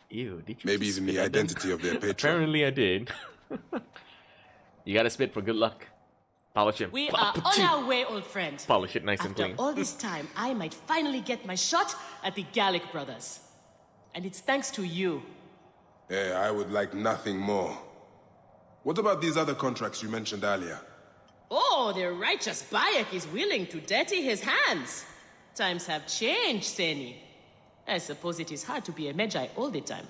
Ew, did you Maybe just even spit the at them? identity of their patron. Apparently I did. You gotta spit for good luck. Polish it. We are on our way, old friend. Polish it nice and After clean. all this time, I might finally get my shot at the Gallic brothers. And it's thanks to you. Yeah, I would like nothing more. What about these other contracts you mentioned earlier? Oh, the righteous Bayek is willing to dirty his hands. Times have changed, Seni. I suppose it is hard to be a Magi all the time.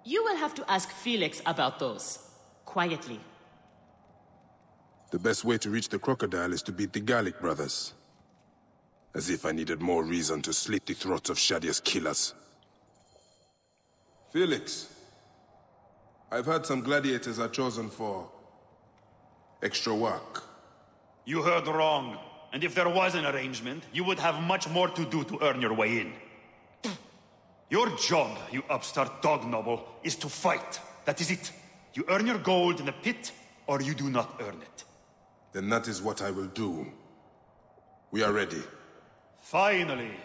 You will have to ask Felix about those. Quietly. The best way to reach the crocodile is to beat the Gallic brothers. As if I needed more reason to slit the throats of Shadia's killers. Felix, I've heard some gladiators are chosen for extra work. You heard wrong. And if there was an arrangement, you would have much more to do to earn your way in. Your job, you upstart dog noble, is to fight. That is it. You earn your gold in the pit, or you do not earn it. Then that is what I will do. We are ready. Finally.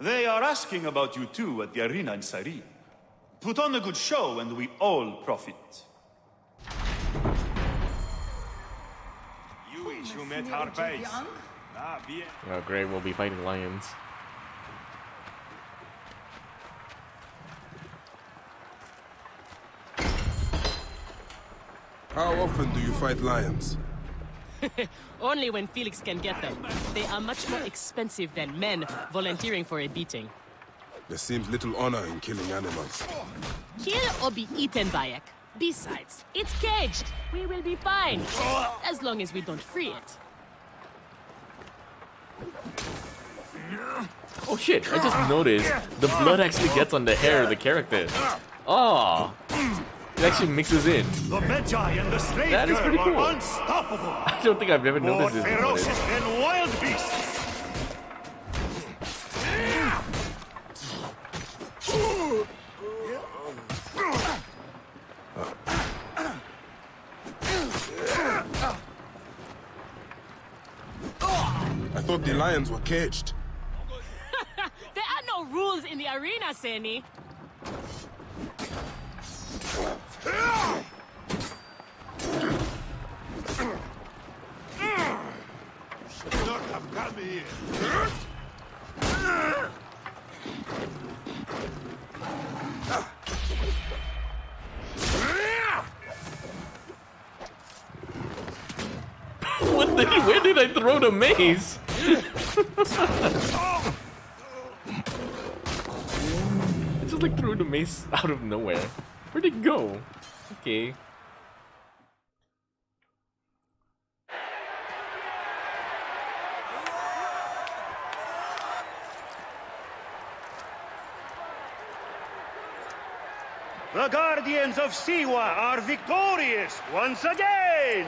They are asking about you too at the arena in Cyrene. Put on a good show and we all profit. You wish you met our base. Oh, great, we'll be fighting lions. How often do you fight lions? Only when Felix can get them. They are much more expensive than men volunteering for a beating. There seems little honor in killing animals. Kill or be eaten, Bayek. Besides, it's caged. We will be fine. As long as we don't free it. Oh shit, I just noticed the blood actually gets on the hair of the character. Oh, it actually mixes in. The Medjay and the slave That is pretty girl cool. are unstoppable. I don't think I've ever noticed this before. More ferocious than wild beasts. I thought the lions were caged. There are no rules in the arena, Seni. Should not have come here. What the? Where did I throw the maze? I just like threw the mace out of nowhere. Where'd it go? Okay. The Guardians of Siwa are victorious once again!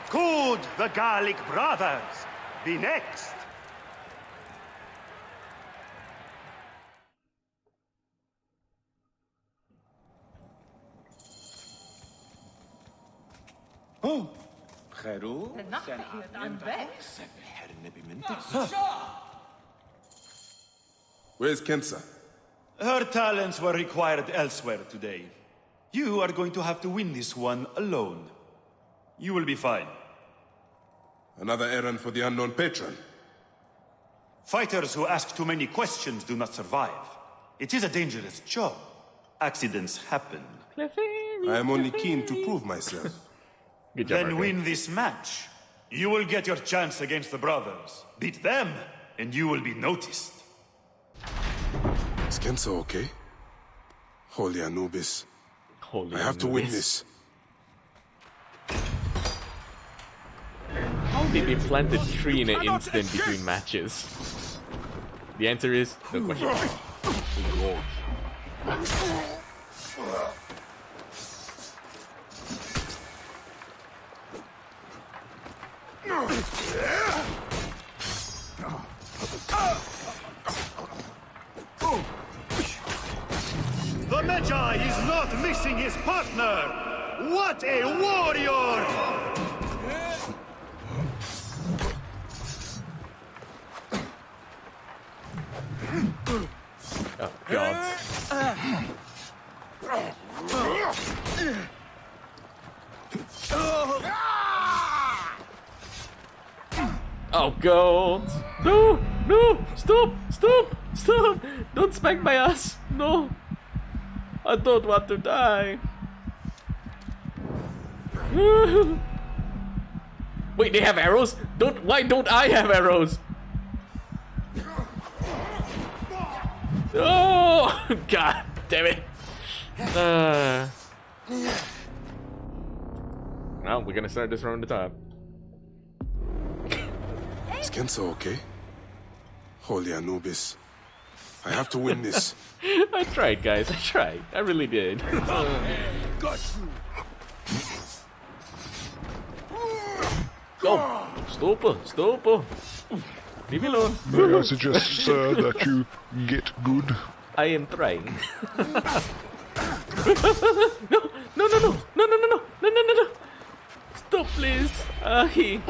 Could the Gallic brothers be next? Oh, Geru? Where's Kensa? Her talents were required elsewhere today. You are going to have to win this one alone. You will be fine. Another errand for the unknown patron. Fighters who ask too many questions do not survive. It is a dangerous job. Accidents happen. I am only keen to prove myself. Good job, Then Arthur. win this match. You will get your chance against the brothers. Beat them, and you will be noticed. Is Kensa okay? Holy Anubis. Holy I have to win Anubis. this. How did they plant a tree in an instant between matches? The answer is no question. The Medjay is not missing his partner! What a warrior! Oh, God. Oh, God. No! No! Stop! Stop! Stop! Don't smack my ass! No! I don't want to die. Wait, they have arrows? Why don't I have arrows? Oh, God damn it. Well, we're gonna start this from the top. Is Kensa okay? Holy Anubis. I have to win this. I tried, guys. I tried. I really did. Go! Stop! Stop! Leave me alone. May I suggest, sir, that you get good? I am trying. No! No! No! No! No! No! No! No! No! No! No! No! Stop, please. He.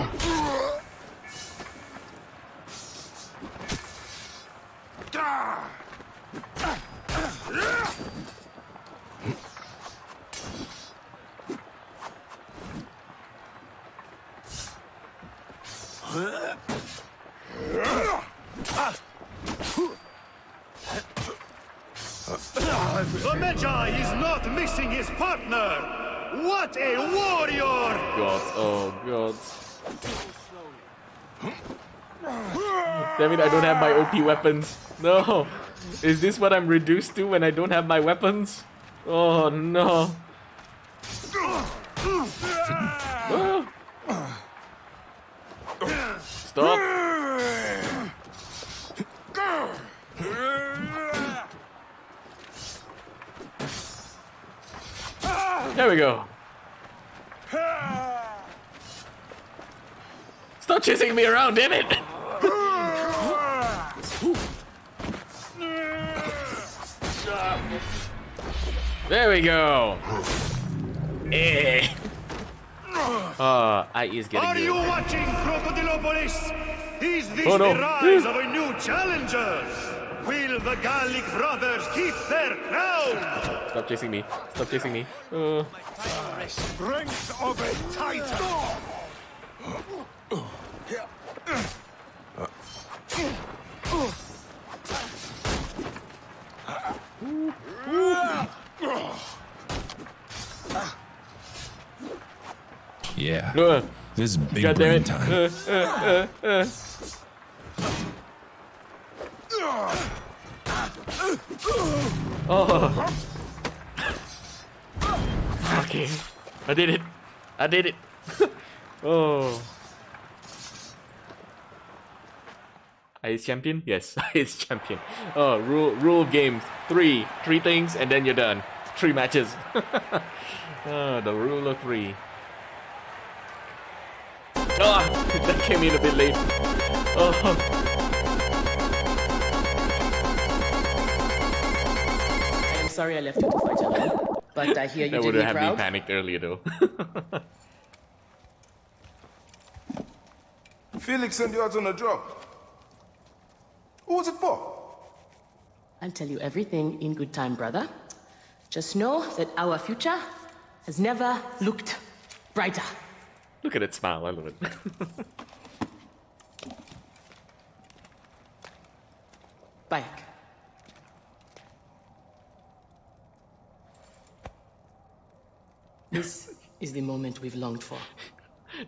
The Magi is not missing his partner! What a warrior! God, oh God. Damn it, I don't have my OP weapons. No! Is this what I'm reduced to when I don't have my weapons? Oh no. Stop. There we go. Stop chasing me around, damn it! There we go. Eh. I is getting Are good. you watching, Crocodilopolis? Is this Oh, no. the rise of a new challenger? Will the Gallic brothers keep their crown? Stop chasing me. Stop chasing me. Strength of a titan! Yeah. This is big God damn brain it. time. Oh. Okay. I did it. I did it. Oh. Ice champion? Yes, Ice champion. Oh, rule of games. Three things and then you're done. 3 matches. Oh, the rule of 3. Oh, that came in a bit late. Oh. I'm sorry I left you to fight alone, but I hear you That did would me have had me proud. panicked earlier though. Felix sent you out on a job. Who was it for? I'll tell you everything in good time, brother. Just know that our future has never looked brighter. Look at that smile, I love it. Bayek. This is the moment we've longed for.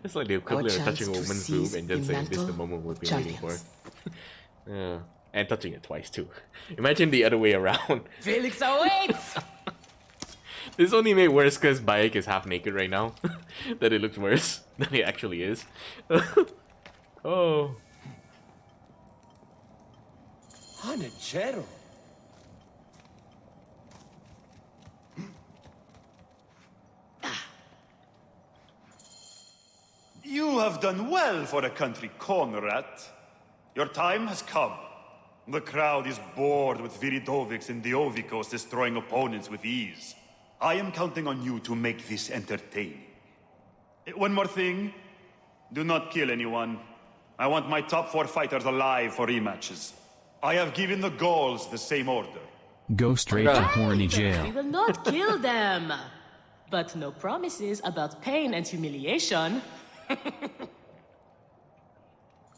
It's like the equivalent of touching a chance to woman's boob seize and then the saying this is the mantle moment we've been waiting for. champions. Yeah. And touching it twice too. Imagine the other way around. Felix awaits! This only made worse because Bayek is half naked right now. That it looks worse than it actually is. Oh. Hanachero. You have done well for a country corn rat. Your time has come. The crowd is bored with Viridovics and Diovikos destroying opponents with ease. I am counting on you to make this entertaining. One more thing. Do not kill anyone. I want my top 4 fighters alive for rematches. I have given the Gauls the same order. Go straight to horny We jail. will not kill them. But no promises about pain and humiliation.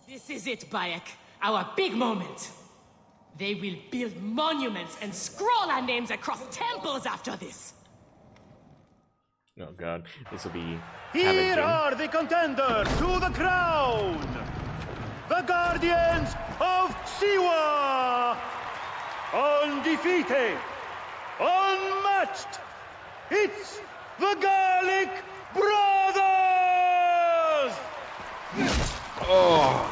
This is it, Bayek. Our big moment. They will build monuments and scroll our names across temples after this. Oh god, this will be Here challenging. are the contenders to the crown! The Guardians of Siwa! Undefeated! Unmatched! It's the Gallic Brothers! Oh!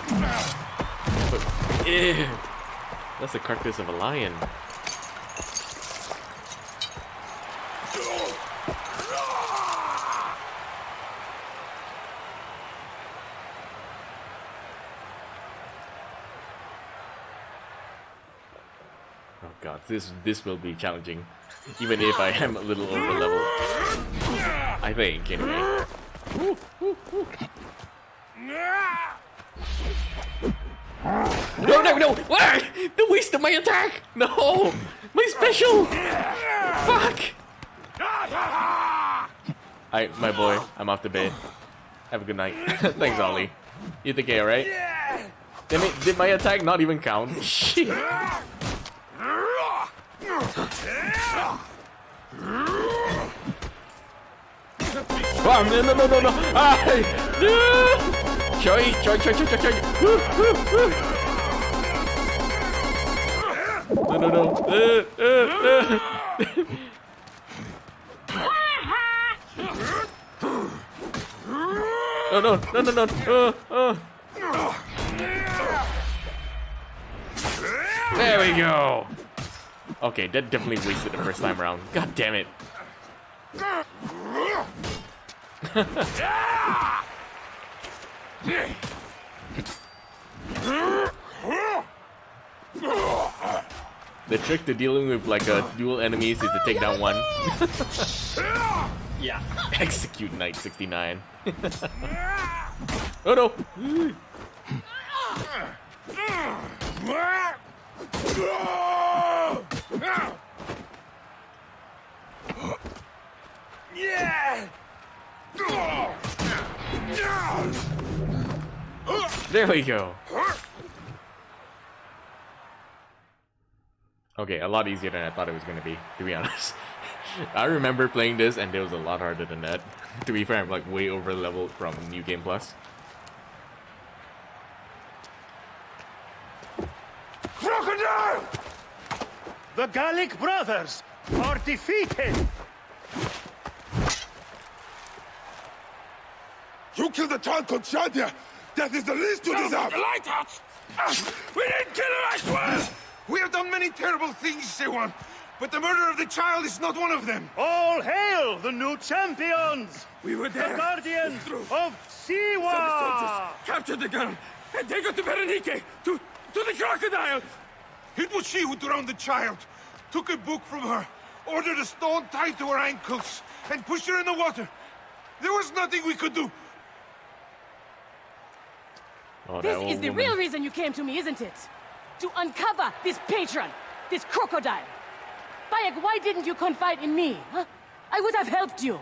Ew. That's the carcass of a lion. Oh god, this will be challenging. Even if I am a little over level. I think, anyway. No! What? The waste of my attack! No! My special! Fuck! My boy, I'm off to bed. Have a good night. Thanks, Ollie. You take care, right? Did my attack not even count? Shit. Oh, no. Ay! Choi. No. No. There we go. Okay, that definitely wasted the first time around. God damn it. The trick to dealing with like a dual enemies is to take down one. Yeah. Execute Knight 69. Oh no! There we go. Okay, a lot easier than I thought it was gonna be, to be honest. I remember playing this and it was a lot harder than that. To be fair, I'm like way over leveled from New Game Plus. Crocodile! The Gallic brothers are defeated! You killed the child called Shadia! That is the least you deserve! The lighthouse! We didn't kill her, I swear! We have done many terrible things, Siwan, but the murder of the child is not one of them! All hail the new champions! We were there! The guardians of Siwa! Captured the girl and take her to Berenike, to the crocodile! It was she who drowned the child, took a book from her, ordered a stone tied to her ankles, and pushed her in the water. There was nothing we could do. Oh, this is the real reason you came to me, isn't it? To uncover this patron, this crocodile. Bayek, why didn't you confide in me? Huh? I would have helped you.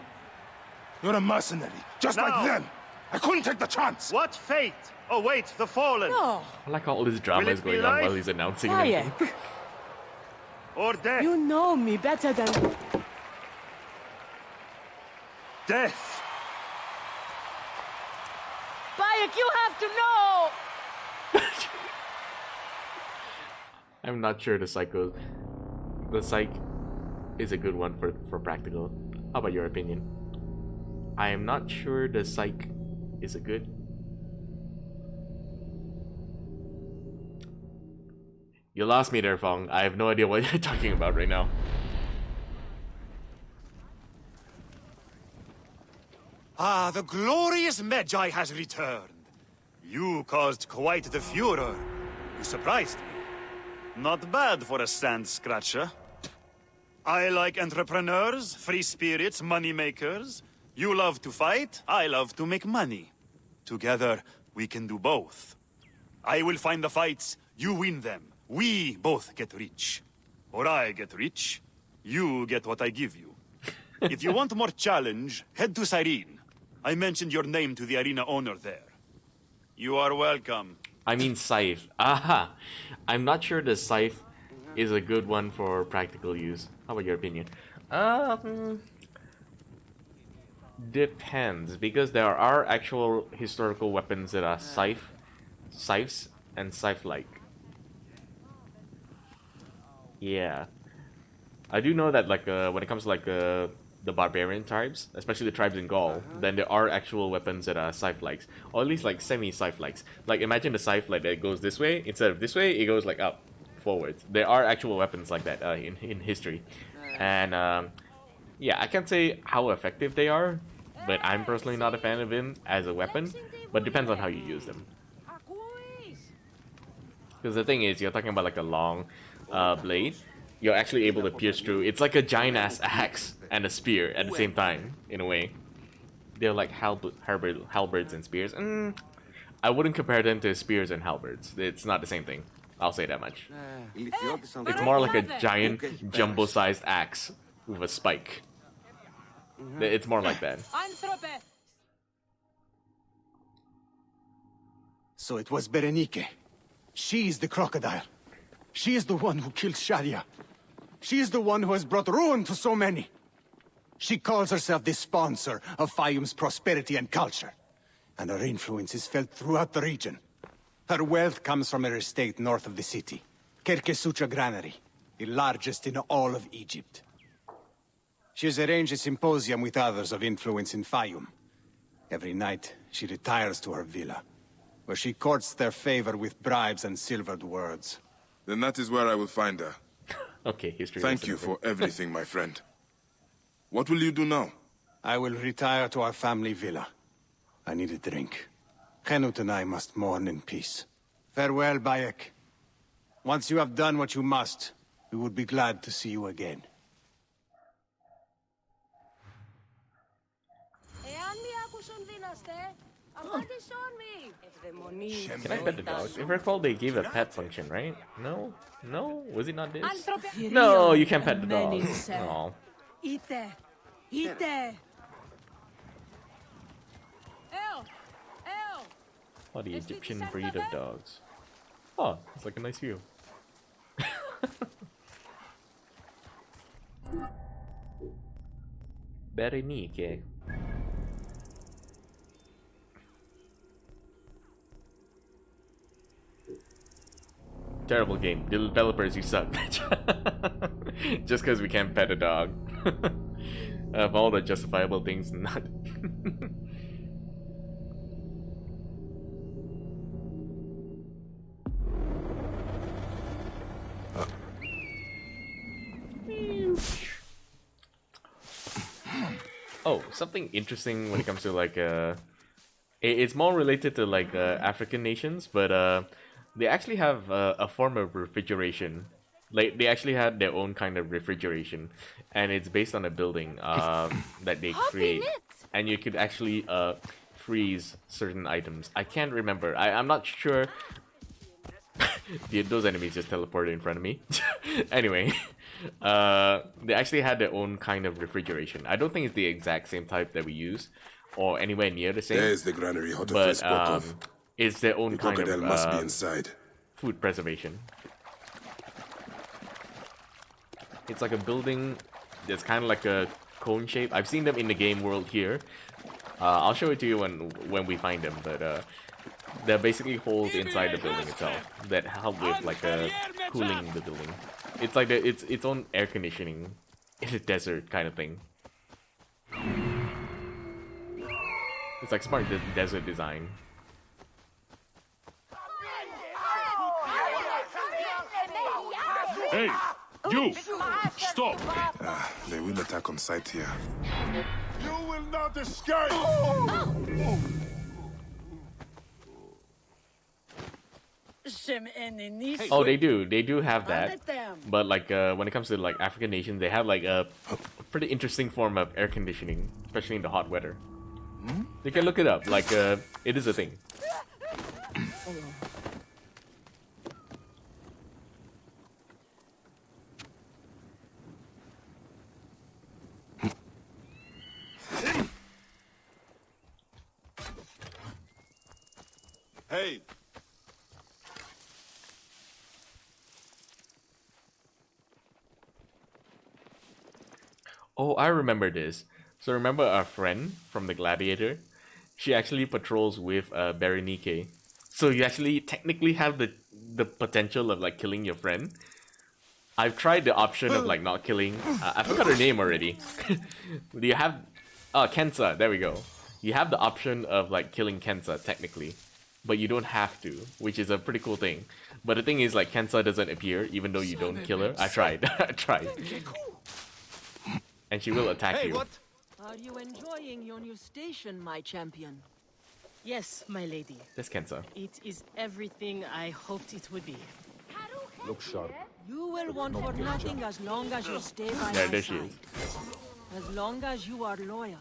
You're a mercenary, just like them. I couldn't take the chance. What fate awaits the fallen? No. I like all this drama is going on while he's announcing everything. Bayek. Or death? You know me better than... Death. Bayek, you have to know! I'm not sure the psych is a good one for practical. How about your opinion? I am not sure the psych is a good. You lost me there, Fong. I have no idea what you're talking about right now. Ah, the glorious Magi has returned. You caused quite the furor. You surprised me. Not bad for a sand scratcher. I like entrepreneurs, free spirits, money makers. You love to fight, I love to make money. Together, we can do both. I will find the fights, you win them. We both get rich. Or I get rich, you get what I give you. If you want more challenge, head to Cyrene. I mentioned your name to the arena owner there. You are welcome. I mean scythe. Aha! I'm not sure the scythe is a good one for practical use. How about your opinion? Depends, because there are actual historical weapons that are scythes, and scythe-like. Yeah. I do know that like when it comes to like the barbarian tribes, especially the tribes in Gaul, then there are actual weapons that are scythe-likes, or at least like semi-scythe-likes. Like imagine the scythe like that goes this way, instead of this way, it goes like up, forwards. There are actual weapons like that in history, and yeah, I can't say how effective they are, but I'm personally not a fan of them as a weapon. But it depends on how you use them. Because the thing is, you're talking about like a long blade. You're actually able to pierce through. It's like a giant ass axe and a spear at the same time, in a way. They're like halberds and spears. I wouldn't compare them to spears and halberds. It's not the same thing. I'll say that much. It's more like a giant, jumbo-sized axe with a spike. It's more like that. So it was Berenike. She is the crocodile. She is the one who killed Shadia. She is the one who has brought ruin to so many. She calls herself the sponsor of Fayum's prosperity and culture, and her influence is felt throughout the region. Her wealth comes from her estate north of the city, Kerkesucha Granary, the largest in all of Egypt. She has arranged a symposium with others of influence in Fayum. Every night, she retires to her villa, where she courts their favor with bribes and silvered words. Then that is where I will find her. Okay, history. Thank you for everything, my friend. What will you do now? I will retire to our family villa. I need a drink. Henut and I must mourn in peace. Farewell, Bayek. Once you have done what you must, we would be glad to see you again. Can I pet the dogs? If I recall, they gave a pet function, right? No? No? Was it not this? No, you can't pet the dogs. Aw. Oh, the Egyptian breed of dogs. Oh, it's like a nice view. Berenike. Terrible game. The developers, you suck. Just because we can't pet a dog. Of all the justifiable things, not. Oh, something interesting when it comes to like it's more related to like African nations, but they actually have a form of refrigeration. Like they actually had their own kind of refrigeration, and it's based on a building that they create, and you could actually freeze certain items. I can't remember. I'm not sure. Those enemies just teleported in front of me. Anyway, they actually had their own kind of refrigeration. I don't think it's the exact same type that we use, or anywhere near the same. There's the granary Hotephus spoke of. It's their own the kind of crocodile must be inside. Food preservation. It's like a building that's kind of like a cone shape. I've seen them in the game world here. I'll show it to you when we find them, but they're basically holes inside the building itself that help with like cooling the building. It's like its own air conditioning in a desert kind of thing. It's like smart desert design. Hey, you! Stop! They will attack on sight here. You will not escape! Oh, they do have that. But like when it comes to like African nations, they have like a pretty interesting form of air conditioning, especially in the hot weather. You can look it up. Like it is a thing. Hey! Oh, I remember this. So remember our friend from the Gladiator? She actually patrols with Berenike. So you actually technically have the potential of like killing your friend. I've tried the option of like not killing. I forgot her name already. Do you have? Oh, Kensa. There we go. You have the option of like killing Kensa technically, but you don't have to, which is a pretty cool thing. But the thing is, like Kensa doesn't appear even though you don't kill her. I tried. I tried. And she will attack you. What? Are you enjoying your new station, my champion? Yes, my lady. That's Kensa. It is everything I hoped it would be. Look sharp. You will want for nothing as long as you stay by There my she side. is. As long as you are loyal.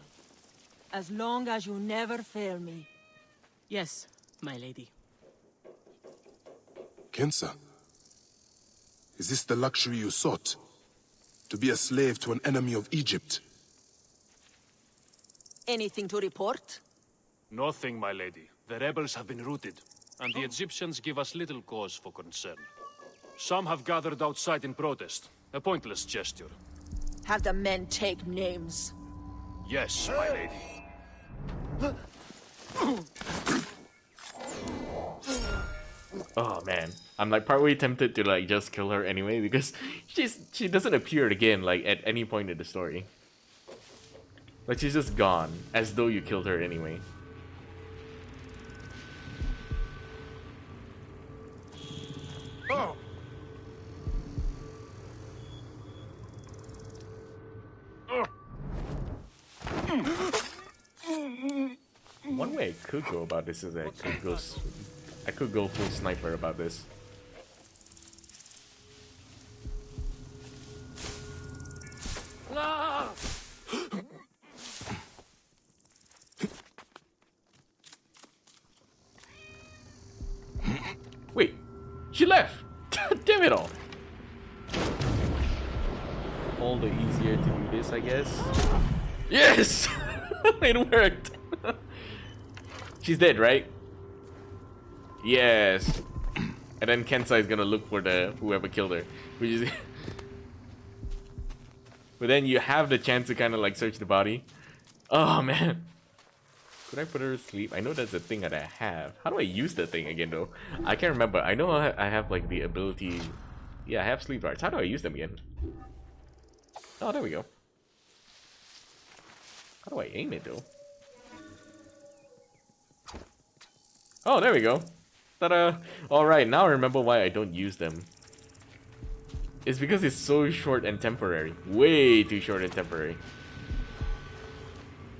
As long as you never fail me. Yes, my lady. Kensa, is this the luxury you sought? To be a slave to an enemy of Egypt? Anything to report? Nothing, my lady. The rebels have been routed, and the Egyptians give us little cause for concern. Some have gathered outside in protest, A pointless gesture. Have the men take names. Yes, my lady. Oh man, I'm like partly tempted to like just kill her anyway because she doesn't appear again like at any point in the story. Like she's just gone, as though you killed her anyway. Oh. One way I could go about this is I could go full sniper about this. Wait, she left. Damn it all. All the easier to do this, I guess. Yes, it worked. She's dead, right? Yes. And then Kensai is gonna look for the whoever killed her, which is. But then you have the chance to kind of like search the body. Oh man. Could I put her to sleep? I know that's a thing that I have. How do I use the thing again though? I can't remember. I know I have like the ability. Yeah, I have sleep darts. How do I use them again? Oh, there we go. How do I aim it though? Oh, there we go. Ta-da! Alright, now I remember why I don't use them. It's because it's so short and temporary. Way too short and temporary.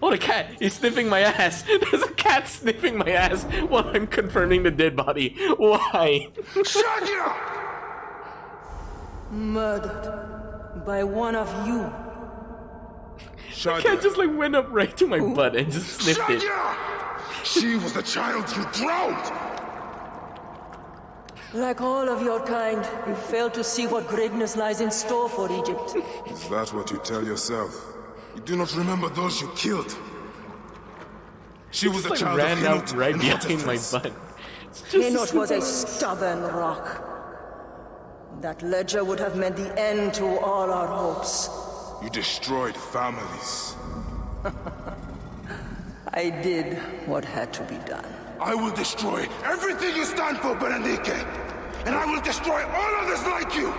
Oh, the cat is sniffing my ass! There's a cat sniffing my ass while I'm confirming the dead body. Why? Shadia! Murdered by one of you. The cat just like went up right to my butt and just sniffed it. She was the child you drowned! Like all of your kind, you fail to see what greatness lies in store for Egypt. Is that what you tell yourself? You do not remember those you killed. She was a child ran of out Hinut right and behind my Hotefes. butt. Hinot was a stubborn rock. That ledger would have meant the end to all our hopes. You destroyed families. I did what had to be done. I will destroy everything you stand for, Berenike! And I will destroy all others like you!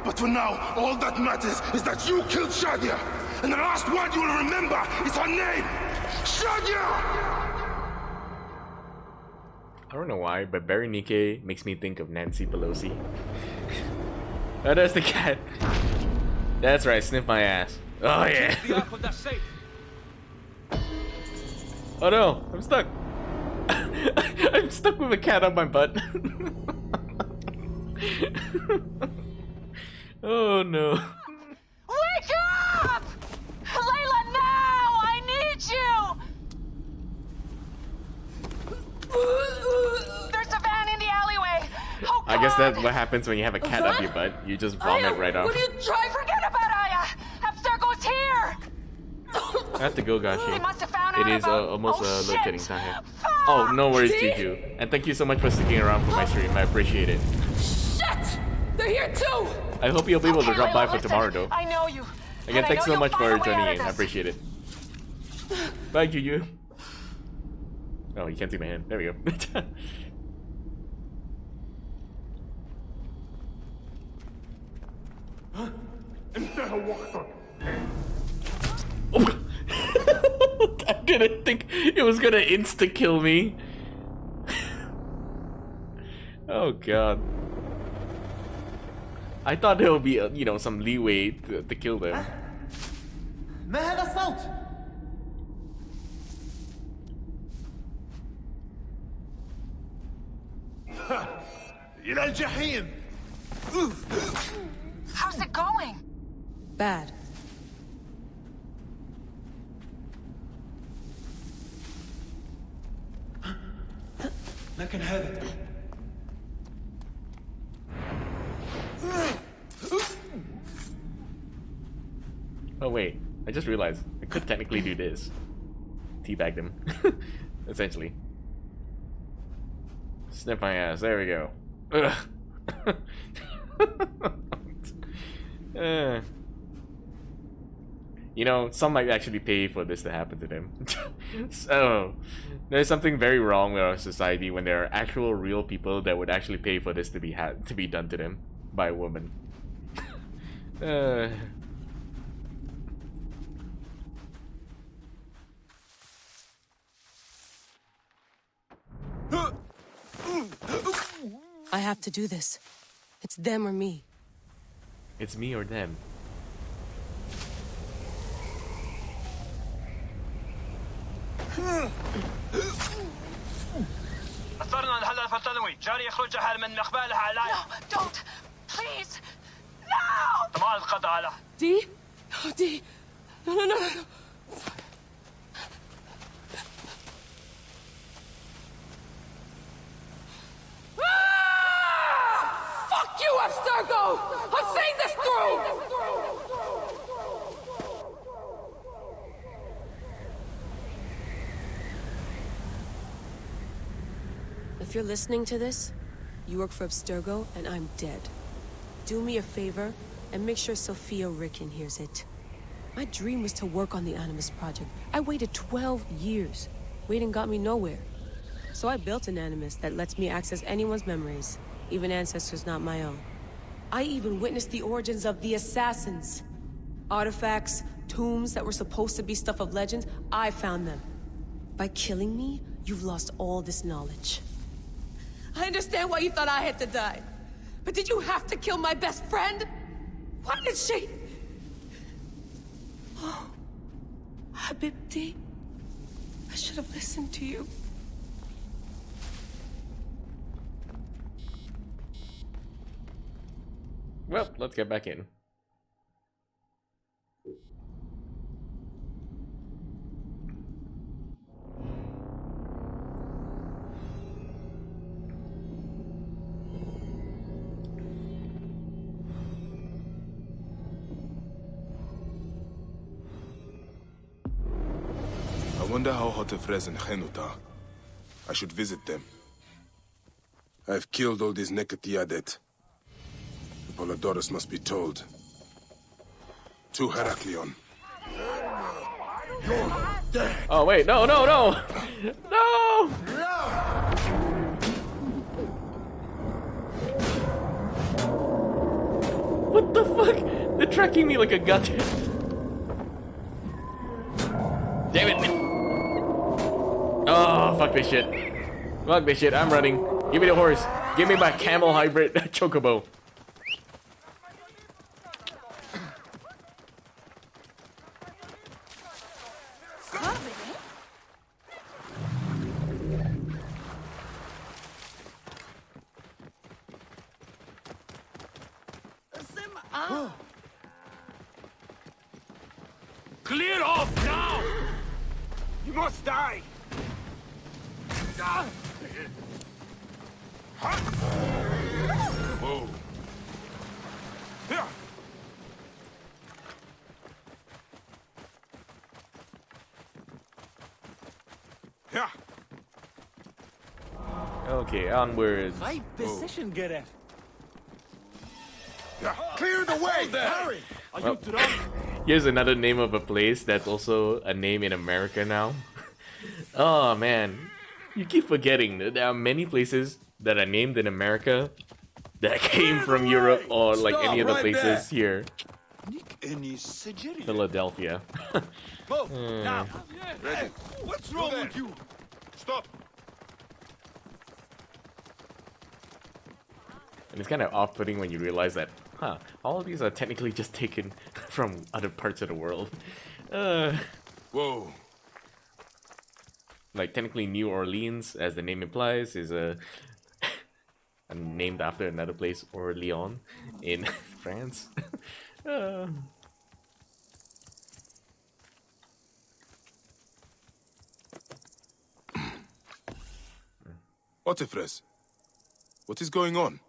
But for now, all that matters is that you killed Shadia! And the last word you will remember is her name! Shadia! I don't know why, but Berenike makes me think of Nancy Pelosi. Oh, there's the cat. That's right, sniff my ass. Oh yeah. Oh no, I'm stuck. I'm stuck with a cat on my butt. Oh no. Wake up! Layla, now! I need you! There's a van in the alleyway! Oh, I guess that's what happens when you have a cat up your butt. You just vomit right off. What are you trying? Forget about Aya! Abstergo's here! I have to go, Gashi. They must have found out It is about... almost oh, locating shit. time. Oh, no worries, See? Juju. And thank you so much for sticking around for my stream. I appreciate it. Shit! They're here too! I hope you'll be able to Okay, drop by Layla, for listen. tomorrow, though. I know you. Again, And I thanks know so you'll much find for a way out joining of in. I this. appreciate it. Bye, Juju. Oh, you can't see my hand. There we go. Oh. I didn't think it was gonna insta-kill me. Oh god. I thought there would be, you know, some leeway to kill them. ما هذا الصوت؟ إلى الجحيم! How's it going? Bad. لكن هذا Oh wait, I just realized I could technically do this. Teabag them. Essentially. Sniff my ass, there we go. Ugh. You know, some might actually pay for this to happen to them. So, there's something very wrong with our society when there are actual real people that would actually pay for this to be done to them by a woman. I have to do this. It's them or me. It's me or them. أثرنا الحلقة الفتنوي جاري يخرج حال من مقبالها على No, don't! Please! No! ما القضى على D? Oh, D. No, no, no, no, no. Fuck you, Abstergo! I'm saying this through! If you're listening to this, you work for Abstergo, and I'm dead. Do me a favor, and make sure Sophia Ricken hears it. My dream was to work on the Animus Project. I waited 12 years. Waiting got me nowhere. So I built an Animus that lets me access anyone's memories, even ancestors not my own. I even witnessed the origins of the Assassins. Artifacts, tombs that were supposed to be stuff of legends, I found them. By killing me, you've lost all this knowledge. I understand why you thought I had to die. But did you have to kill my best friend? Why did she... Oh, Habibti, I should have listened to you. Well, let's get back in. I wonder how Hotefres and Henut are. I should visit them. I've killed all these Nekatiadet. Apollodorus must be told. To Heraklion. You're dead! Oh wait, no, no, no! No! What the fuck? They're tracking me like a goddamn... Damn it! Oh, fuck this shit. Fuck this shit, I'm running. Give me the horse. Give me my camel hybrid chocobo. Clear off now! You must die! Whoa. Okay, onwards. My position, Gereth. Clear the way! Hurry! Are Well, you drunk? here's another name of a place that's also a name in America now. Oh man, you keep forgetting that there are many places that are named in America that came from Europe or like any other places here. Philadelphia. Move! Now! Ready? What's wrong with you? Stop! And it's kind of off-putting when you realize that, all of these are technically just taken from other parts of the world. Whoa. Like, technically New Orleans, as the name implies, is named after another place, Orléans, in France. Hotefres, what is going on?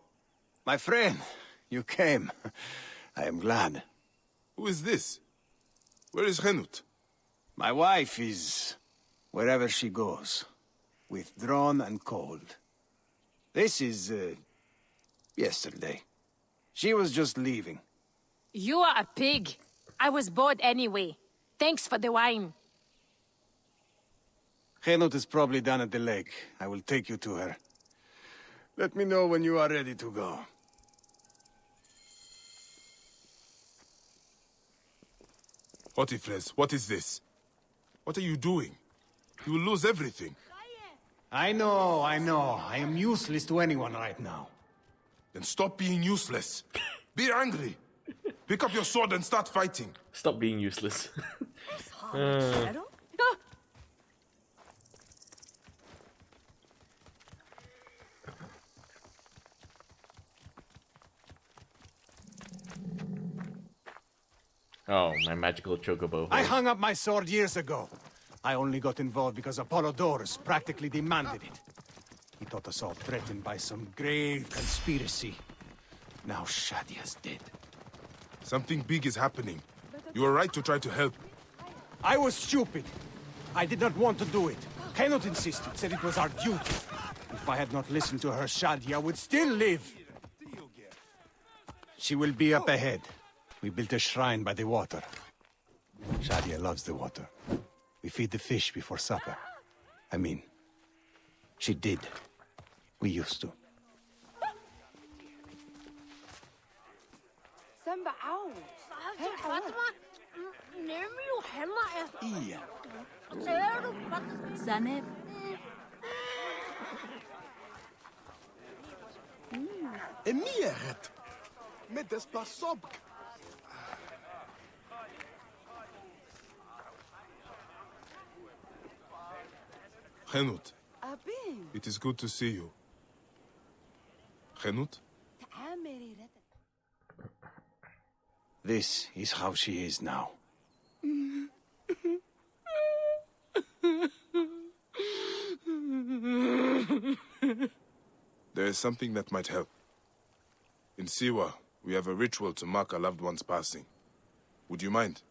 My friend, you came. I am glad. Who is this? Where is Henut? My wife is wherever she goes, withdrawn and cold. This is, yesterday. She was just leaving. You are a pig. I was bored anyway. Thanks for the wine. Henut is probably down at the lake. I will take you to her. Let me know when you are ready to go. Hotifles, what is this? What are you doing? You will lose everything. I know. I am useless to anyone right now. Then stop being useless. Be angry. Pick up your sword and start fighting. Stop being useless. Oh, my magical chocobo. I hung up my sword years ago. I only got involved because Apollodorus practically demanded it. He thought us all threatened by some grave conspiracy. Now Shadia's dead. Something big is happening. You are right to try to help. I was stupid. I did not want to do it. Henut insisted, said it was our duty. If I had not listened to her, Shadia would still live. She will be up ahead. We built a shrine by the water. Shadia loves the water. We feed the fish before supper. I mean, she did. We used to. Henut, it is good to see you. Henut? This is how she is now. There is something that might help. In Siwa, we have a ritual to mark a loved one's passing. Would you mind?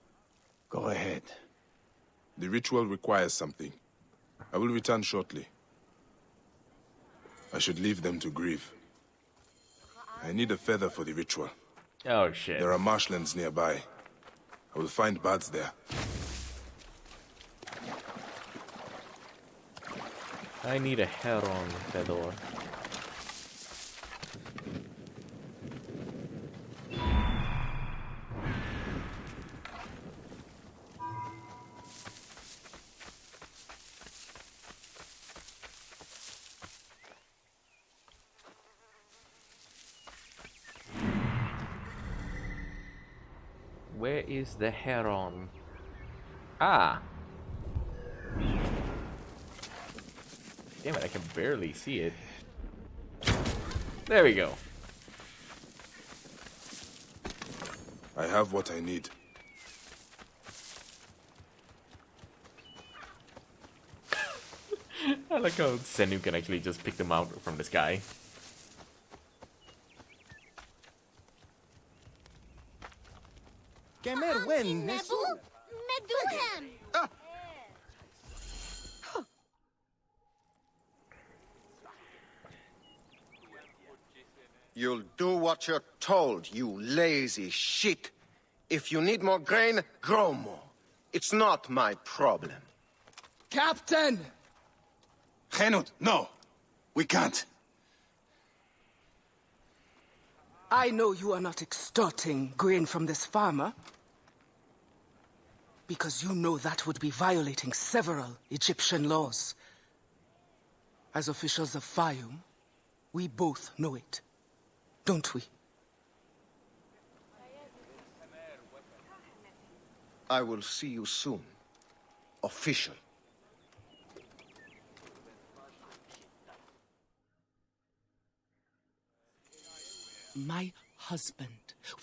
Go ahead. The ritual requires something. I will return shortly. I should leave them to grieve. I need a feather for the ritual. Oh, shit. There are marshlands nearby. I will find birds there. I need a heron feather. Where is the heron? Ah! Damn it, I can barely see it. There we go. I have what I need. I like how Senu can actually just pick them out from the sky. You'll do what you're told, you lazy shit. If you need more grain, grow more. It's not my problem. Captain! Henut, no. We can't. I know you are not extorting grain from this farmer, because you know that would be violating several Egyptian laws. As officials of Fayum, we both know it, don't we? I will see you soon. Official. My husband.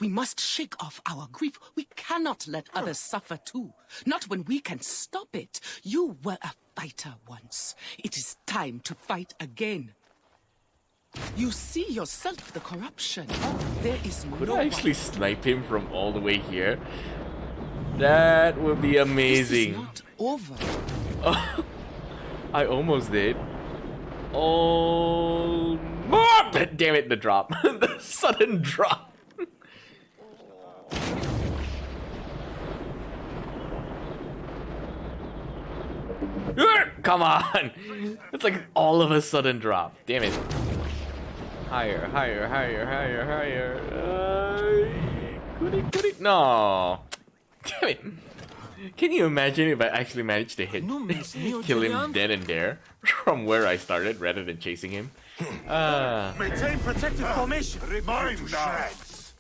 We must shake off our grief. We cannot let others suffer too. Not when we can stop it. You were a fighter once. It is time to fight again. You see yourself the corruption. There is Could no I actually snipe him from all the way here? That would be amazing. This is not over. Oh, I almost did. Oh, damn it, the drop. The sudden drop. come on! It's like all of a sudden drop. Damn it. Higher, higher, higher, higher, higher. No. Damn it. Can you imagine if I actually managed to hit, kill him dead and there from where I started rather than chasing him? Maintain protective formation. Mine shreds.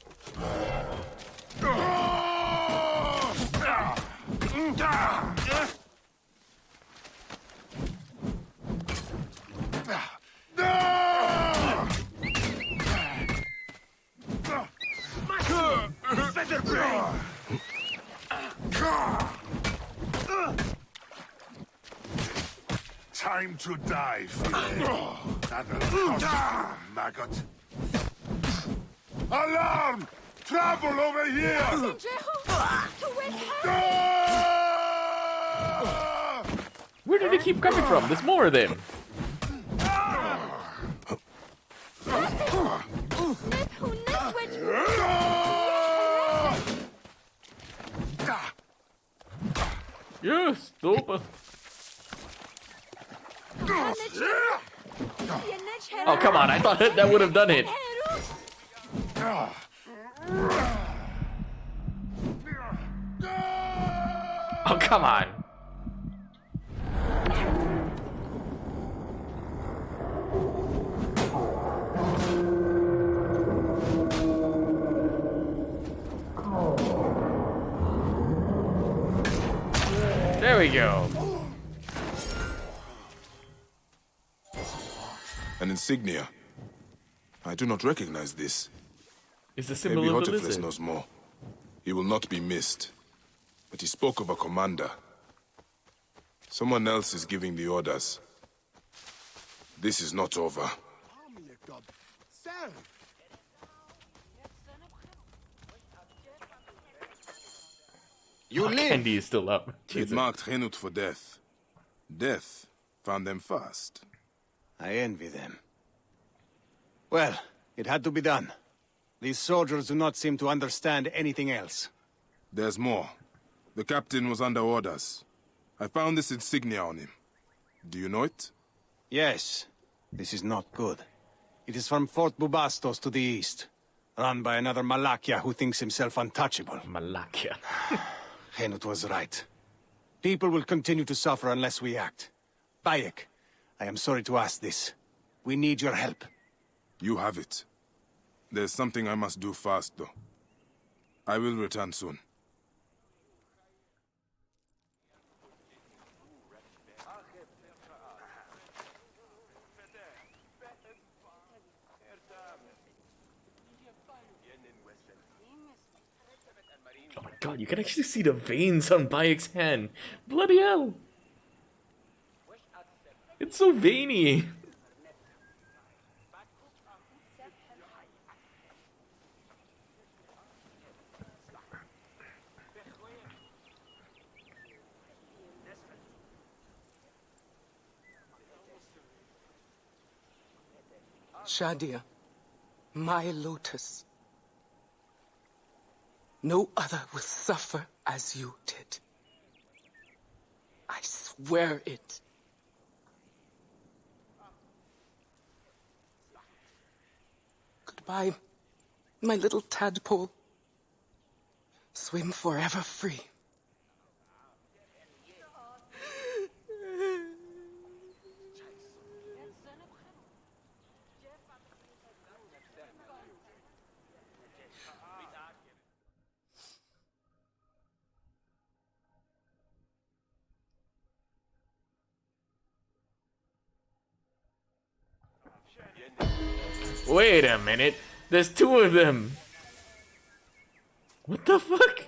Time to die, Phil. That'll cost you, maggot. Alarm! Trouble over here! Where did they keep coming from? There's more of them. Yes, stop. Oh, come on. I thought that would have done it. Oh, come on. There we go. An insignia. I do not recognize this. It's the symbol Maybe of the Hotifles lizard. knows more. He will not be missed. But he spoke of a commander. Someone else is giving the orders. This is not over. You live. Candy is still up. They marked Henut for death. Death found them fast. I envy them. Well, it had to be done. These soldiers do not seem to understand anything else. There's more. The captain was under orders. I found this insignia on him. Do you know it? Yes. This is not good. It is from Fort Bubastos to the east. Run by another Malakia who thinks himself untouchable. Malakia. Henut was right. People will continue to suffer unless we act. Bayek, I am sorry to ask this. We need your help. You have it. There's something I must do fast, though. I will return soon. Oh my god, you can actually see the veins on Bayek's hand. Bloody hell. It's so veiny. Shadia, my lotus. No other will suffer as you did. I swear it. Goodbye, my little tadpole. Swim forever free. Wait a minute. There's two of them. What the fuck?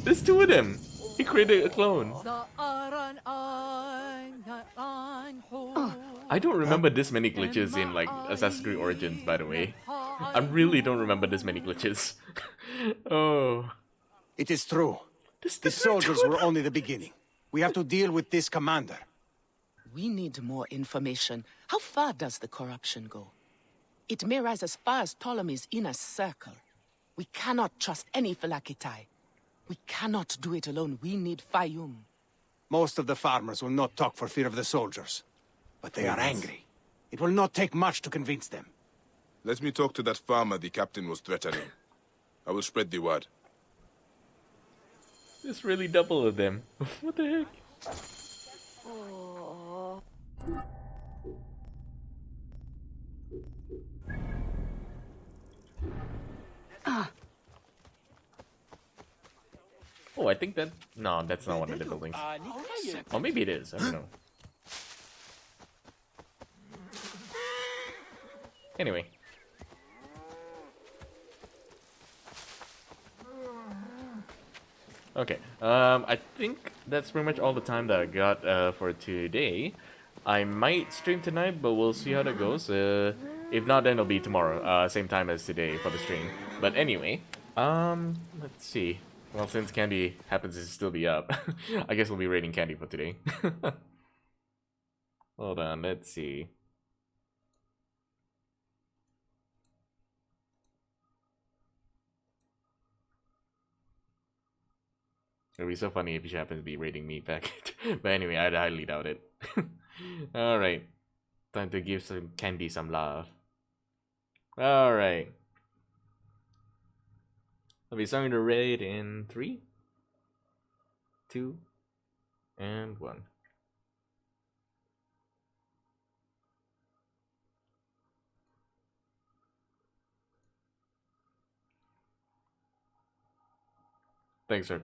There's two of them. He created a clone. I don't remember this many glitches in like Assassin's Creed Origins, by the way. I really don't remember this many glitches. Oh. It is true. The soldiers were only the beginning. We have to deal with this commander. We need more information. How far does the corruption go? It may rise as far as Ptolemy's inner circle. We cannot trust any Phylakitai. We cannot do it alone. We need Fayum. Most of the farmers will not talk for fear of the soldiers. But they are angry. It will not take much to convince them. Let me talk to that farmer the captain was threatening. I will spread the word. There's really double of them. What the heck? Oh, I think that... No, that's not one of the buildings. Oh, maybe it is. I don't know. Anyway. Okay, I think that's pretty much all the time that I got for today. I might stream tonight, but we'll see how that goes. If not, then it'll be tomorrow, same time as today for the stream. But anyway, let's see. Well, since Candy happens to still be up, I guess we'll be raiding Candy for today. Hold on, let's see. It'd be so funny if she happens to be raiding me back. But anyway, I'd highly doubt it. Alright. Time to give some Candy some love. Alright. I'll be starting the raid in 3, 2, and 1. Thanks, sir.